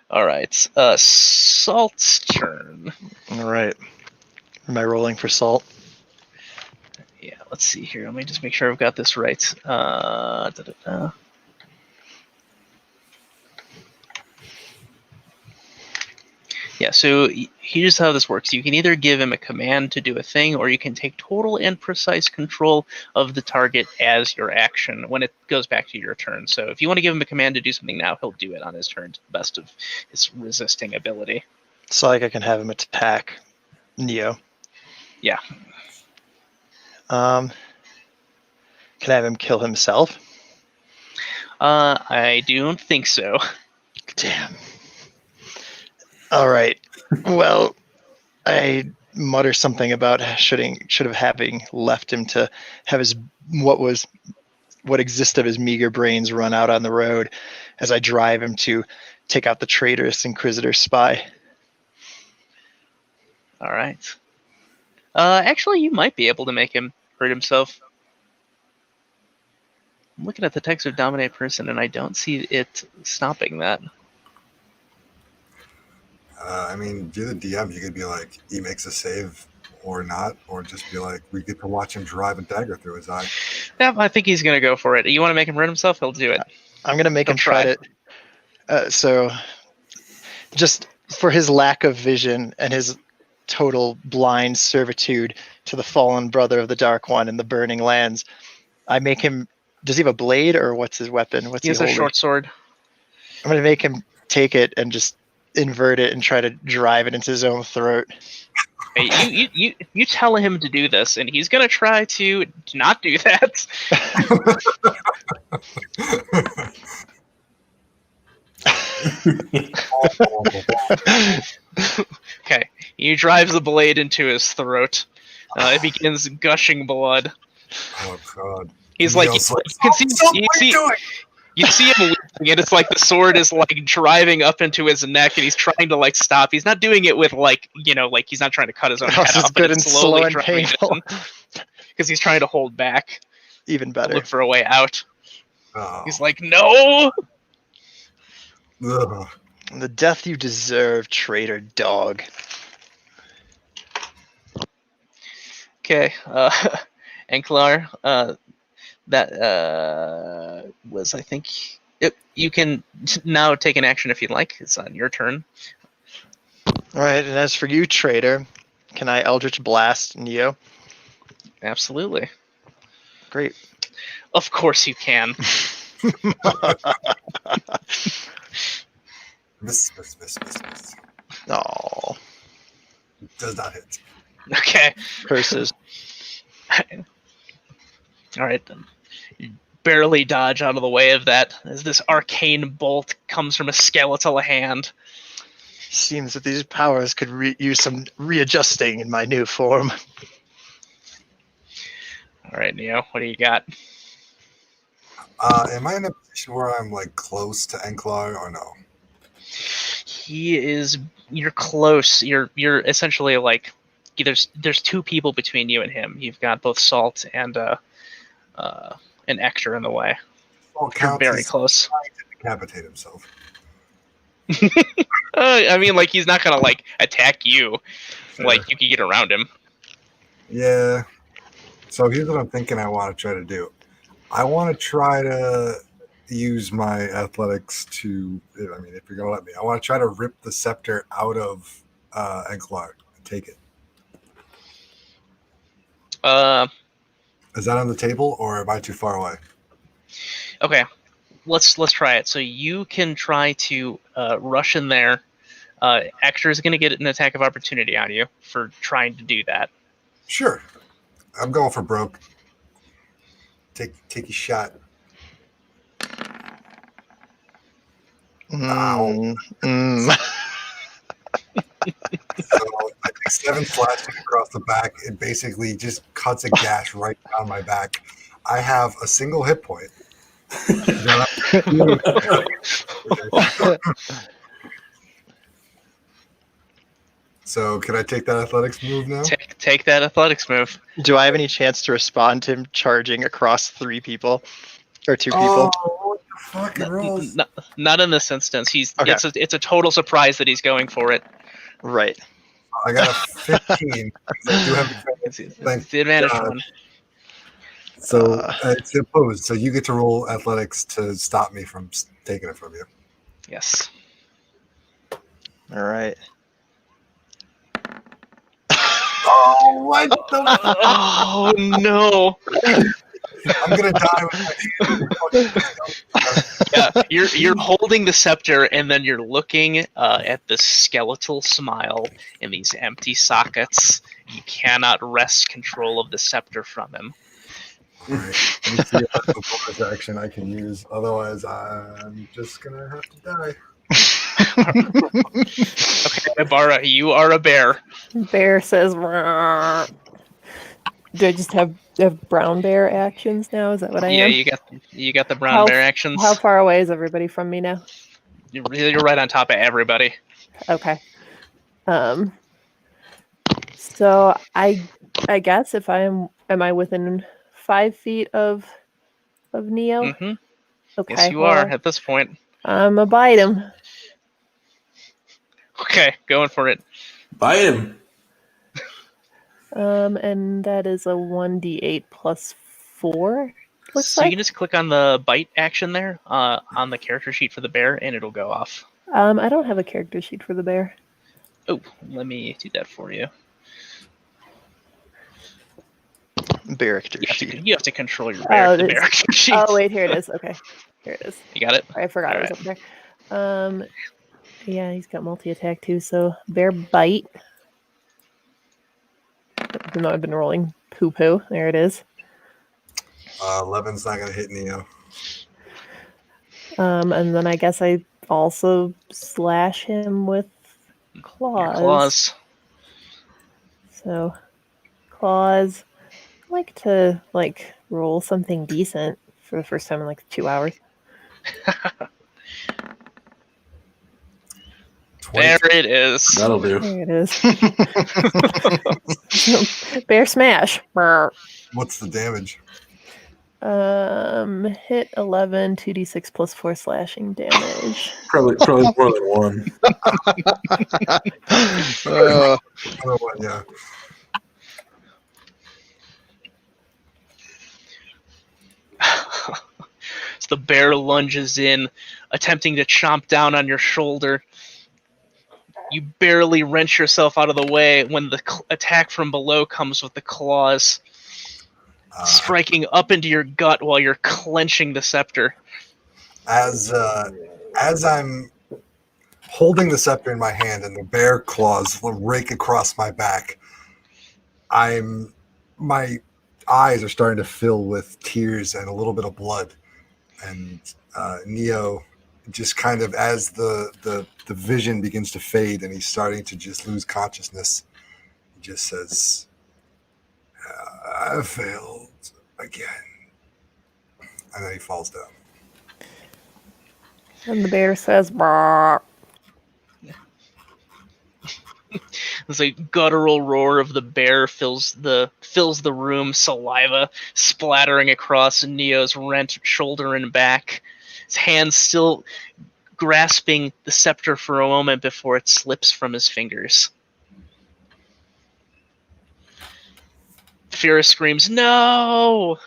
All right. Salt's turn. All right. Am I rolling for salt? Yeah, let's see here. Let me just make sure I've got this right. Yeah, so here's how this works. You can either give him a command to do a thing, or you can take total and precise control of the target as your action when it goes back to your turn. So if you want to give him a command to do something now, he'll do it on his turn to the best of his resisting ability. So like I can have him attack Neo. Yeah. Can I have him kill himself? I don't think so. Damn. All right. Well, I mutter something about should have having left him to have his what exists of his meager brains run out on the road as I drive him to take out the traitorous inquisitor spy. All right. Actually, you might be able to make him hurt himself. I'm looking at the text of Dominate Person, and I don't see it stopping that. I mean, you're the DM. You could be like, he makes a save or not, or just be like, we get to watch him drive a dagger through his eye. Yeah, I think he's gonna go for it. You want to make him hurt himself? He'll do it. I'm gonna make He'll him try to. So, just for his lack of vision and his total blind servitude to the fallen brother of the Dark One in the burning lands, I make him. Does he have a blade, or what's his weapon? What's He has a holding? short sword. I'm gonna make him take it and just invert it and try to drive it into his own throat. Hey, you tell him to do this, and he's gonna try to not do that. Okay, he drives the blade into his throat. It begins gushing blood. Oh god. He's like, you can see, you see him weeping, and it's like the sword is like driving up into his neck, and he's trying to like stop. He's not doing it with like like he's not trying to cut his own head This is off, but good it's and slowly slow and driving painful. because he's trying to hold back, Even to better. look for a way out. Oh. He's like, no. Ugh. The death you deserve, traitor dog. Okay, Enklar, that was, I think, you can now take an action if you'd like. It's on your turn. All right, and as for you, traitor, can I Eldritch Blast Neo? Absolutely. Great. Of course you can. Miss. Oh, Does not hit. Okay. curses. All right, then. You barely dodge out of the way of that as this arcane bolt comes from a skeletal hand. Seems that these powers could use some readjusting in my new form. All right, Neo, what do you got? Am I in a position where I'm like close to Enklar or no? You're close. You're essentially like, there's two people between you and him. You've got both Salt and an Ector in the way. Well, You're very he's close. trying to decapitate himself. I mean, like, he's not gonna like attack you. Like, you can get around him. Yeah. So here's what I'm thinking I want to try to do. I want to try to use my athletics to, I mean, if you're going to let me, I want to try to rip the scepter out of Enklar and take it. Is that on the table or am I too far away? Okay, let's try it. So you can try to rush in there. Ector is going to get an attack of opportunity on you for trying to do that. Sure. I'm going for broke. Take a shot. Ow. So I take 7 slashes across the back. It basically just cuts a gash right down my back. I have a single hit point. So can I take that athletics move now? Take that athletics move. Do I have any chance to respond to him charging across 3 people? Or 2 people? Oh, what the fucking rolls? Not in this instance. Okay. It's a total surprise that he's going for it. Right. I got a 15. I do have It's the advantage one. So it's opposed. So you get to roll athletics to stop me from taking it from you. Yes. All right. Oh, what the? Oh no! I'm gonna die with my hand. Yeah, you're holding the scepter, and then you're looking at the skeletal smile in these empty sockets. You cannot wrest control of the scepter from him. All right. Let me see if that's a bonus action I can use. Otherwise, I'm just gonna have to die. Okay, Ibarra, you are a bear. Bear says, "Rrrr." Do I just have brown bear actions now? Is that what I Yeah, am? you got the brown bear actions. How far away is everybody from me now? You're right on top of everybody. Okay. So I guess if am I within 5 feet of Neo? Mm-hmm. Okay. Yes, you well, are at this point. I'm a bite him. Okay, going for it. Bite him. And that is a 1d8 plus 4. Looks So you like. can just click on the bite action there on the character sheet for the bear, and it'll go off. I don't have a character sheet for the bear. Oh, let me do that for you. Character sheet. You have to control your bear. The bear sheet. Oh wait, here it is. Okay, here it is. You got it? I forgot All it was up there. Yeah, he's got multi-attack too. So bear bite. Even though I've been rolling poo-poo. There it is. 11's not gonna hit Neo. And then I guess I also slash him with claws. Your claws. So claws. I like to roll something decent for the first time in 2 hours. There it is. That'll do. There it is. Bear smash. What's the damage? Hit 11, 2d6 plus 4 slashing damage. Probably more than one. Another one, yeah. So the bear lunges in, attempting to chomp down on your shoulder. You barely wrench yourself out of the way when the attack from below comes with the claws, striking up into your gut while you're clenching the scepter. As I'm holding the scepter in my hand and the bear claws rake across my back, my eyes are starting to fill with tears and a little bit of blood. And Neo, just kind of as the vision begins to fade and he's starting to just lose consciousness, he just says, I failed again. And then he falls down. And the bear says, "Bah." There's a guttural roar of the bear fills the room, saliva splattering across Neo's rent shoulder and back. His hands still grasping the scepter for a moment before it slips from his fingers. Fira screams, "No!"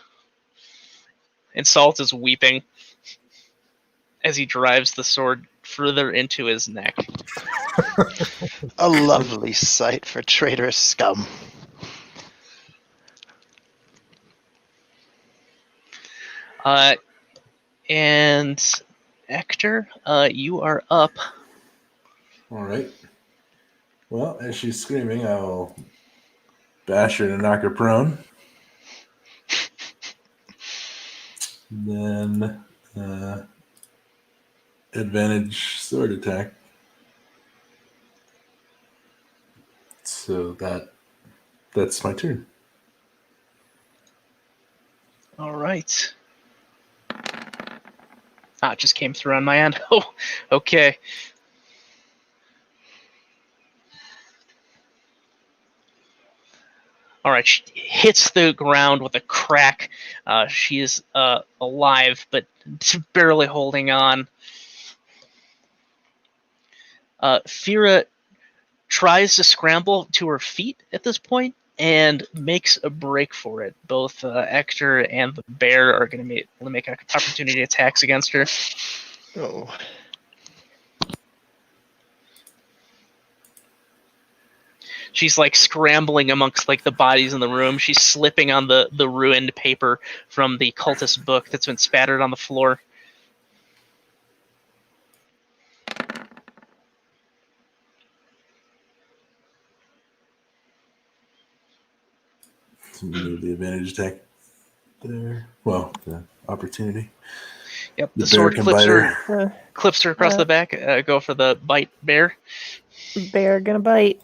And Salt is weeping as he drives the sword further into his neck. A lovely sight for traitorous scum. And Hector, you are up. All right. Well, as she's screaming, I'll bash her to knock her prone. Then advantage sword attack. So that's my turn. All right. It just came through on my end. Oh, okay. All right, she hits the ground with a crack. She is alive, but barely holding on. Fira tries to scramble to her feet at this point and makes a break for it. Both Hector and the bear are going to make opportunity attacks against her. Oh. She's scrambling amongst the bodies in the room. She's slipping on the ruined paper from the cultist book that's been spattered on the floor. So the advantage attack there. Well, the opportunity. Yep, The the sword bear can clips her across the back. Go for the bite, bear. Bear gonna bite.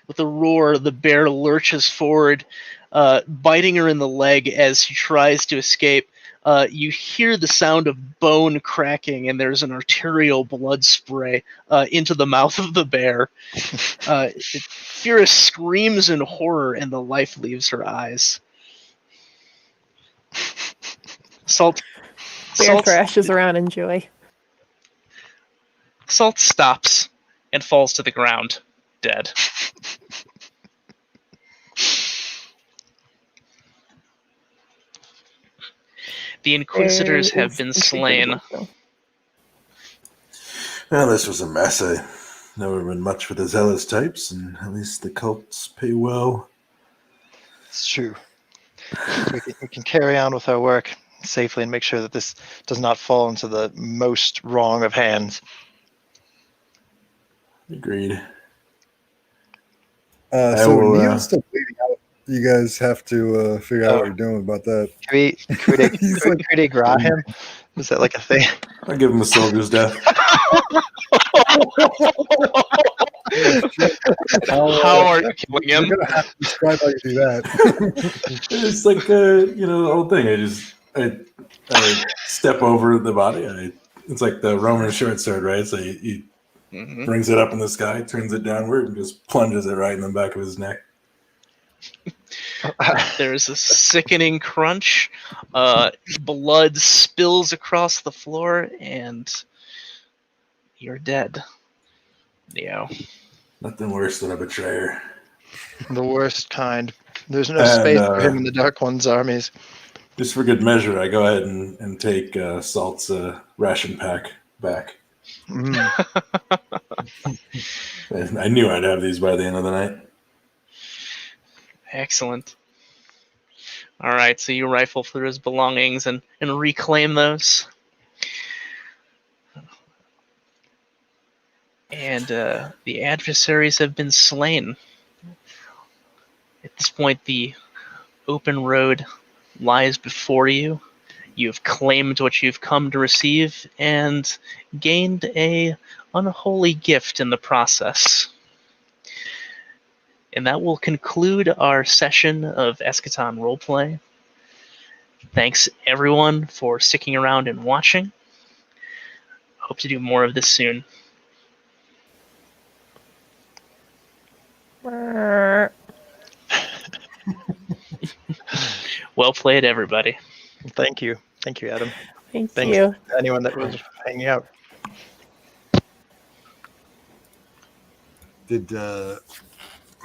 With a roar, the bear lurches forward, biting her in the leg as she tries to escape. You hear the sound of bone cracking, and there's an arterial blood spray into the mouth of the bear. Fira screams in horror, and the life leaves her eyes. Bear thrashes around in joy. Salt stops and falls to the ground, dead. The Inquisitors There have is been intrigue slain. with them, Well, this was a mess. I never been much for the zealous types, and at least the cults pay well. It's true. We can carry on with our work safely and make sure that this does not fall into the most wrong of hands. Agreed. So will, Neo's still bleeding out. You guys have to figure out what you're doing about that. Can we coup de, He's coup like- de gras him? Is that like a thing? I'll give him a soldier's death. How are you killing You're him? gonna have to describe how you do that. It's like the whole thing. I step over the body. It's like the Roman short sword, right? So he Mhm. brings it up in the sky, turns it downward, and just plunges it right in the back of his neck. There's a sickening crunch. Blood spills across the floor, and you're dead. Neo. Nothing worse than a betrayer. The worst kind. There's no And, space for him in the Dark One's armies. Just for good measure, I go ahead and take Salt's ration pack back. Mm. I knew I'd have these by the end of the night. Excellent. All right, so you rifle through his belongings and reclaim those. And the adversaries have been slain. At this point, the open road lies before you. You've claimed what you've come to receive and gained a unholy gift in the process. And that will conclude our session of Eschaton Roleplay. Thanks everyone for sticking around and watching. Hope to do more of this soon. Well played, everybody. Thank you. Thank you, Adam. Thank Thanks you. to anyone that was hanging out. Did